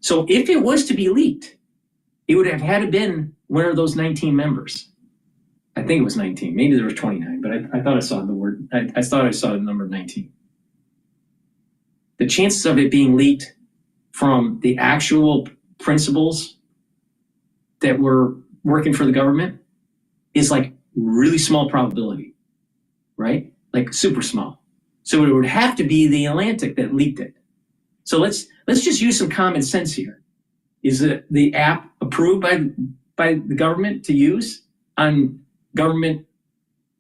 So if it was to be leaked, it would have had to been one of those 19 members. I think it was 19. Maybe there was 29, but I thought I saw the word. I thought I saw the number 19. The chances of it being leaked from the actual principals that were working for the government is like really small probability, right? Like super small. So it would have to be the Atlantic that leaked it. So let's just use some common sense here. Is the app approved by the government to use on government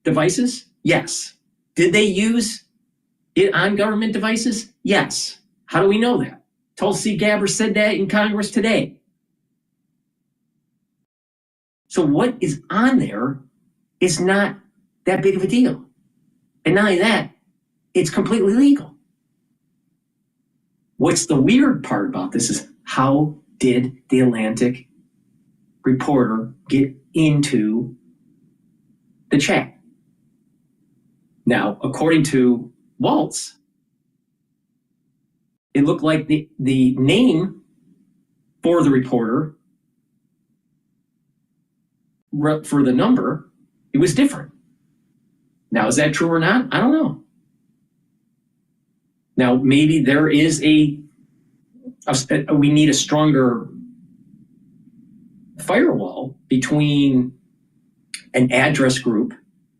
devices? Yes. Did they use it on government devices? Yes. How do we know that? Tulsi Gabbard said that in Congress today. So what is on there is not that big of a deal. And not only that, it's completely legal. What's the weird part about this is how did the Atlantic reporter get into the chat? Now, according to Waltz, it looked like the name for the reporter, for the number, it was different. Now, is that true or not? I don't know. Now, maybe there is we need a stronger firewall between an address group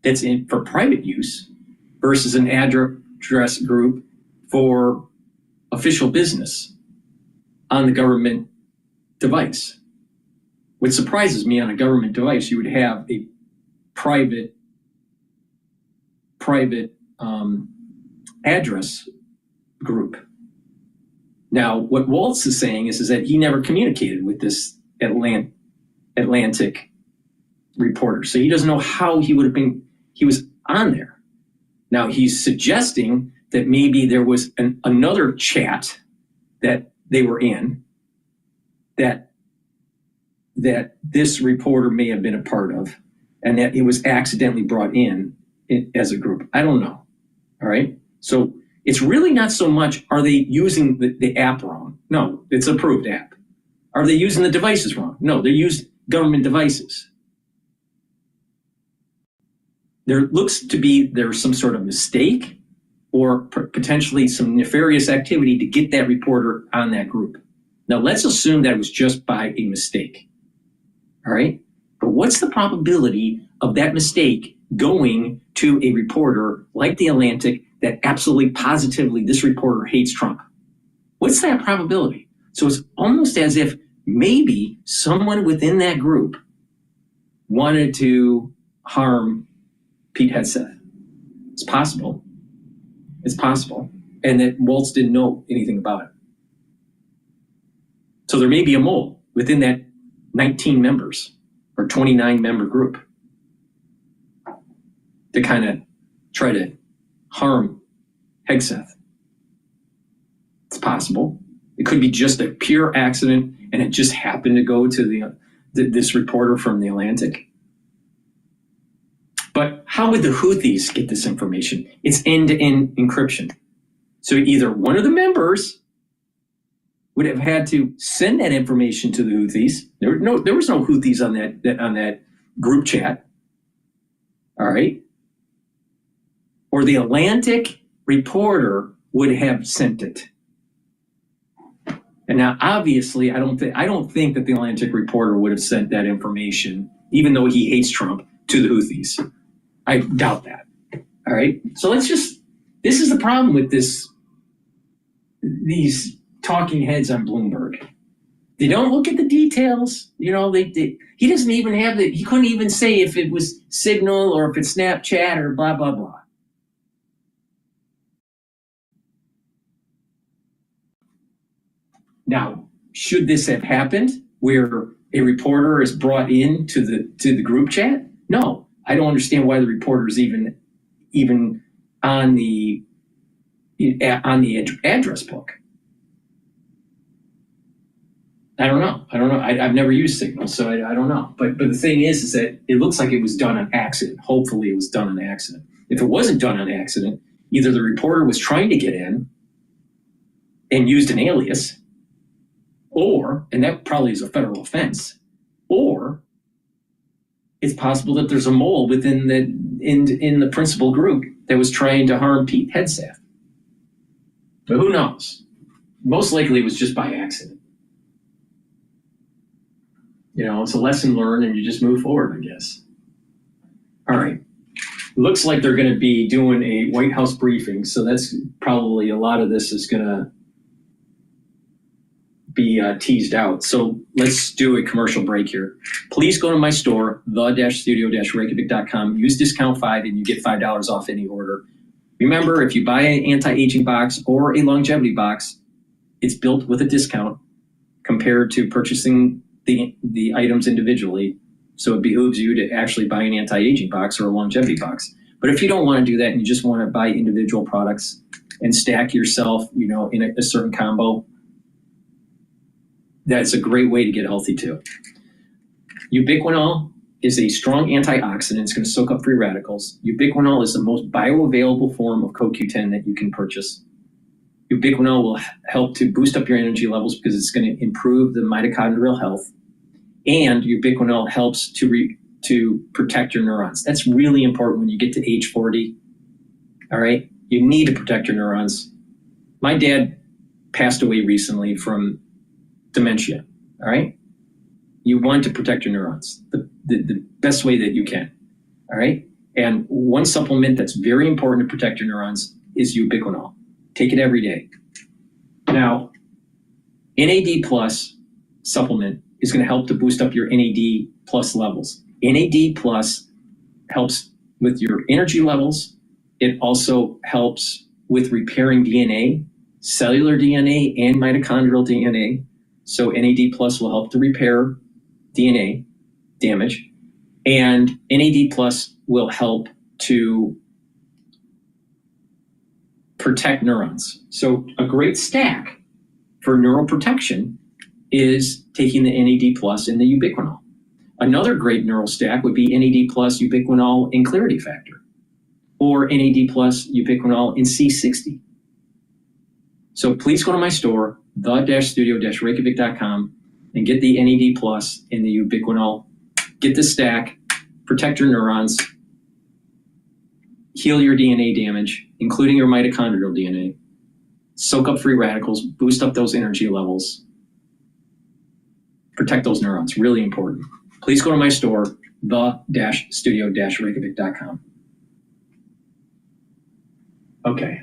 that's in for private use versus an address group for official business on the government device. What surprises me, on a government device, you would have a private address group. Now, what Waltz is saying is that he never communicated with this Atlantic reporter, so he doesn't know how he would have been. He was on there. Now he's suggesting that maybe there was another chat that they were in that this reporter may have been a part of, and that it was accidentally brought in as a group. I don't know. All right. So it's really not so much, are they using the app wrong? No, it's an approved app. Are they using the devices wrong? No, they used government devices. There looks to be there's some sort of mistake or potentially some nefarious activity to get that reporter on that group. Now let's assume that it was just by a mistake. All right. But what's the probability of that mistake going to a reporter like the Atlantic that absolutely positively this reporter hates Trump? What's that probability? So it's almost as if maybe someone within that group wanted to harm Pete Hegseth. It's possible. It's possible. And that Waltz didn't know anything about it. So there may be a mole within that 19 members or 29 member group to kind of try to harm Hegseth. It's possible. It could be just a pure accident and it just happened to go to this reporter from the Atlantic. But how would the Houthis get this information? It's end-to-end encryption. So either one of the members would have had to send that information to the Houthis. There was no Houthis on that group chat. All right. Or the Atlantic reporter would have sent it. And now, obviously, I don't think that the Atlantic reporter would have sent that information, even though he hates Trump, to the Houthis. I doubt that. All right. So this is the problem with this these talking heads on Bloomberg. They don't look at the details. You know, he doesn't even have he couldn't even say if it was Signal or if it's Snapchat or blah, blah, blah. Now, should this have happened where a reporter is brought in to the group chat? No, I don't understand why the reporter is even on the address book. I don't know. I've never used Signal, so I don't know. But the thing is that it looks like it was done on accident. Hopefully it was done on accident. If it wasn't done on accident, either the reporter was trying to get in and used an alias, and that probably is a federal offense, or it's possible that there's a mole within in the principal group that was trying to harm Pete Hegseth. But who knows? Most likely it was just by accident. You know, it's a lesson learned and you just move forward, I guess. All right. Looks like they're going to be doing a White House briefing, so that's probably a lot of this is going to be teased out. So let's do a commercial break here. Please go to my store, the-studio-reykjavik.com. Use discount 5 and you get $5 off any order. Remember, if you buy an anti-aging box or a longevity box, it's built with a discount compared to purchasing the items individually. So it behooves you to actually buy an anti-aging box or a longevity box. But if you don't want to do that and you just want to buy individual products and stack yourself, you know, in a certain combo, that's a great way to get healthy too. Ubiquinol is a strong antioxidant. It's going to soak up free radicals. Ubiquinol is the most bioavailable form of CoQ10 that you can purchase. Ubiquinol will help to boost up your energy levels because it's going to improve the mitochondrial health. And ubiquinol helps to protect your neurons. That's really important when you get to age 40. All right? You need to protect your neurons. My dad passed away recently from dementia. All right? You want to protect your neurons the best way that you can. All right? And one supplement that's very important to protect your neurons is ubiquinol. Take it every day. Now, NAD plus supplement is going to help to boost up your NAD plus levels. NAD plus helps with your energy levels. It also helps with repairing DNA, cellular DNA, and mitochondrial DNA. So NAD plus will help to repair DNA damage. And NAD plus will help to protect neurons. So a great stack for neural protection is taking the NAD plus and the ubiquinol. Another great neural stack would be NAD plus ubiquinol and clarity factor, or NAD plus ubiquinol and C60. So please go to my store, the-studio-reykjavik.com, and get the NAD plus and the ubiquinol. Get the stack, protect your neurons, heal your DNA damage, including your mitochondrial DNA, soak up free radicals, boost up those energy levels, protect those neurons. Really important. Please go to my store, the-studio-reykjavik.com. Okay.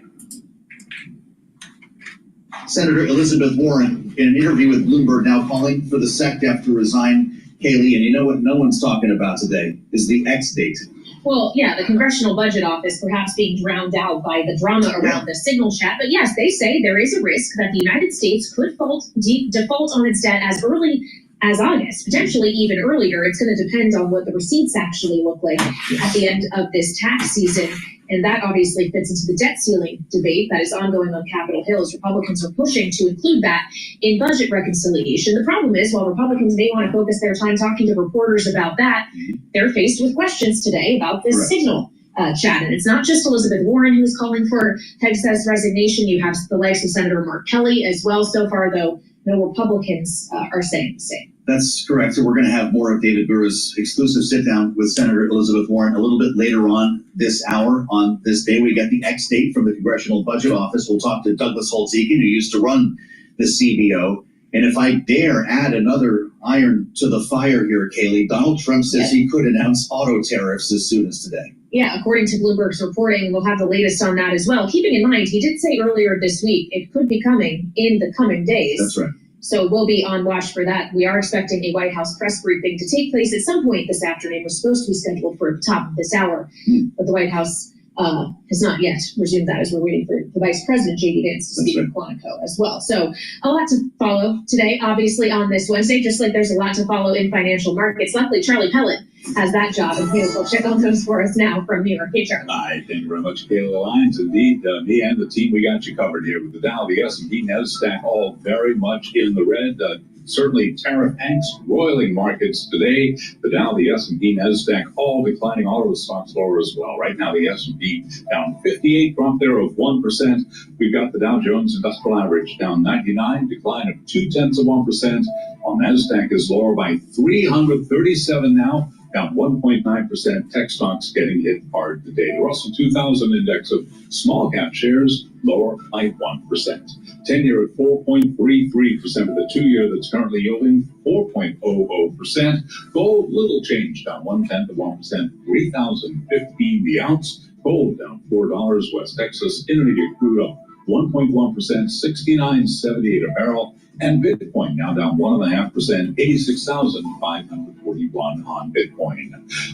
Senator Elizabeth Warren, in an interview with Bloomberg, now calling for the SecDef to resign. Kaylee, and you know what no one's talking about today is the X date. Well, yeah, the Congressional Budget Office perhaps being drowned out by the drama around the Signal chat. But yes, they say there is a risk that the United States could default on its debt as early as August, potentially even earlier. It's going to depend on what the receipts actually look like at the end of this tax season. And that obviously fits into the debt ceiling debate that is ongoing on Capitol Hill as Republicans are pushing to include that in budget reconciliation. The problem is, while Republicans may want to focus their time talking to reporters about that, they're faced with questions today about this Signal chat. And it's not just Elizabeth Warren who's calling for Hegseth's resignation. You have the likes of Senator Mark Kelly as well. So far, though, no Republicans are saying the same. That's correct. So we're going to have more of David Burr's exclusive sit-down with Senator Elizabeth Warren a little bit later on this hour. On this day, we got the X date from the Congressional Budget Office. We'll talk to Douglas Holtz-Eakin, who used to run the CBO. And if I dare add another iron to the fire here, Kaylee, Donald Trump says he could announce auto tariffs as soon as today. Yeah, according to Bloomberg's reporting, we'll have the latest on that as well. Keeping in mind, he did say earlier this week it could be coming in the coming days. That's right. So we'll be on watch for that. We are expecting a White House press briefing to take place at some point this afternoon. We're supposed to be scheduled for the top of this hour, but the White House has not yet resumed that, as we're waiting for the Vice President, J.D. Vance, to speak with Quantico as well. So a lot to follow today, obviously, on this Wednesday, just like there's a lot to follow in financial markets. Luckily, Charlie Pellet has that job, and he will check on those for us now from New York. Hey, Charlie. Hi, thank you very much, Kayla Lyons. Indeed, me and the team, we got you covered here with the Dow, the S&P, NASDAQ, all very much in the red. Certainly tariff angst roiling markets today. The Dow, the S&P, NASDAQ, all declining. All of the stocks lower as well. Right now, the S&P down 58, drop there of 1%. We've got the Dow Jones Industrial Average down 99, decline of 0.2%. On NASDAQ is lower by 337 now, down 1.9%. Tech stocks getting hit hard today. The Russell 2000 index of small cap shares lower by 1%. 10-year at 4.33% of the 2-year that's currently yielding 4.00%. Gold, little change, down 0.1%, 3,015 the ounce. Gold down $4. West Texas Intermediate crude up 1.1%, 69.78 a barrel. And Bitcoin now down 1.5%, 86,541 on Bitcoin.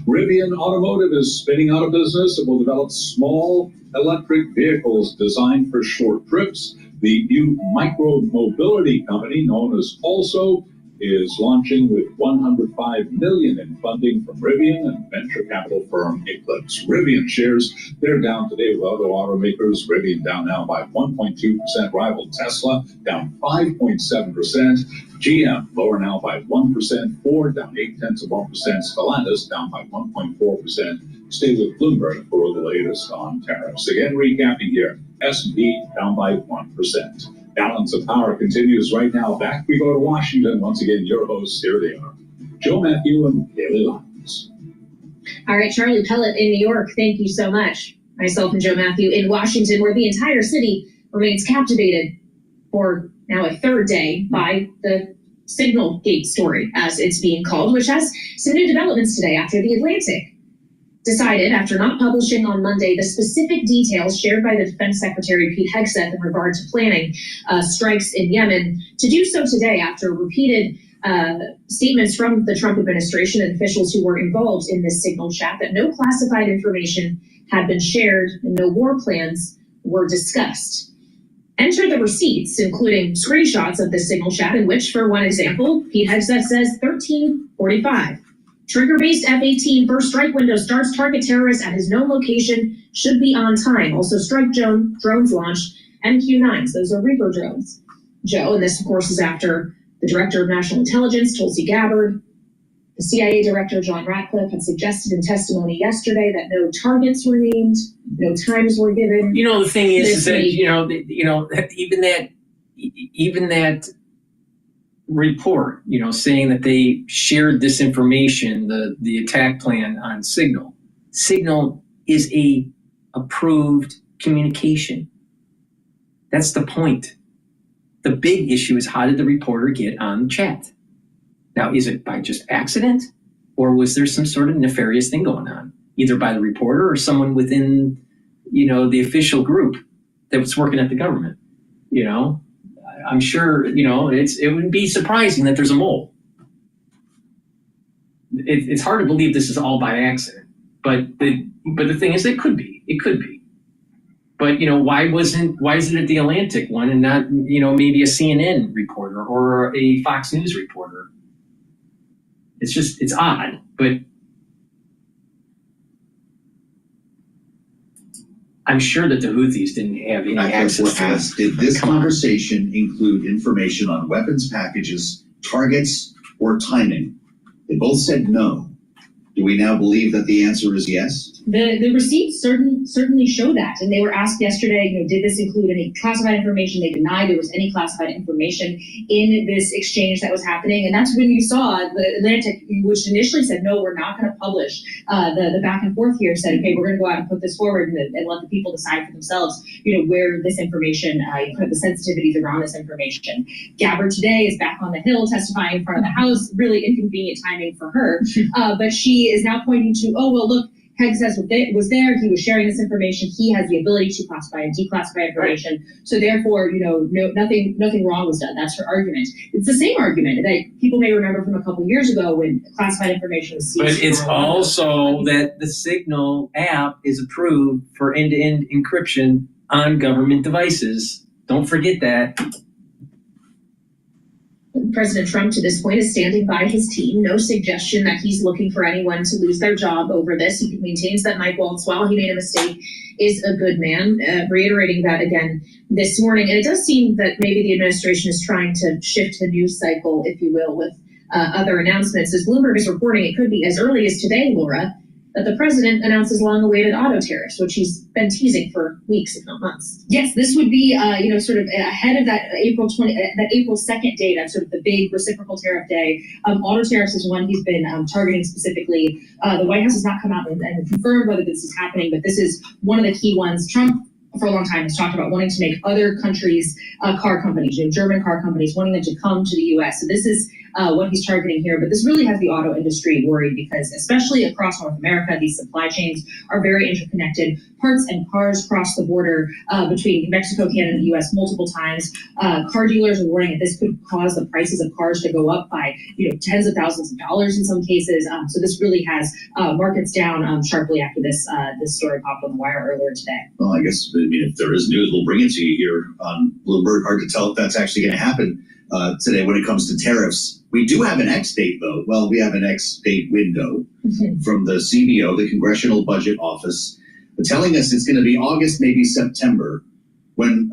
Rivian Automotive is spinning out of business. It will develop small electric vehicles designed for short trips. The new micro-mobility company, known as Also, is launching with $105 million in funding from Rivian and venture capital firm Eclipse. Rivian shares, they're down today with other automakers. Rivian down now by 1.2%. Rival Tesla down 5.7%. GM lower now by 1%. Ford down 0.8%. Stellantis down by 1.4%. Stay with Bloomberg for the latest on tariffs. Again, recapping here, S&P down by 1%. Balance of Power continues right now. Back we go to Washington. Once again, your hosts, here they are, Joe Matthew and Haley Lyons. All right, Charlie Pellet in New York, thank you so much. Myself and Joe Matthew in Washington, where the entire city remains captivated for now a third day by the Signal Gate story, as it's being called, which has some new developments today after the Atlantic decided, after not publishing on Monday the specific details shared by the Defense Secretary Pete Hegseth in regard to planning strikes in Yemen, to do so today after repeated statements from the Trump administration and officials who were involved in this signal chat that no classified information had been shared and no war plans were discussed. Enter the receipts, including screenshots of the signal chat in which, for one example, Pete Hegseth says 13:45. Trigger-based F-18 first strike window starts, target terrorist at his known location, should be on time. Also strike drones launched, MQ-9s, those are Reaper drones. Joe, and this of course is after the Director of National Intelligence, Tulsi Gabbard, the CIA Director, John Ratcliffe, had suggested in testimony yesterday that no targets were named, no times were given. You know, the thing is that, even that report, saying that they shared this information, the attack plan on Signal. Signal is a approved communication. That's the point. The big issue is, how did the reporter get on the chat? Now, is it by just accident, or was there some sort of nefarious thing going on, either by the reporter or someone within, the official group that was working at the government? I'm sure, it would be surprising that there's a mole. It's hard to believe this is all by accident, but the thing is, it could be. But why is it at the Atlantic one and not maybe a CNN reporter or a Fox News reporter? It's odd, but I'm sure that the Houthis didn't have any access to asked, did this conversation include information on weapons packages, targets, or timing? They both said no. Do we now believe that the answer is yes? The receipts certainly show that, and they were asked yesterday, did this include any classified information? They denied there was any classified information in this exchange that was happening, and that's when you saw the Atlantic, which initially said, no, we're not going to publish. The back and forth here said, okay, we're going to go out and put this forward and let the people decide for themselves, where this information, the sensitivities around this information. Gabbard today is back on the Hill testifying in front of the House, really inconvenient timing for her, but she is now pointing to, oh, well, look, Pegasus was there. He was sharing this information. He has the ability to classify and declassify information. So therefore, nothing wrong was done. That's her argument. It's the same argument that people may remember from a couple of years ago when classified information was seized. But it's also that the Signal app is approved for end-to-end encryption on government devices. Don't forget that. President Trump, to this point, is standing by his team. No suggestion that he's looking for anyone to lose their job over this. He maintains that Mike Waltz, while he made a mistake, is a good man, reiterating that again this morning. And it does seem that maybe the administration is trying to shift the news cycle, if you will, with other announcements. As Bloomberg is reporting, it could be as early as today, Laura, that the president announces long-awaited auto tariffs, which he's been teasing for weeks, if not months. Yes, this would be, sort of ahead of that April 2nd date, that's sort of the big reciprocal tariff day. Auto tariffs is one he's been targeting specifically. The White House has not come out and confirmed whether this is happening, but this is one of the key ones. Trump, for a long time, has talked about wanting to make other countries' car companies, German car companies, wanting them to come to the U.S. So this is what he's targeting here. But this really has the auto industry worried because, especially across North America, these supply chains are very interconnected. Parts and cars cross the border between Mexico, Canada, and the U.S. multiple times. Car dealers are warning that this could cause the prices of cars to go up by tens of thousands of dollars in some cases. So this really has markets down sharply after this story popped on the wire earlier today. Well, I guess, if there is news, we'll bring it to you here on Bloomberg. Hard to tell if that's actually going to happen today when it comes to tariffs. We do have an X date, though. Well, we have an X date window from the CBO, the Congressional Budget Office, telling us it's going to be August, maybe September, when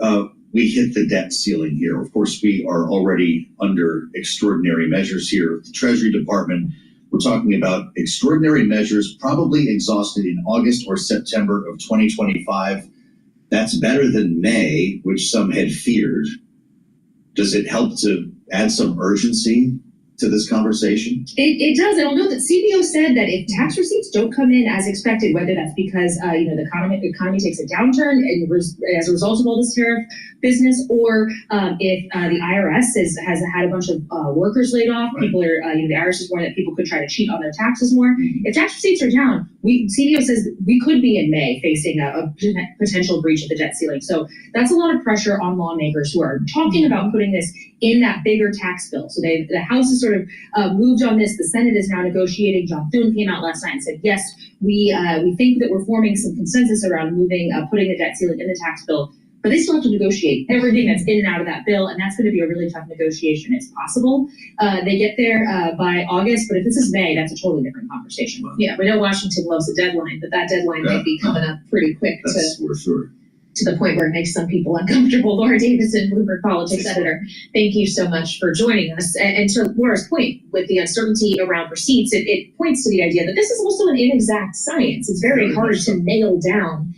we hit the debt ceiling here. Of course, we are already under extraordinary measures here. The Treasury Department, we're talking about extraordinary measures probably exhausted in August or September of 2025. That's better than May, which some had feared. Does it help to add some urgency to this conversation? It does. And I'll note that CBO said that if tax receipts don't come in as expected, whether that's because the economy takes a downturn and as a result of all this tariff business, or if the IRS has had a bunch of workers laid off, people are the IRS is warning that people could try to cheat on their taxes more. If tax receipts are down, CBO says we could be in May facing a potential breach of the debt ceiling. So that's a lot of pressure on lawmakers who are talking about putting this in that bigger tax bill. So the House has sort of moved on this. The Senate is now negotiating. John Thune came out last night and said, yes, we think that we're forming some consensus around putting the debt ceiling in the tax bill. But they still have to negotiate everything that's in and out of that bill, and that's going to be a really tough negotiation. It's possible they get there by August, but if this is May, that's a totally different conversation. Yeah, we know Washington loves a deadline, but that deadline might be coming up pretty quick to the point where it makes some people uncomfortable. Laura Davison, Bloomberg Politics editor, thank you so much for joining us. And to Laura's point, with the uncertainty around receipts, it points to the idea that this is also an inexact science. It's very hard to nail down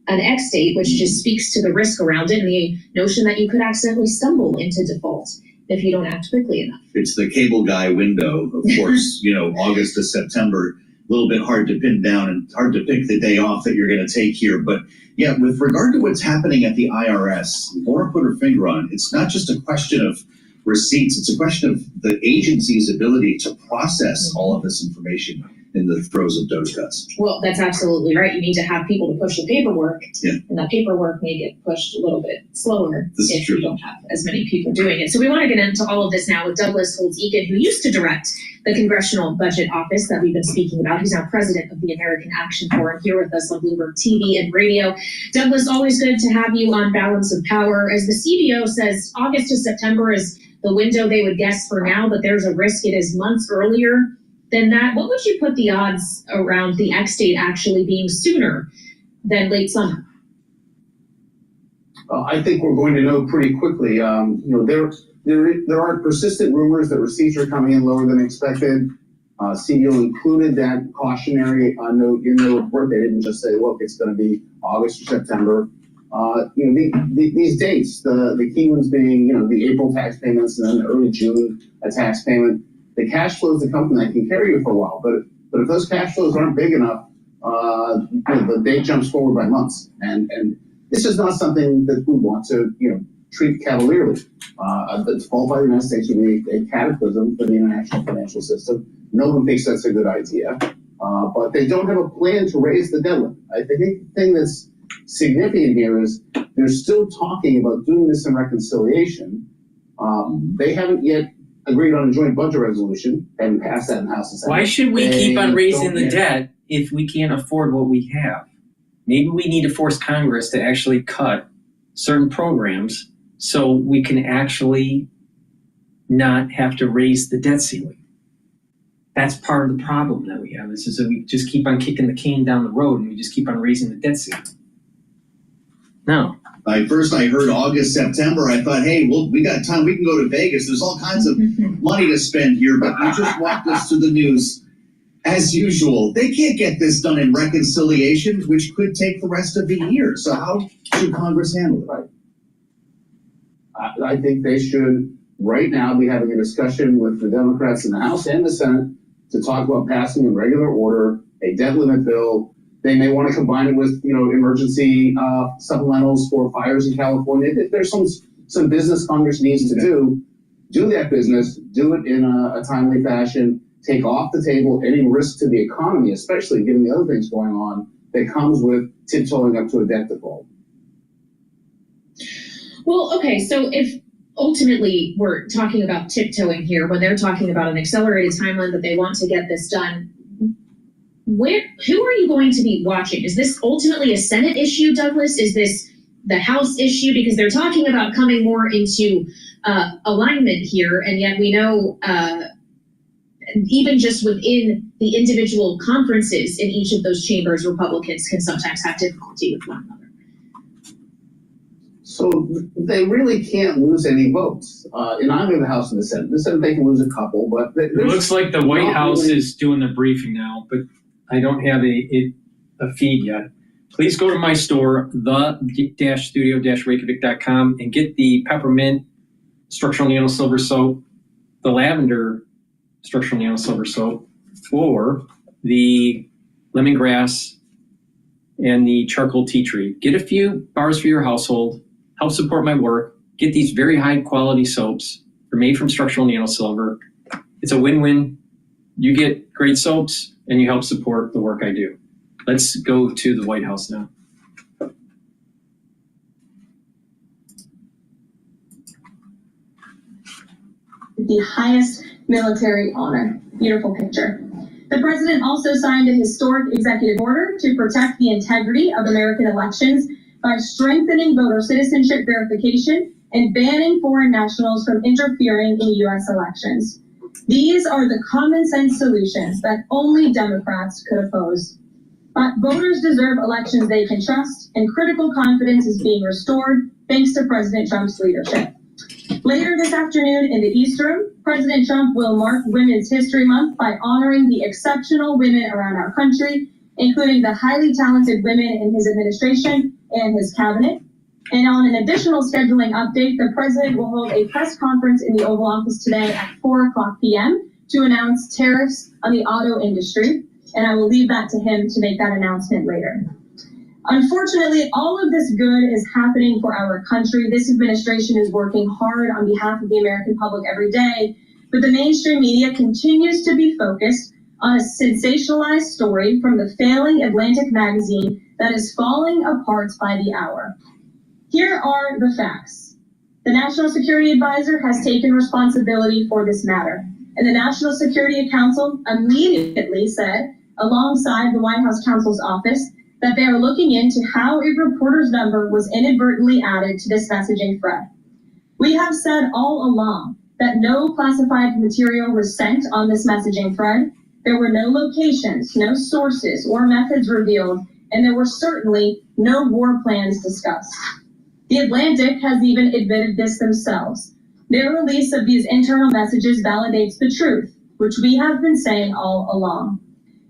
an X date, which just speaks to the risk around it and the notion that you could accidentally stumble into default if you don't act quickly enough. It's the cable guy window, of course, August to September, a little bit hard to pin down and hard to pick the day off that you're going to take here. But yeah, with regard to what's happening at the IRS, Laura put her finger on it. It's not just a question of receipts. It's a question of the agency's ability to process all of this information in the throes of Doge cuts. Well, that's absolutely right. You need to have people to push the paperwork, and that paperwork may get pushed a little bit slower if you don't have as many people doing it. So we want to get into all of this now with Douglas Holtz-Eakin, who used to direct the Congressional Budget Office that we've been speaking about. He's now president of the American Action Forum, here with us on Bloomberg TV and radio. Douglas, always good to have you on Balance of Power. As the CBO says, August to September is the window they would guess for now, but there's a risk it is months earlier than that. What would you put the odds around the X date actually being sooner than late summer? I think we're going to know pretty quickly. There are persistent rumors that receipts are coming in lower than expected. CBO included that cautionary note in the report. They didn't just say, look, it's going to be August or September. These dates, the key ones being, the April tax payments and then the early June tax payment. The cash flows that come from that can carry you for a while, but if those cash flows aren't big enough, the date jumps forward by months. And this is not something that we want to, treat cavalierly. The default by the United States would be a cataclysm for the international financial system. No one thinks that's a good idea. but they don't have a plan to raise the debt limit. I think the thing that's significant here is they're still talking about doing this in reconciliation. They haven't yet agreed on a joint budget resolution and passed that in the House and Senate. Why should we They keep on raising don't the yet. debt if we can't afford what we have? Maybe we need to force Congress to actually cut certain programs so we can actually not have to raise the debt ceiling. That's part of the problem that we have, is that we just keep on kicking the can down the road and we just keep on raising the debt ceiling. No. First I heard August, September, I thought, hey, well, we got time, we can go to Vegas, there's all kinds of money to spend here, but you just walked us through the news. As usual, they can't get this done in reconciliation, which could take the rest of the year. So how should Congress handle it? I think they should right now be having a discussion with the Democrats in the House and the Senate to talk about passing in regular order a debt limit bill. They may want to combine it with, emergency supplementals for fires in California. If there's some business Congress needs to do that business, do it in a timely fashion, take off the table any risk to the economy, especially given the other things going on that comes with tiptoeing up to a debt default. Well, okay, so if ultimately we're talking about tiptoeing here, when they're talking about an accelerated timeline that they want to get this done, who are you going to be watching? Is this ultimately a Senate issue, Douglas? Is this the House issue? Because they're talking about coming more into alignment here, and yet we know even just within the individual conferences in each of those chambers, Republicans can sometimes have difficulty with one another. So they really can't lose any votes in either the House or the Senate. The Senate, they can lose a couple, but It looks like the White House is doing the briefing now, but I don't have a feed yet. Please go to my store, the-studio-reykjavik.com, and get the peppermint structural nano silver soap, the lavender structural nano silver soap, or the lemongrass and the charcoal tea tree. Get a few bars for your household, help support my work, get these very high quality soaps. They're made from structural nano silver. It's a win-win. You get great soaps and you help support the work I do. Let's go to the White House now. The highest military honor. Beautiful picture. The president also signed a historic executive order to protect the integrity of American elections by strengthening voter citizenship verification and banning foreign nationals from interfering in U.S. elections. These are the common sense solutions that only Democrats could oppose. But voters deserve elections they can trust, and critical confidence is being restored thanks to President Trump's leadership. Later this afternoon in the East Room, President Trump will mark Women's History Month by honoring the exceptional women around our country, including the highly talented women in his administration and his cabinet. And on an additional scheduling update, the president will hold a press conference in the Oval Office today at 4:00 p.m. to announce tariffs on the auto industry. And I will leave that to him to make that announcement later. Unfortunately, all of this good is happening for our country. This administration is working hard on behalf of the American public every day, but the mainstream media continues to be focused on a sensationalized story from the failing Atlantic magazine that is falling apart by the hour. Here are the facts. The National Security Advisor has taken responsibility for this matter, and the National Security Council immediately said, alongside the White House counsel's office, that they are looking into how a reporter's number was inadvertently added to this messaging thread. We have said all along that no classified material was sent on this messaging thread. There were no locations, no sources or methods revealed, and there were certainly no war plans discussed. The Atlantic has even admitted this themselves. Their release of these internal messages validates the truth, which we have been saying all along.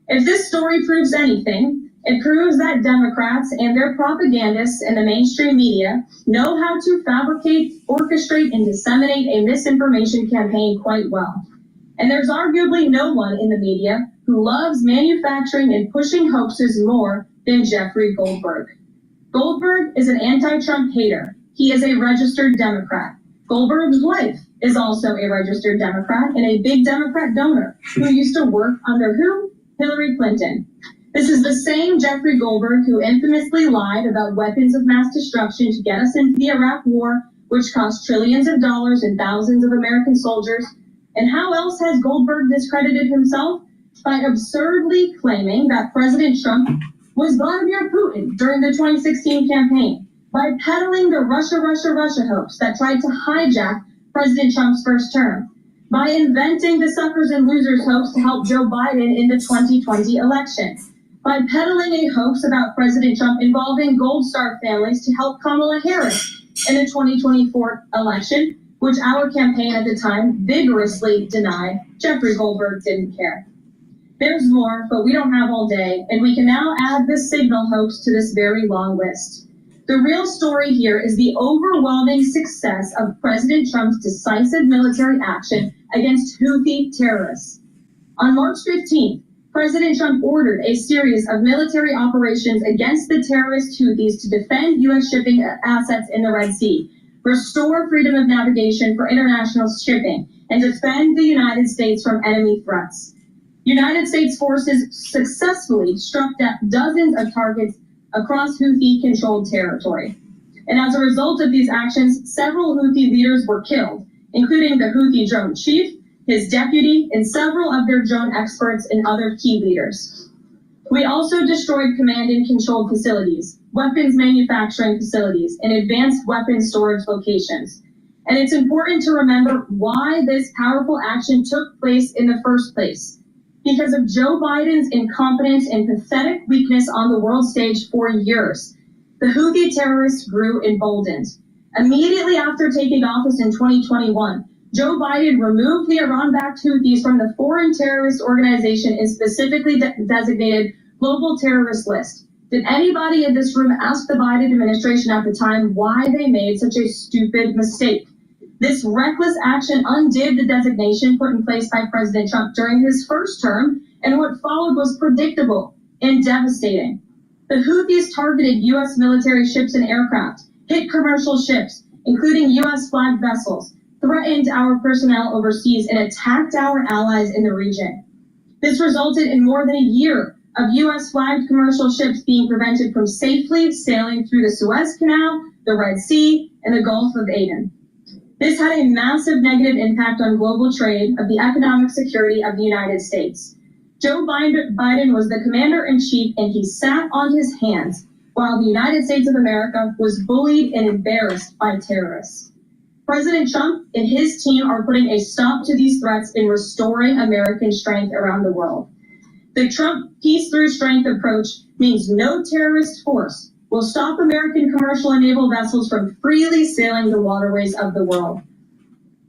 If this story proves anything, it proves that Democrats and their propagandists in the mainstream media know how to fabricate, orchestrate, and disseminate a misinformation campaign quite well. And there's arguably no one in the media who loves manufacturing and pushing hoaxes more than Jeffrey Goldberg. Goldberg is an anti-Trump hater. He is a registered Democrat. Goldberg's wife is also a registered Democrat and a big Democrat donor who used to work under who? Hillary Clinton. This is the same Jeffrey Goldberg who infamously lied about weapons of mass destruction to get us into the Iraq War, which cost trillions of dollars and thousands of American soldiers. And how else has Goldberg discredited himself? By absurdly claiming that President Trump was Vladimir Putin during the 2016 campaign, by peddling the Russia hoax that tried to hijack President Trump's first term, by inventing the suckers and losers hoax to help Joe Biden in the 2020 election, by peddling a hoax about President Trump involving Gold Star families to help Kamala Harris in the 2024 election, which our campaign at the time vigorously denied. Jeffrey Goldberg didn't care. There's more, but we don't have all day, and we can now add the signal hoax to this very long list. The real story here is the overwhelming success of President Trump's decisive military action against Houthi terrorists. On March 15th, President Trump ordered a series of military operations against the terrorist Houthis to defend U.S. shipping assets in the Red Sea, restore freedom of navigation for international shipping, and defend the United States from enemy threats. United States forces successfully struck down dozens of targets across Houthi-controlled territory. And as a result of these actions, several Houthi leaders were killed, including the Houthi drone chief, his deputy, and several of their drone experts and other key leaders. We also destroyed command and control facilities, weapons manufacturing facilities, and advanced weapons storage locations. And it's important to remember why this powerful action took place in the first place. Because of Joe Biden's incompetence and pathetic weakness on the world stage for years, the Houthi terrorists grew emboldened. Immediately after taking office in 2021, Joe Biden removed the Iran-backed Houthis from the foreign terrorist organization and specifically designated global terrorist list. Did anybody in this room ask the Biden administration at the time why they made such a stupid mistake? This reckless action undid the designation put in place by President Trump during his first term, and what followed was predictable and devastating. The Houthis targeted U.S. military ships and aircraft, hit commercial ships, including U.S. flagged vessels, threatened our personnel overseas, and attacked our allies in the region. This resulted in more than a year of U.S. flagged commercial ships being prevented from safely sailing through the Suez Canal, the Red Sea, and the Gulf of Aden. This had a massive negative impact on global trade of the economic security of the United States. Joe Biden was the commander-in-chief, and he sat on his hands while the United States of America was bullied and embarrassed by terrorists. President Trump and his team are putting a stop to these threats and restoring American strength around the world. The Trump peace through strength approach means no terrorist force will stop American commercial and naval vessels from freely sailing the waterways of the world.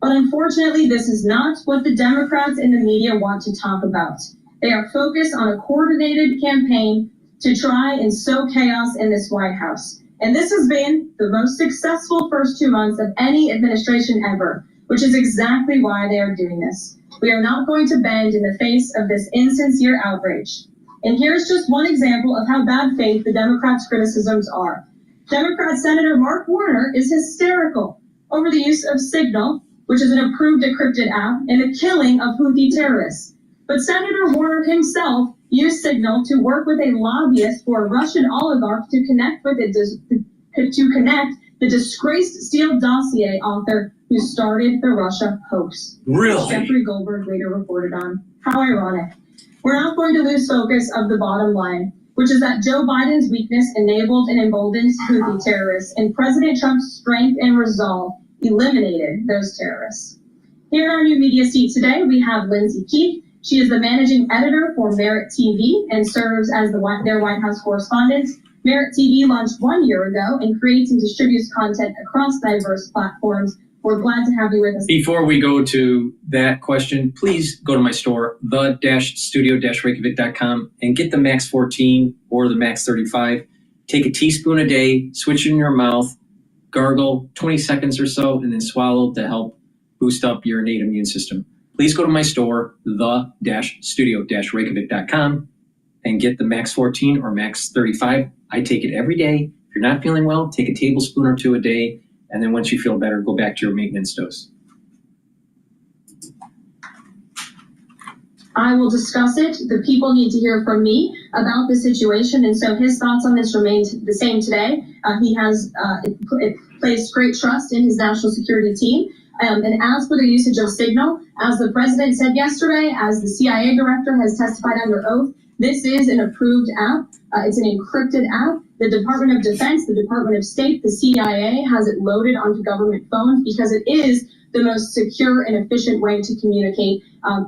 But unfortunately, this is not what the Democrats and the media want to talk about. They are focused on a coordinated campaign to try and sow chaos in this White House. And this has been the most successful first 2 months of any administration ever, which is exactly why they are doing this. We are not going to bend in the face of this insincere outrage. And here's just one example of how bad faith the Democrats' criticisms are. Democrat Senator Mark Warner is hysterical over the use of Signal, which is an approved decrypted app, and the killing of Houthi terrorists. But Senator Warner himself used Signal to work with a lobbyist for a Russian oligarch to connect the disgraced Steele dossier author who started the Russia hoax. Really? Jeffrey Goldberg later reported on. How ironic. We're not going to lose focus of the bottom line, which is that Joe Biden's weakness enabled and emboldened Houthi terrorists, and President Trump's strength and resolve eliminated those terrorists. Here in our new media seat today, we have Lindsay Keith. She is the managing editor for Merit TV and serves as their White House correspondent. Merit TV launched 1 year ago and creates and distributes content across diverse platforms. We're glad to have you with us. Before we go to that question, please go to my store, the-studio-reykjavik.com, and get the Max 14 or the Max 35. Take a teaspoon a day, switch it in your mouth, gargle 20 seconds or so, and then swallow to help boost up your innate immune system. Please go to my store, the-studio-reykjavik.com, and get the Max 14 or Max 35. I take it every day. If you're not feeling well, take a tablespoon or two a day. And then once you feel better, go back to your maintenance dose. I will discuss it. The people need to hear from me about the situation. And so his thoughts on this remain the same today. He has placed great trust in his national security team. And as for the usage of Signal, as the president said yesterday, as the CIA director has testified under oath, this is an approved app. It's an encrypted app. The Department of Defense, the Department of State, the CIA has it loaded onto government phones because it is the most secure and efficient way to communicate.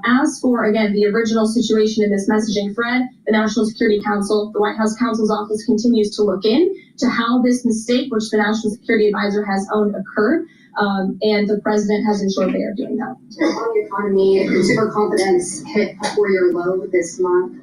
As for, again, the original situation in this messaging thread, the National Security Council, the White House counsel's office continues to look in to how this mistake, which the National Security Advisor has owned, occurred. And the president has ensured they are doing that. On the economy, consumer confidence hit a 4-year low this month.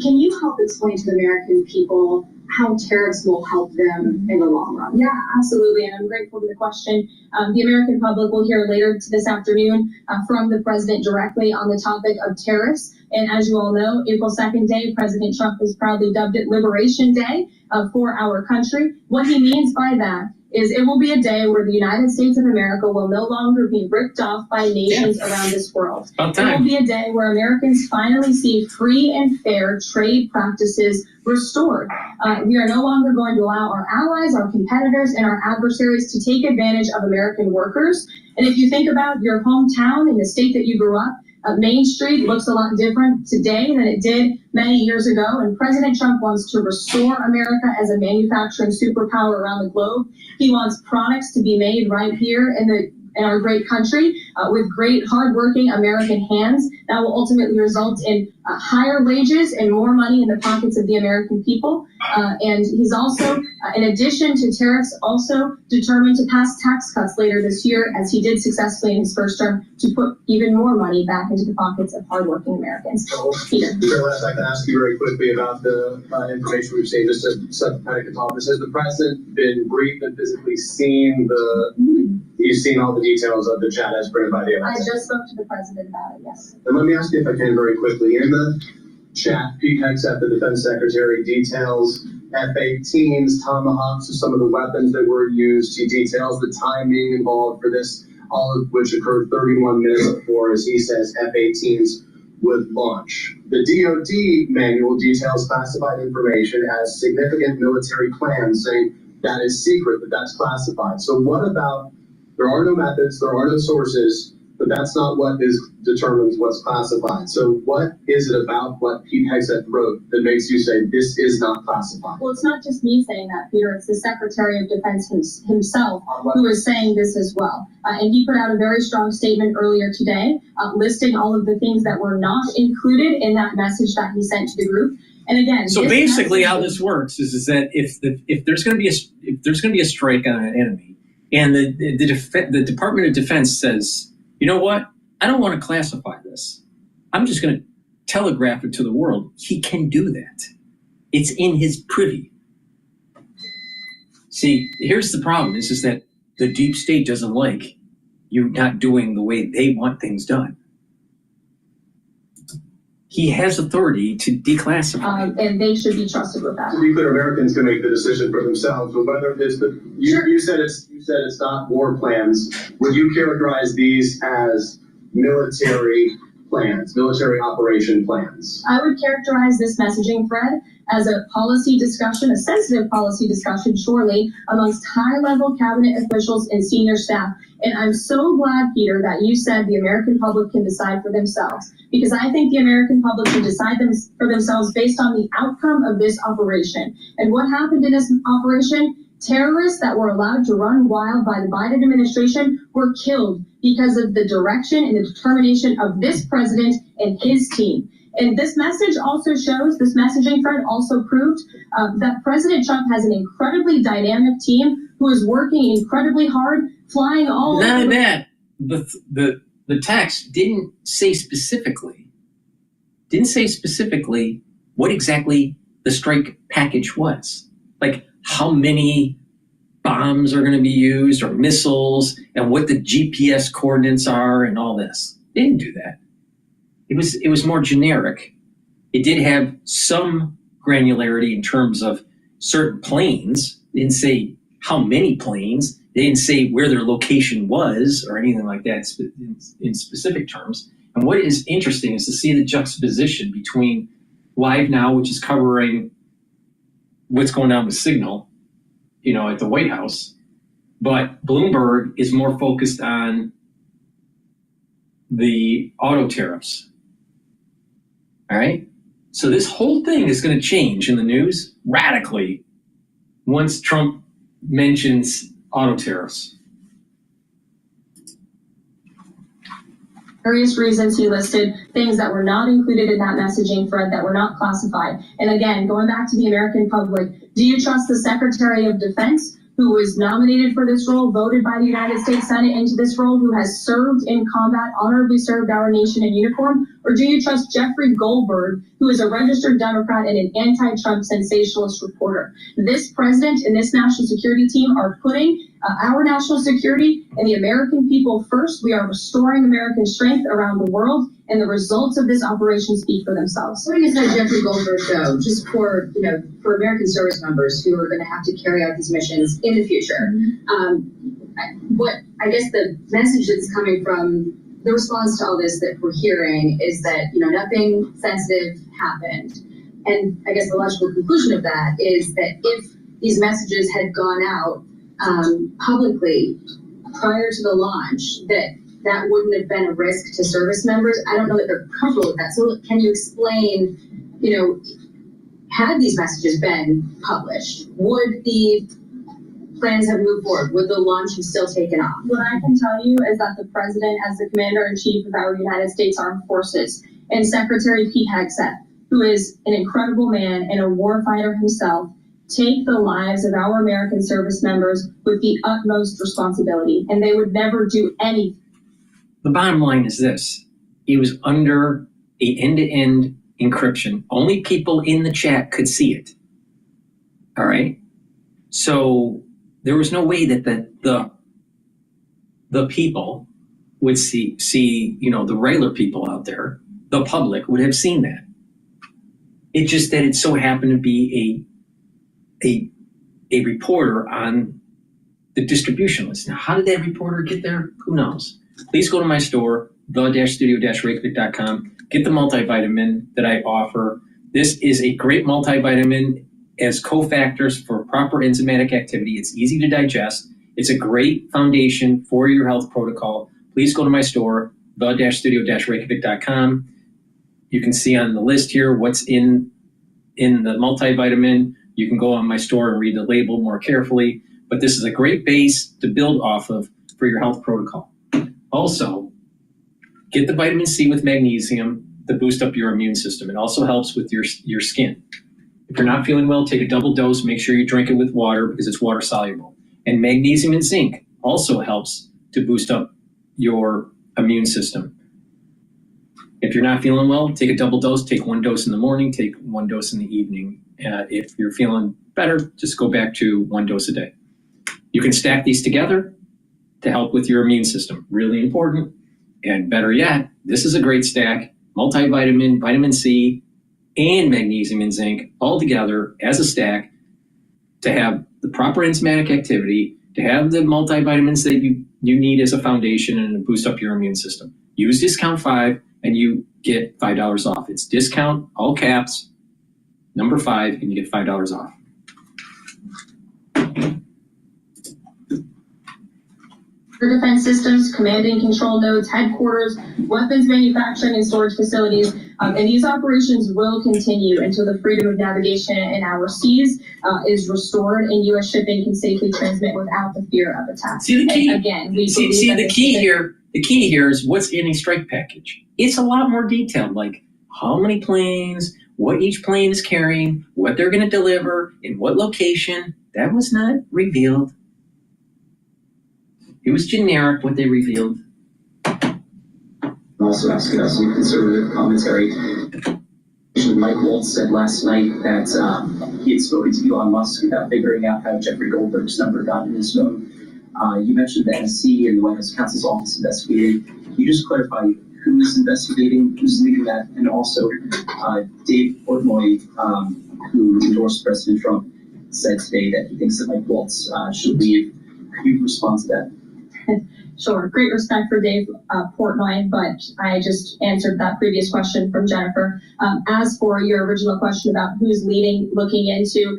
Can you help explain to the American people how tariffs will help them in the long run? Yeah, absolutely. And I'm grateful for the question. The American public will hear later this afternoon from the president directly on the topic of tariffs. And as you all know, April 2nd day, President Trump has proudly dubbed it Liberation Day for our country. What he means by that is it will be a day where the United States of America will no longer be ripped off by nations around this world. It will be a day where Americans finally see free and fair trade practices restored. We are no longer going to allow our allies, our competitors, and our adversaries to take advantage of American workers. And if you think about your hometown and the state that you grew up, Main Street looks a lot different today than it did many years ago, and President Trump wants to restore America as a manufacturing superpower around the globe. He wants products to be made right here in our great country with great, hardworking American hands that will ultimately result in higher wages and more money in the pockets of the American people. And he's also, in addition to tariffs, also determined to pass tax cuts later this year, as he did successfully in his first term, to put even more money back into the pockets of hardworking Americans. Peter. If I can ask you very quickly about the information we've seen, just to set the predicate office. Has the president been briefed and physically seen you've seen all the details of the chat as printed by the I MSA? just spoke to the president about it, yes. And let me ask you if I can very quickly. In the chat, Pete Hegseth, the defense secretary, details F-18s, Tomahawks, some of the weapons that were used. He details the timing involved for this, all of which occurred 31 minutes before, as he says, F-18s would launch. The DoD manual details classified information as significant military plans, saying that is secret, but that's classified. So what about, there are no methods, there are no sources, but that's not what determines what's classified. So what is it about what Pete Hegseth wrote that makes you say this is not classified? Well, it's not just me saying that, Peter. It's the Secretary of Defense himself who is saying this as well. And he put out a very strong statement earlier today listing all of the things that were not included in that message that he sent to the group. And again, so basically how this works is that if there's going to be a strike on an enemy, and the Department of Defense says, you know what? I don't want to classify this. I'm just going to telegraph it to the world. He can do that. It's in his privy. See, here's the problem is that the deep state doesn't like you not doing the way they want things done. He has authority to declassify. And they should be trusted with that. To be clear, Americans can make the decision for themselves, but whether it is you said it's not war plans. Would you characterize these as military plans, military operation plans? I would characterize this messaging thread as a policy discussion, a sensitive policy discussion, surely, amongst high-level cabinet officials and senior staff. And I'm so glad, Peter, that you said the American public can decide for themselves, because I think the American public can decide for themselves based on the outcome of this operation. And what happened in this operation? Terrorists that were allowed to run wild by the Biden administration were killed because of the direction and the determination of this president and his team. And this message also shows, this messaging thread also proved that President Trump has an incredibly dynamic team who is working incredibly hard, flying all over. None of that. The text didn't say specifically what exactly the strike package was. Like how many bombs are going to be used or missiles and what the GPS coordinates are and all this. They didn't do that. It was more generic. It did have some granularity in terms of certain planes. They didn't say how many planes. They didn't say where their location was or anything like that in specific terms. And what is interesting is to see the juxtaposition between Live Now, which is covering what's going on with Signal, at the White House, but Bloomberg is more focused on the auto tariffs. All right? So this whole thing is going to change in the news radically once Trump mentions auto tariffs. Various reasons he listed things that were not included in that messaging thread, that were not classified. And again, going back to the American public, do you trust the Secretary of Defense, who was nominated for this role, voted by the United States Senate into this role, who has served in combat, honorably served our nation in uniform? Or do you trust Jeffrey Goldberg, who is a registered Democrat and an anti-Trump sensationalist reporter? This president and this national security team are putting our national security and the American people first. We are restoring American strength around the world, and the results of this operation speak for themselves. Putting aside Jeffrey Goldberg, though, just for American service members who are going to have to carry out these missions in the future, what I guess the message that's coming from the response to all this that we're hearing is that nothing sensitive happened, and I guess the logical conclusion of that is that if these messages had gone out publicly prior to the launch, that wouldn't have been a risk to service members. I don't know that they're comfortable with that. So can you explain, had these messages been published, would the plans have moved forward? Would the launch have still taken off? What I can tell you is that the president, as the commander-in-chief of our United States Armed Forces, and Secretary Pete Hegseth, who is an incredible man and a warfighter himself, take the lives of our American service members with the utmost responsibility, and they would never do anything. The bottom line is this. It was under a end-to-end encryption. Only people in the chat could see it. All right? So there was no way that the people would see the regular people out there, the public would have seen that. It's just that it so happened to be a reporter on the distribution list. Now, how did that reporter get there? Who knows? Please go to my store, the-studio-reykjavik.com. Get the multivitamin that I offer. This is a great multivitamin as cofactors for proper enzymatic activity. It's easy to digest. It's a great foundation for your health protocol. Please go to my store, the-studio-reykjavik.com. You can see on the list here what's in the multivitamin. You can go on my store and read the label more carefully. But this is a great base to build off of for your health protocol. Also, get the vitamin C with magnesium to boost up your immune system. It also helps with your skin. If you're not feeling well, take a double dose. Make sure you drink it with water because it's water soluble. And magnesium and zinc also helps to boost up your immune system. If you're not feeling well, take a double dose. Take one dose in the morning, take one dose in the evening. If you're feeling better, just go back to one dose a day. You can stack these together to help with your immune system. Really important. And better yet, this is a great stack. Multivitamin, vitamin C, and magnesium and zinc all together as a stack to have the proper enzymatic activity, to have the multivitamins that you need as a foundation and to boost up your immune system. Use discount 5 and you get $5 off. It's discount, all caps, number 5, and you get $5 off. The defense systems, command and control nodes, headquarters, weapons manufacturing and storage facilities, and these operations will continue until the freedom of navigation in our seas is restored and U.S. shipping can safely transmit without the fear of attack. See the key. And again, we see the key here. The key here is what's in a strike package. It's a lot more detailed, like how many planes, what each plane is carrying, what they're going to deliver, in what location. That was not revealed. It was generic what they revealed. Also asking us some conservative commentary. Mike Waltz said last night that he had spoken to Elon Musk about figuring out how Jeffrey Goldberg's number got in his phone. You mentioned the NSC and the White House counsel's office investigating. Can you just clarify who's investigating, who's leading that, and also Dave Portnoy, who endorsed President Trump, said today that he thinks that Mike Waltz should leave. Could you respond to that? Sure. Great respect for Dave Portnoy, but I just answered that previous question from Jennifer. As for your original question about who's looking into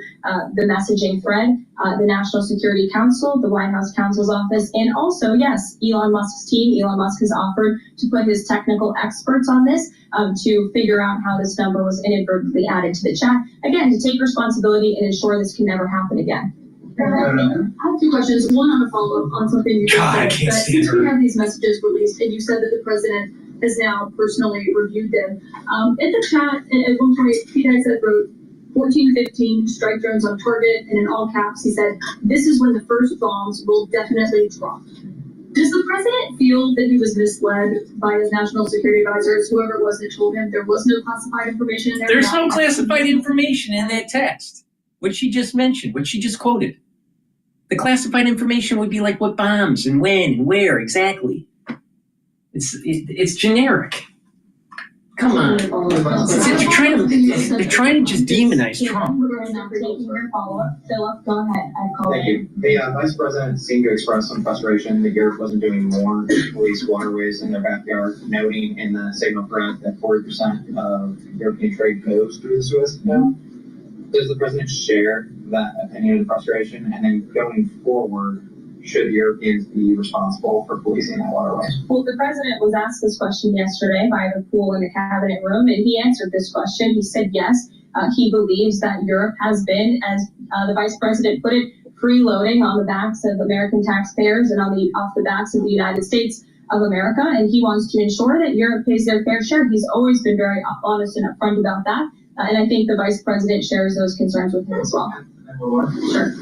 the messaging thread, the National Security Council, the White House Counsel's Office, and also, yes, Elon Musk's team. Elon Musk has offered to put his technical experts on this to figure out how this number was inadvertently added to the chat. Again, to take responsibility and ensure this can never happen again. I have two questions. One on a follow-up on something you just said. But since we have these messages released, and you said that the president has now personally reviewed them, in the chat, at one point, Ph.D. said wrote 1415 strike drones on target, and in all caps, he said, "This is when the first bombs will definitely drop." Does the president feel that he was misled by his national security advisors, whoever it was that told him there was no classified information in there? There's no classified information in that text. What she just mentioned, what she just quoted. The classified information would be like what bombs and when and where exactly. It's generic. Come on. They're trying to just demonize Trump. Taking your follow-up. Philip, go ahead. Thank you. The Vice President seemed to express some frustration that Europe wasn't doing more to police waterways in their backyard, noting in the signal thread that 40% of European trade goes through the Suez Canal. Does the President share that opinion and frustration? And then going forward, should Europeans be responsible for policing that waterway? Well, the president was asked this question yesterday by the pool in the cabinet room, and he answered this question. He said yes, he believes that Europe has been, as the vice president put it, freeloading on the backs of American taxpayers and off the backs of the United States of America, and he wants to ensure that Europe pays their fair share. He's always been very honest and upfront about that, and I think the vice president shares those concerns with him as well. Sure.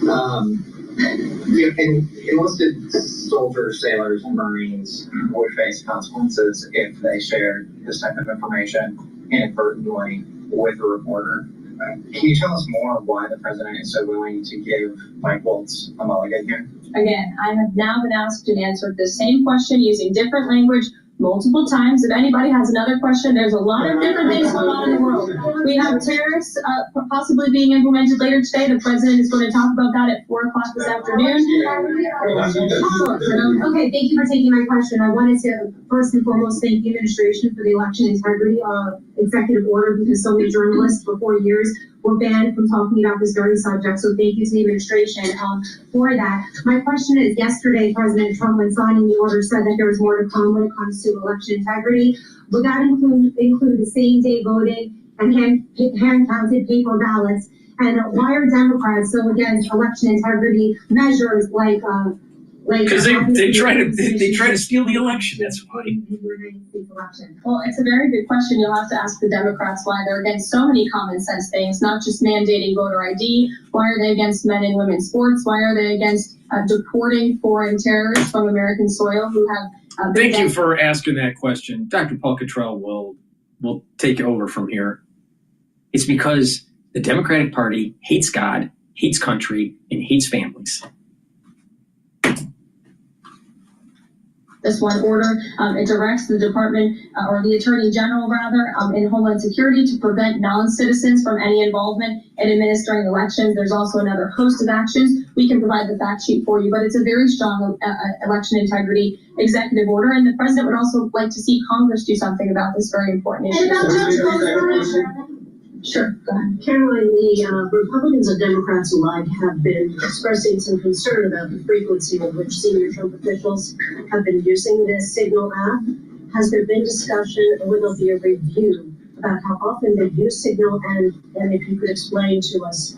Enlisted soldiers, sailors, and Marines would face consequences if they shared this type of information inadvertently with a reporter. Can you tell us more why the president is so willing to give Mike Waltz a mulligan here? Again, I have now been asked and answered the same question using different language multiple times. If anybody has another question, there's a lot of different things going on in the world. We have tariffs possibly being implemented later today. The president is going to talk about that at 4 o'clock this afternoon. Okay, thank you for taking my question. I wanted to first and foremost thank the administration for the election integrity executive order, because so many journalists for 4 years were banned from talking about this very subject. So thank you to the administration for that. My question is, yesterday, President Trump, when signing the order, said that there was more to come when it comes to election integrity. Would that include the same-day voting and hand-counted paper ballots? And why are Democrats so against election integrity measures like because they try to steal the election. That's why. Well, it's a very good question. You'll have to ask the Democrats why they're against so many common sense things, not just mandating voter ID. Why are they against men and women's sports? Why are they against deporting foreign terrorists from American soil who have Thank you for asking that question. DrPaulCottrell will take over from here. It's because the Democratic Party hates God, hates country, and hates families. This one order, it directs the department, or the attorney general rather, in Homeland Security to prevent non-citizens from any involvement in administering elections. There's also another host of actions. We can provide the fact sheet for you, but it's a very strong election integrity executive order, and the president would also like to see Congress do something about this very important issue. Sure, go ahead. Caroline, the Republicans and Democrats alike have been expressing some concern about the frequency with which senior Trump officials have been using this Signal app. Has there been discussion, or will there be a review about how often they use Signal, and if you could explain to us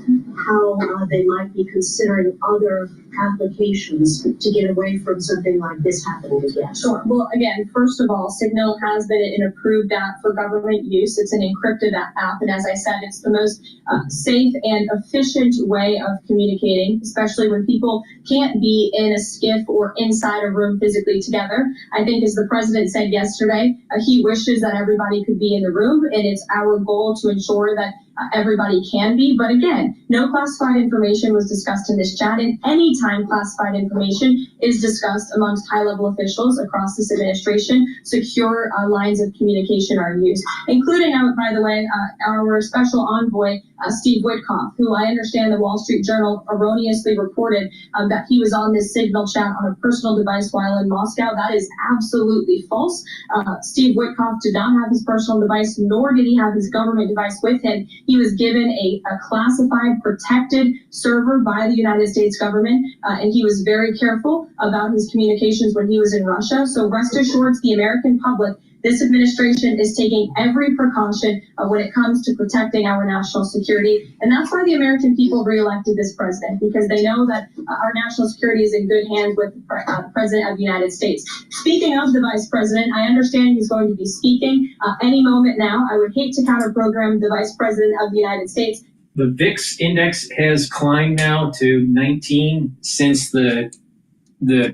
how they might be considering other applications to get away from something like this happening again? Sure. Well, again, first of all, Signal has been an approved app for government use. It's an encrypted app, and as I said, it's the most safe and efficient way of communicating, especially when people can't be in a skiff or inside a room physically together. I think, as the president said yesterday, he wishes that everybody could be in the room, and it's our goal to ensure that everybody can be. But again, no classified information was discussed in this chat, and anytime classified information is discussed amongst high-level officials across this administration, secure lines of communication are used, including, by the way, our special envoy Steve Witkoff, who I understand the Wall Street Journal erroneously reported that he was on this Signal chat on a personal device while in Moscow. That is absolutely false. Steve Witkoff did not have his personal device, nor did he have his government device with him. He was given a classified, protected server by the United States government, and he was very careful about his communications when he was in Russia. So rest assured, the American public, this administration is taking every precaution when it comes to protecting our national security. And that's why the American people reelected this president, because they know that our national security is in good hands with the President of the United States. Speaking of the Vice President, I understand he's going to be speaking any moment now. I would hate to counter-program the Vice President of the United States. The VIX index has climbed now to 19 since the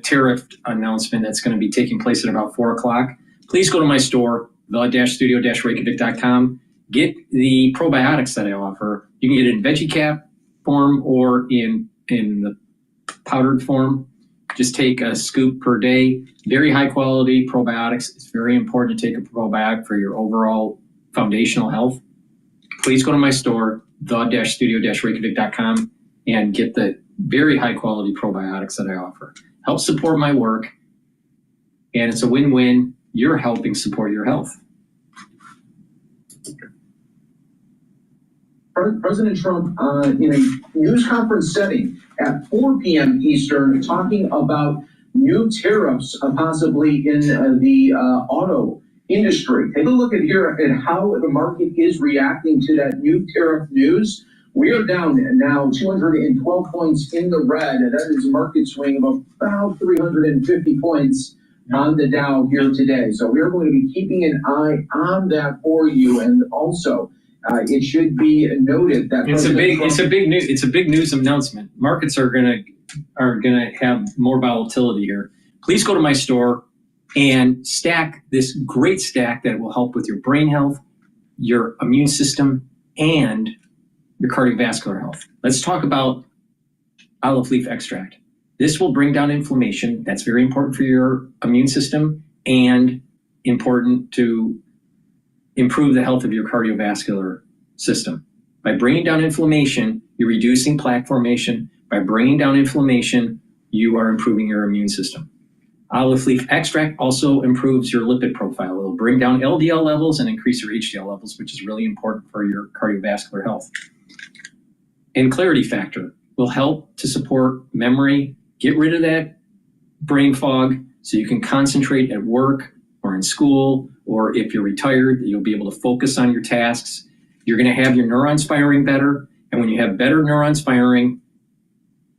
tariff announcement that's going to be taking place at about 4 o'clock. Please go to my store, the-studio-reykjavik.com. Get the probiotics that I offer. You can get it in veggie cap form or in the powdered form. Just take a scoop per day. Very high quality probiotics. It's very important to take a probiotic for your overall foundational health. Please go to my store, the-studio-reykjavik.com, and get the very high quality probiotics that I offer. Help support my work, and it's a win-win. You're helping support your health. President Trump, in a news conference setting at 4 p.m. Eastern, talking about new tariffs possibly in the auto industry. Take a look at here at how the market is reacting to that new tariff news. We are down now 212 points in the red, and that is a market swing of about 350 points on the Dow here today. So we are going to be keeping an eye on that for you, and also it should be noted that it's a big news announcement. Markets are gonna have more volatility here. Please go to my store and stack this great stack that will help with your brain health, your immune system, and your cardiovascular health. Let's talk about olive leaf extract. This will bring down inflammation. That's very important for your immune system and important to improve the health of your cardiovascular system. By bringing down inflammation, you're reducing plaque formation. By bringing down inflammation, you are improving your immune system. Olive leaf extract also improves your lipid profile. It'll bring down LDL levels and increase your HDL levels, which is really important for your cardiovascular health. And clarity factor will help to support memory, get rid of that brain fog so you can concentrate at work or in school, or if you're retired, you'll be able to focus on your tasks. You're going to have your neurons firing better. And when you have better neurons firing,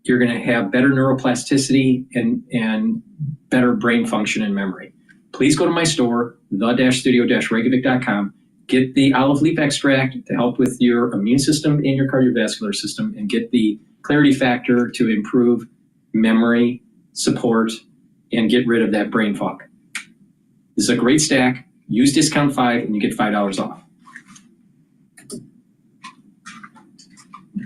you're going to have better neuroplasticity and better brain function and memory. Please go to my store, the-studio-reykjavik.com. Get the olive leaf extract to help with your immune system and your cardiovascular system, and get the clarity factor to improve memory, support, and get rid of that brain fog. This is a great stack. Use discount 5 and you get $5 off.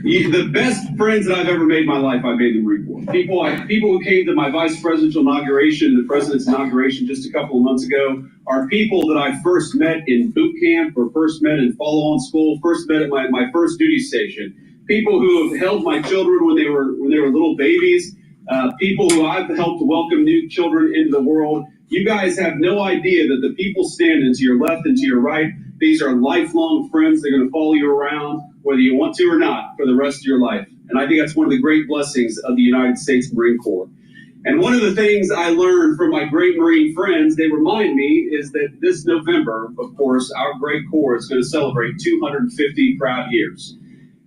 The best friends that I've ever made in my life, I made in the Marine Corps. People who came to my vice presidential inauguration, the president's inauguration just a couple of months ago, are people that I first met in boot camp, or first met in follow-on school, first met at my first duty station. People who have held my children when they were little babies. People who I've helped welcome new children into the world. You guys have no idea that the people standing to your left and to your right, these are lifelong friends. They're going to follow you around, whether you want to or not, for the rest of your life. And I think that's one of the great blessings of the United States Marine Corps. And one of the things I learned from my great Marine friends, they remind me, is that this November, of course, our great Corps is going to celebrate 250 proud years.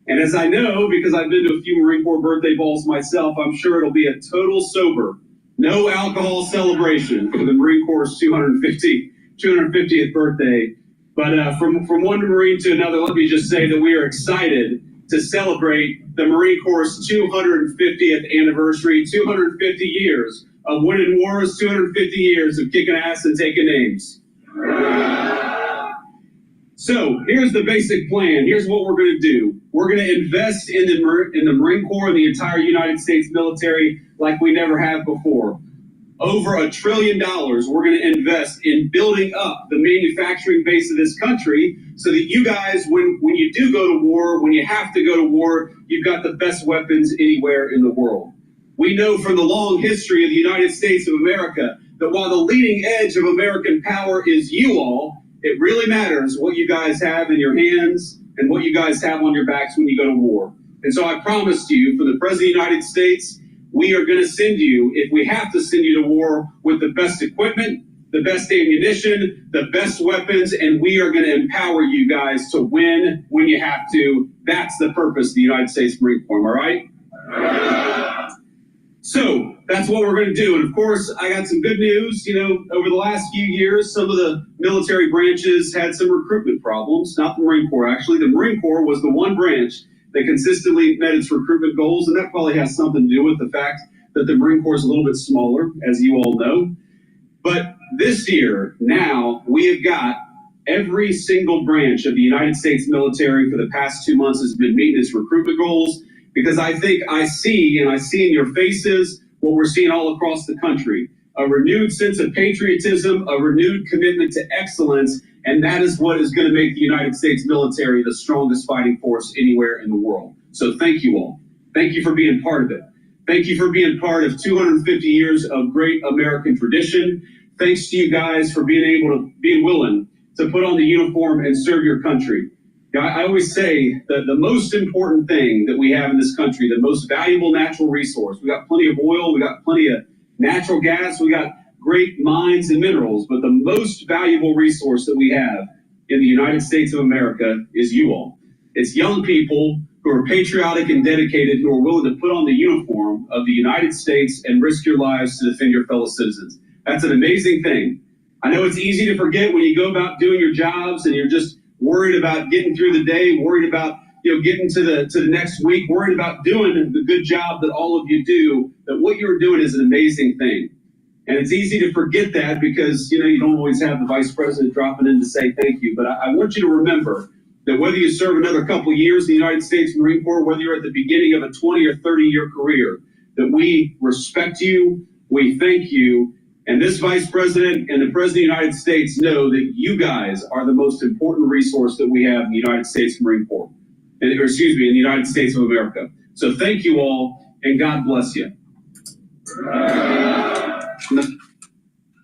And as I know, because I've been to a few Marine Corps birthday balls myself, I'm sure it'll be a total sober, no alcohol celebration for the Marine Corps' 250th birthday. But from one Marine to another, let me just say that we are excited to celebrate the Marine Corps' 250th anniversary, 250 years of winning wars, 250 years of kicking ass and taking names. So here's the basic plan. Here's what we're going to do. We're going to invest in the Marine Corps and the entire United States military like we never have before. over $1 trillion we're going to invest in building up the manufacturing base of this country so that you guys, when you do go to war, when you have to go to war, you've got the best weapons anywhere in the world. We know from the long history of the United States of America that while the leading edge of American power is you all, it really matters what you guys have in your hands and what you guys have on your backs when you go to war. And so I promised you, for the President of the United States, we are going to send you, if we have to send you to war, with the best equipment, the best ammunition, the best weapons, and we are going to empower you guys to win when you have to. That's the purpose of the United States Marine Corps, am I right? So that's what we're going to do. And of course, I got some good news. You know, over the last few years, some of the military branches had some recruitment problems, not the Marine Corps, actually. The Marine Corps was the one branch that consistently met its recruitment goals, and that probably has something to do with the fact that the Marine Corps is a little bit smaller, as you all know. But this year, now, we have got every single branch of the United States military for the past 2 months has been meeting its recruitment goals, because I think I see in your faces what we're seeing all across the country, a renewed sense of patriotism, a renewed commitment to excellence, and that is what is going to make the United States military the strongest fighting force anywhere in the world. So thank you all. Thank you for being part of it. Thank you for being part of 250 years of great American tradition. Thanks to you guys for being willing to put on the uniform and serve your country. I always say that the most important thing that we have in this country, the most valuable natural resource, we got plenty of oil, we got plenty of natural gas, we got great mines and minerals, but the most valuable resource that we have in the United States of America is you all. It's young people who are patriotic and dedicated, who are willing to put on the uniform of the United States and risk your lives to defend your fellow citizens. That's an amazing thing. I know it's easy to forget when you go about doing your jobs and you're just worried about getting through the day, worried about getting to the next week, worried about doing the good job that all of you do, that what you're doing is an amazing thing. And it's easy to forget that because, you don't always have the vice president dropping in to say thank you. But I want you to remember that whether you serve another couple years in the United States Marine Corps, whether you're at the beginning of a 20 or 30-year career, that we respect you, we thank you, and this vice president and the president of the United States know that you guys are the most important resource that we have in the United States Marine Corps, in the United States of America. So thank you all, and God bless you.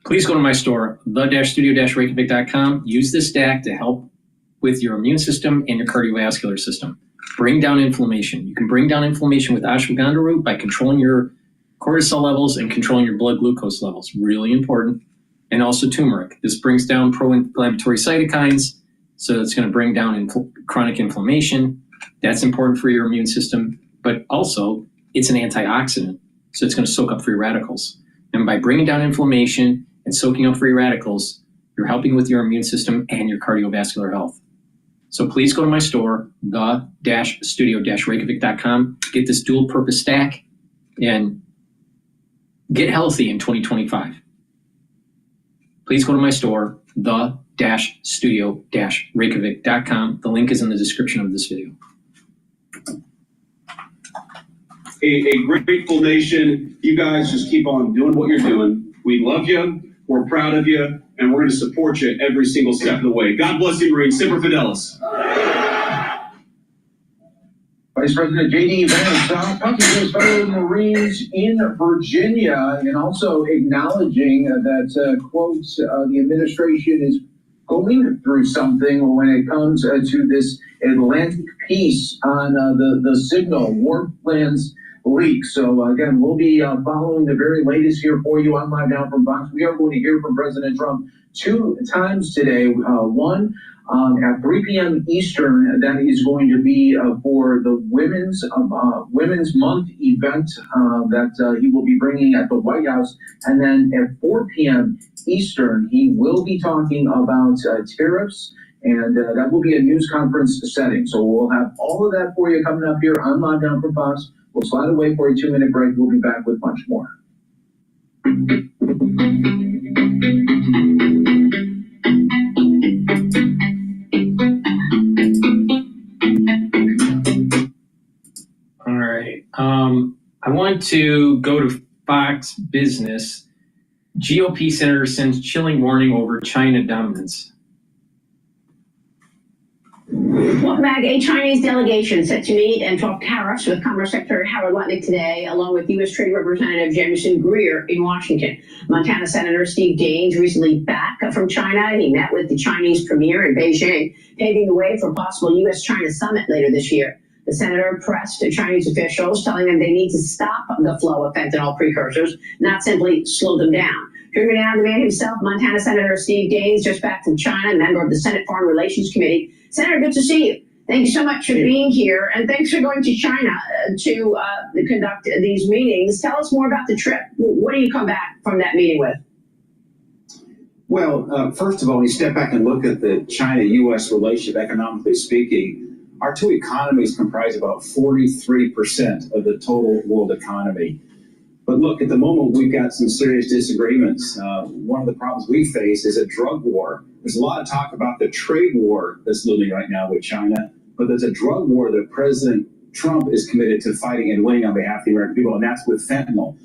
Please go to my store, the-studio-reykjavik.com. Use this stack to help with your immune system and your cardiovascular system. Bring down inflammation. You can bring down inflammation with ashwagandha root by controlling your cortisol levels and controlling your blood glucose levels. Really important. And also turmeric. This brings down pro-inflammatory cytokines, so it's going to bring down chronic inflammation. That's important for your immune system. But also, it's an antioxidant, so it's going to soak up free radicals. And by bringing down inflammation and soaking up free radicals, you're helping with your immune system and your cardiovascular health. So please go to my store, the-studio-reykjavik.com. Get this dual-purpose stack and get healthy in 2025. Please go to my store, the-studio-reykjavik.com. The link is in the description of this video. A grateful nation. You guys just keep on doing what you're doing. We love you. We're proud of you. And we're going to support you every single step of the way. God bless you, Marines. Semper Fidelis. Vice President J.D. Vance talking to his fellow Marines in Virginia and also acknowledging that, quote, the administration is going through something when it comes to this Atlantic piece on the signal warp plans leak. So again, we'll be following the very latest here for you on Live Now from Fox. We are going to hear from President Trump 2 times today. One at 3 p.m. Eastern, that is going to be for the Women's Month event that he will be bringing at the White House. And then at 4 p.m. Eastern, he will be talking about tariffs, and that will be a news conference setting. So we'll have all of that for you coming up here on Live Now from Fox. We'll slide away for a 2-minute break. We'll be back with much more. All right. I want to go to Fox Business GOP senator sends chilling warning over China dominance. Welcome back. A Chinese delegation set to meet and talk tariffs with Commerce Secretary Howard Lutnick today, along with U.S. Trade Representative Jameson Greer in Washington. Montana Senator Steve Daines recently back from China. He met with the Chinese premier in Beijing, paving the way for a possible U.S.-China summit later this year. The senator pressed Chinese officials, telling them they need to stop the flow of fentanyl precursors, not simply slow them down. Joining me now, the man himself, Montana Senator Steve Daines, just back from China, member of the Senate Foreign Relations Committee. Senator, good to see you. Thank you so much for being here, and thanks for going to China to conduct these meetings. Tell us more about the trip. What do you come back from that meeting with? Well, first of all, when you step back and look at the China-U.S. relationship, economically speaking, our two economies comprise about 43% of the total world economy. But look, at the moment, we've got some serious disagreements. One of the problems we face is a drug war. There's a lot of talk about the trade war that's looming right now with China, but there's a drug war that President Trump is committed to fighting and winning on behalf of the American people, and that's with fentanyl.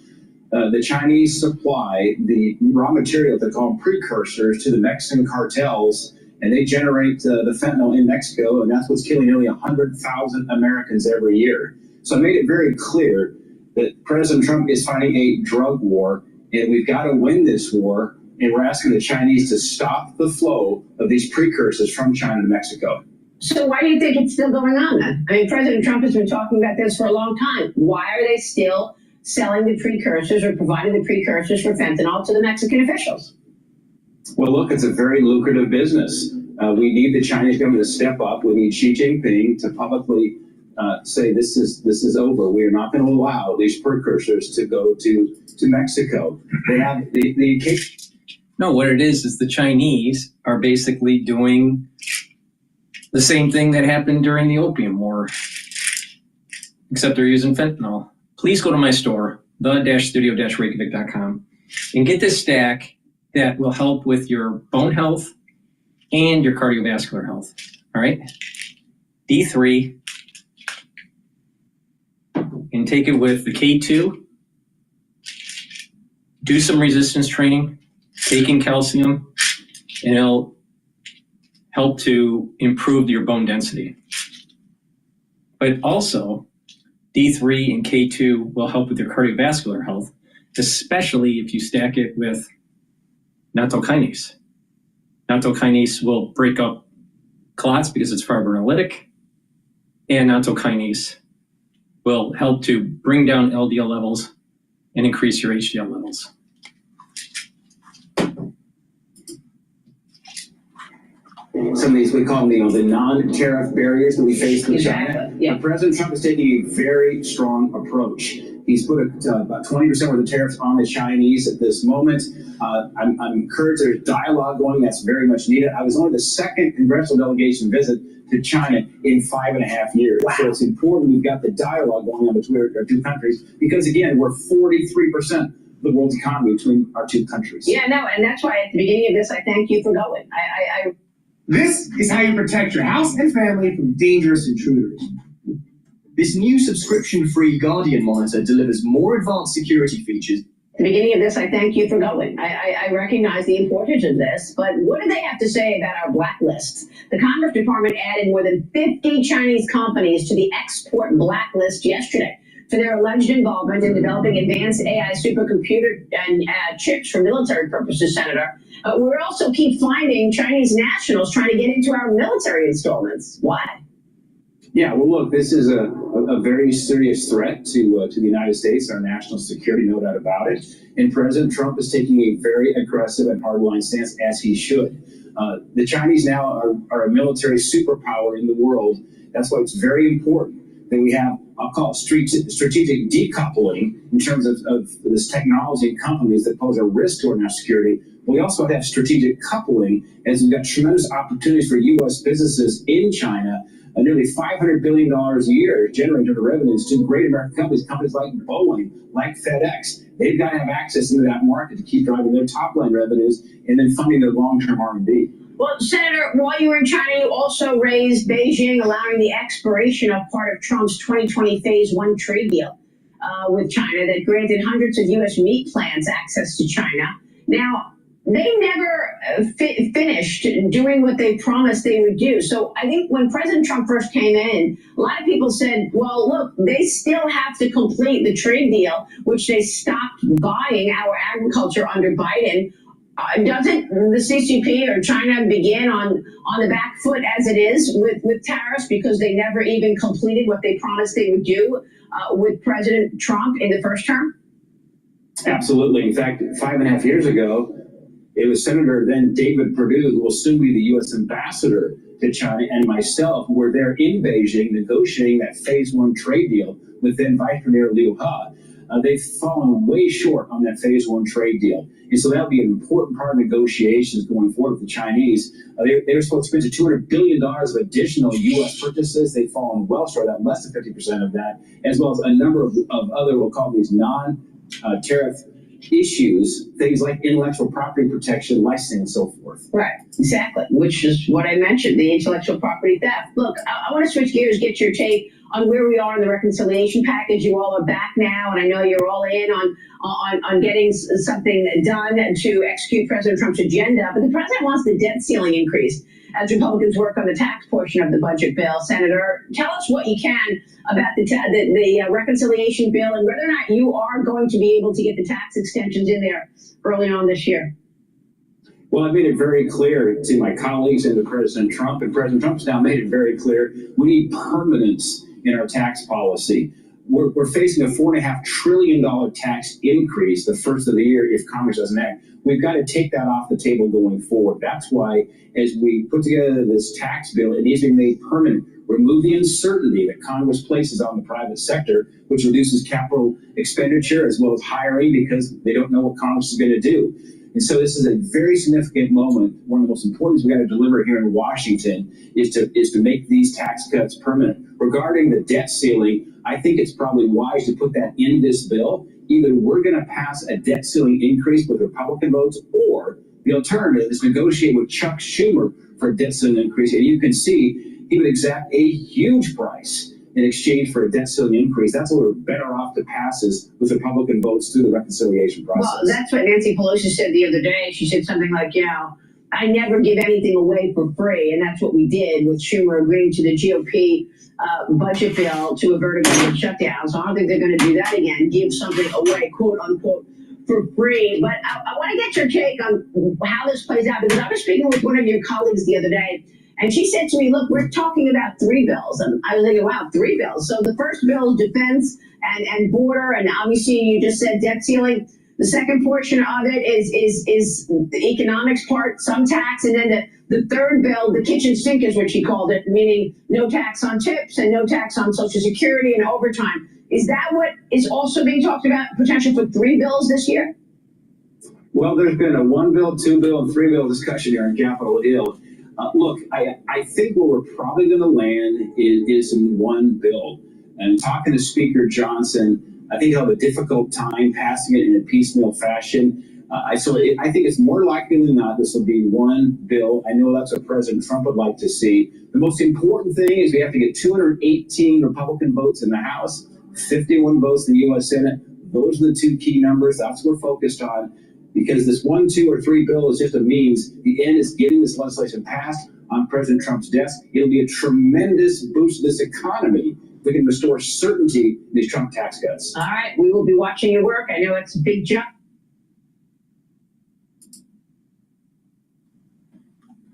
The Chinese supply the raw material, they call them precursors, to the Mexican cartels, and they generate the fentanyl in Mexico, and that's what's killing nearly 100,000 Americans every year. So I made it very clear that President Trump is fighting a drug war, and we've got to win this war, and we're asking the Chinese to stop the flow of these precursors from China to Mexico. So why do you think it's still going on then? I mean, President Trump has been talking about this for a long time. Why are they still selling the precursors or providing the precursors for fentanyl to the Mexican officials? Well, look, it's a very lucrative business. We need the Chinese government to step up. We need Xi Jinping to publicly say this is over. We are not going to allow these precursors to go to Mexico. They have the No, what it is the Chinese are basically doing the same thing that happened during the Opium War, except they're using fentanyl. Please go to my store, the-studio-reykjavik.com, and get this stack that will help with your bone health and your cardiovascular health. All right? D3, and take it with the K2. Do some resistance training, taking calcium, and it'll help to improve your bone density. But also, D3 and K2 will help with your cardiovascular health, especially if you stack it with nattokinase. Nattokinase will break up clots because it's fibrinolytic, and nattokinase will help to bring down LDL levels and increase your HDL levels. Some of these, we call them, the non-tariff barriers that we face with China. Yeah. President Trump is taking a very strong approach. He's put about 20% of the tariffs on the Chinese at this moment. I'm encouraged there's dialogue going. That's very much needed. I was only the second congressional delegation visit to China in 5.5 years. Wow. So it's important we've got the dialogue going on between our two countries because, again, we're 43% of the world's economy between our two countries. Yeah, no, and that's why at the beginning of this, I thank you for going. This is how you protect your house and family from dangerous intruders. This new subscription-free Guardian monitor delivers more advanced security features. At the beginning of this, I thank you for going. I recognize the importance of this, but what do they have to say about our blacklists? The Commerce Department added more than 50 Chinese companies to the export blacklist yesterday for their alleged involvement in developing advanced AI supercomputer and chips for military purposes, Senator. We also keep finding Chinese nationals trying to get into our military installments. Why? Yeah, well, look, this is a very serious threat to the United States, our national security, no doubt about it. And President Trump is taking a very aggressive and hardline stance, as he should. The Chinese now are a military superpower in the world. That's why it's very important that we have, I'll call it strategic decoupling in terms of this technology and companies that pose a risk to our national security. We also have strategic coupling, as we've got tremendous opportunities for U.S. businesses in China. Nearly $500 billion a year generated revenues to great American companies like Boeing, like FedEx. They've got to have access into that market to keep driving their top line revenues and then funding their long-term R&D. Well, Senator, while you were in China, you also raised Beijing allowing the expiration of part of Trump's 2020 Phase 1 trade deal with China that granted hundreds of U.S. meat plants access to China. Now, they never finished doing what they promised they would do. So I think when President Trump first came in, a lot of people said, well, look, they still have to complete the trade deal, which they stopped buying our agriculture under Biden. Doesn't the CCP or China begin on the back foot as it is with tariffs because they never even completed what they promised they would do with President Trump in the first term? Absolutely. In fact, 5.5 years ago, it was Senator then David Perdue, who will soon be the U.S. ambassador to China, and myself who were there in Beijing negotiating that phase 1 trade deal with then Vice Premier Liu He. They've fallen way short on that phase 1 trade deal. And so that'll be an important part of negotiations going forward with the Chinese. They were supposed to spend $200 billion of additional U.S. purchases. They've fallen well short of that, less than 50% of that, as well as a number of other, we'll call these non-tariff issues, things like intellectual property protection, licensing, and so forth. Right, exactly, which is what I mentioned, the intellectual property theft. Look, I want to switch gears, get your take on where we are in the reconciliation package. You all are back now, and I know you're all in on getting something done to execute President Trump's agenda, but the president wants the debt ceiling increased as Republicans work on the tax portion of the budget bill. Senator, tell us what you can about the reconciliation bill and whether or not you are going to be able to get the tax extensions in there early on this year. Well, I made it very clear to my colleagues and to President Trump, and President Trump's now made it very clear we need permanence in our tax policy. We're facing a $4.5 trillion tax increase the first of the year if Congress doesn't act. We've got to take that off the table going forward. That's why, as we put together this tax bill, it needs to be made permanent. Remove the uncertainty that Congress places on the private sector, which reduces capital expenditure as well as hiring because they don't know what Congress is going to do. And so this is a very significant moment. One of the most important things we got to deliver here in Washington is to make these tax cuts permanent. Regarding the debt ceiling, I think it's probably wise to put that in this bill. Either we're going to pass a debt ceiling increase with Republican votes, or the alternative is negotiate with Chuck Schumer for a debt ceiling increase. And you can see he would exact a huge price in exchange for a debt ceiling increase. That's what we're better off to pass is with Republican votes through the reconciliation process. Well, that's what Nancy Pelosi said the other day. She said something like, I never give anything away for free. And that's what we did with Schumer agreeing to the GOP budget bill to avert a government shutdown. So I don't think they're going to do that again, give something away, quote unquote, for free. But I want to get your take on how this plays out, because I was speaking with one of your colleagues the other day, and she said to me, look, we're talking about 3 bills. And I was thinking, wow, 3 bills. So the first bill is defense and border, and obviously you just said debt ceiling. The second portion of it is the economics part, some tax, and then the third bill, the kitchen sink is what she called it, meaning no tax on tips and no tax on Social Security and overtime. Is that what is also being talked about, potential for 3 bills this year? Well, there's been a 1 bill, 2 bill, and 3 bill discussion here on Capitol Hill. Look, I think where we're probably going to land is in 1 bill. And talking to Speaker Johnson, I think he'll have a difficult time passing it in a piecemeal fashion. I think it's more likely than not this will be 1 bill. I know that's what President Trump would like to see. The most important thing is we have to get 218 Republican votes in the House, 51 votes in the U.S. Senate. Those are the 2 key numbers. That's what we're focused on, because this 1, 2, or 3 bill is just a means. The end is getting this legislation passed on President Trump's desk. It'll be a tremendous boost to this economy. We can restore certainty in these Trump tax cuts. All right, we will be watching your work. I know it's a big jump.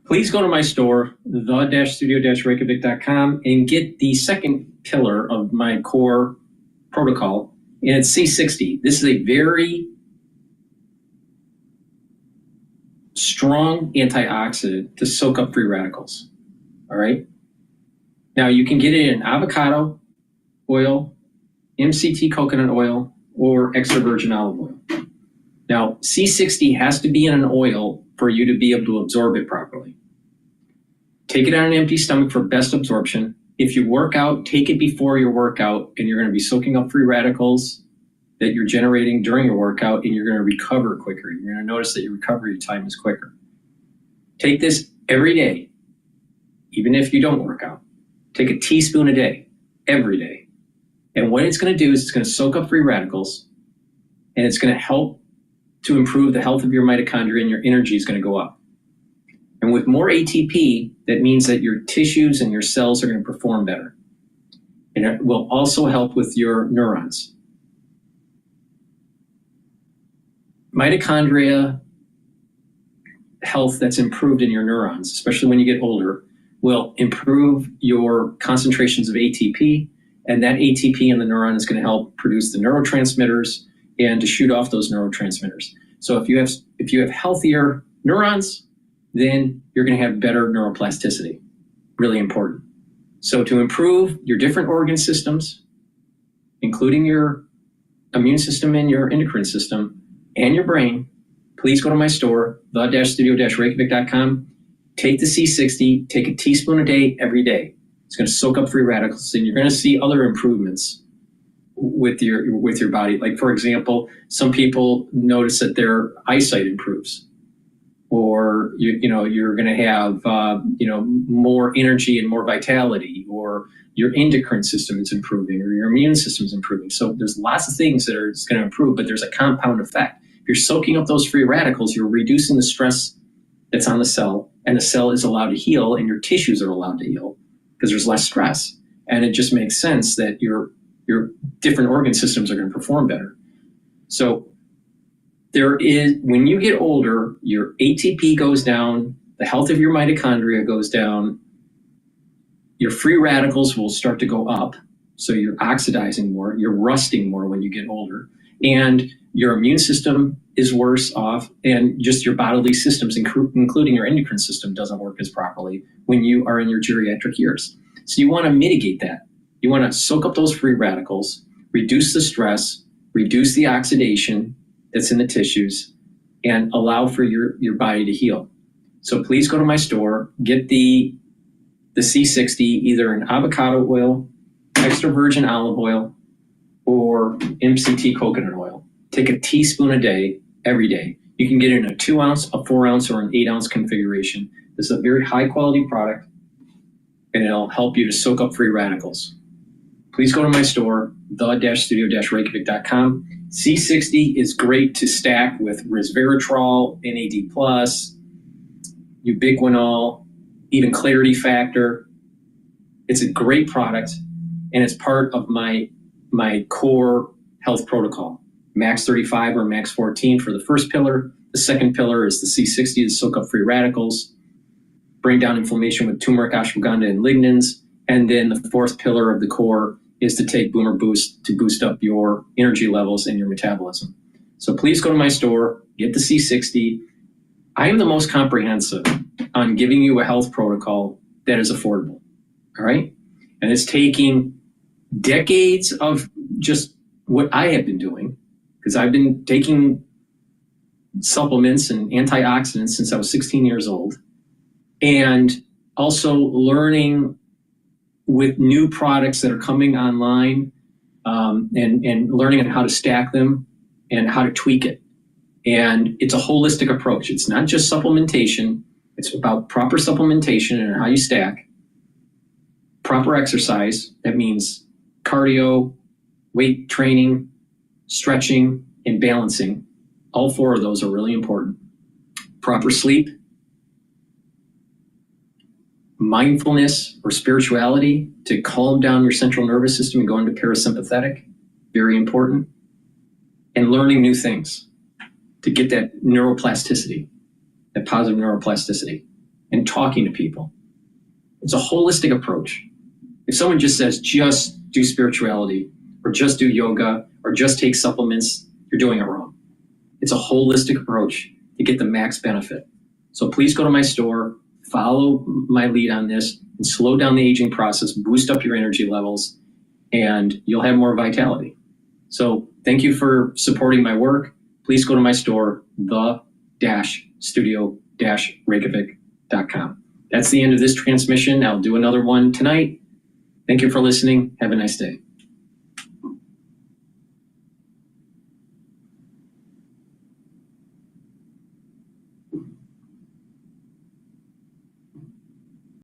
Please go to my store, the-studio-reykjavik.com, and get the second pillar of my core protocol, and it's C60. This is a very strong antioxidant to soak up free radicals. All right? Now, you can get it in avocado oil, MCT coconut oil, or extra virgin olive oil. Now, C60 has to be in an oil for you to be able to absorb it properly. Take it on an empty stomach for best absorption. If you work out, take it before your workout, and you're going to be soaking up free radicals that you're generating during your workout, and you're going to recover quicker. You're going to notice that your recovery time is quicker. Take this every day, even if you don't work out. Take a teaspoon a day, every day. And what it's going to do is it's going to soak up free radicals, and it's going to help to improve the health of your mitochondria, and your energy is going to go up. And with more ATP, that means that your tissues and your cells are going to perform better. And it will also help with your neurons. Mitochondria health that's improved in your neurons, especially when you get older, will improve your concentrations of ATP, and that ATP in the neuron is going to help produce the neurotransmitters and to shoot off those neurotransmitters. So if you have healthier neurons, then you're going to have better neuroplasticity. Really important. So to improve your different organ systems, including your immune system and your endocrine system and your brain, please go to my store, the-studio-reykjavik.com. Take the C60, take a teaspoon a day every day. It's going to soak up free radicals, and you're going to see other improvements with your body. Like, for example, some people notice that their eyesight improves, or you're going to have more energy and more vitality, or your endocrine system is improving, or your immune system is improving. So there's lots of things that are going to improve, but there's a compound effect. If you're soaking up those free radicals, you're reducing the stress that's on the cell, and the cell is allowed to heal, and your tissues are allowed to heal because there's less stress. And it just makes sense that your different organ systems are going to perform better. So when you get older, your ATP goes down, the health of your mitochondria goes down, your free radicals will start to go up, so you're oxidizing more, you're rusting more when you get older, and your immune system is worse off, and just your bodily systems, including your endocrine system, doesn't work as properly when you are in your geriatric years. So you want to mitigate that. You want to soak up those free radicals, reduce the stress, reduce the oxidation that's in the tissues, and allow for your body to heal. So please go to my store, get the C60, either in avocado oil, extra virgin olive oil, or MCT coconut oil. Take a teaspoon a day, every day. You can get it in a 2 ounce, a 4 ounce, or an 8 ounce configuration. This is a very high quality product, and it'll help you to soak up free radicals. Please go to my store, the-studio-reykjavik.com. C60 is great to stack with resveratrol, NAD+, ubiquinol, even Clarity Factor. It's a great product, and it's part of my core health protocol. Max 35 or Max 14 for the first pillar. The second pillar is the C60 to soak up free radicals, bring down inflammation with turmeric, ashwagandha, and lignans. And then the fourth pillar of the core is to take Boomer Boost to boost up your energy levels and your metabolism. So please go to my store, get the C60. I am the most comprehensive on giving you a health protocol that is affordable, all right? And it's taking decades of just what I have been doing, because I've been taking supplements and antioxidants since I was 16 years old, and also learning with new products that are coming online, and learning on how to stack them and how to tweak it. And it's a holistic approach. It's not just supplementation. It's about proper supplementation and how you stack. Proper exercise. That means cardio, weight training, stretching, and balancing. All four of those are really important. Proper sleep. Mindfulness or spirituality to calm down your central nervous system and go into parasympathetic. Very important. And learning new things to get that neuroplasticity, that positive neuroplasticity, and talking to people. It's a holistic approach. If someone just says, just do spirituality, or just do yoga, or just take supplements, you're doing it wrong. It's a holistic approach to get the max benefit. So please go to my store, follow my lead on this, and slow down the aging process, boost up your energy levels, and you'll have more vitality. So thank you for supporting my work. Please go to my store, the-studio-reykjavik.com. That's the end of this transmission. I'll do another one tonight. Thank you for listening. Have a nice day.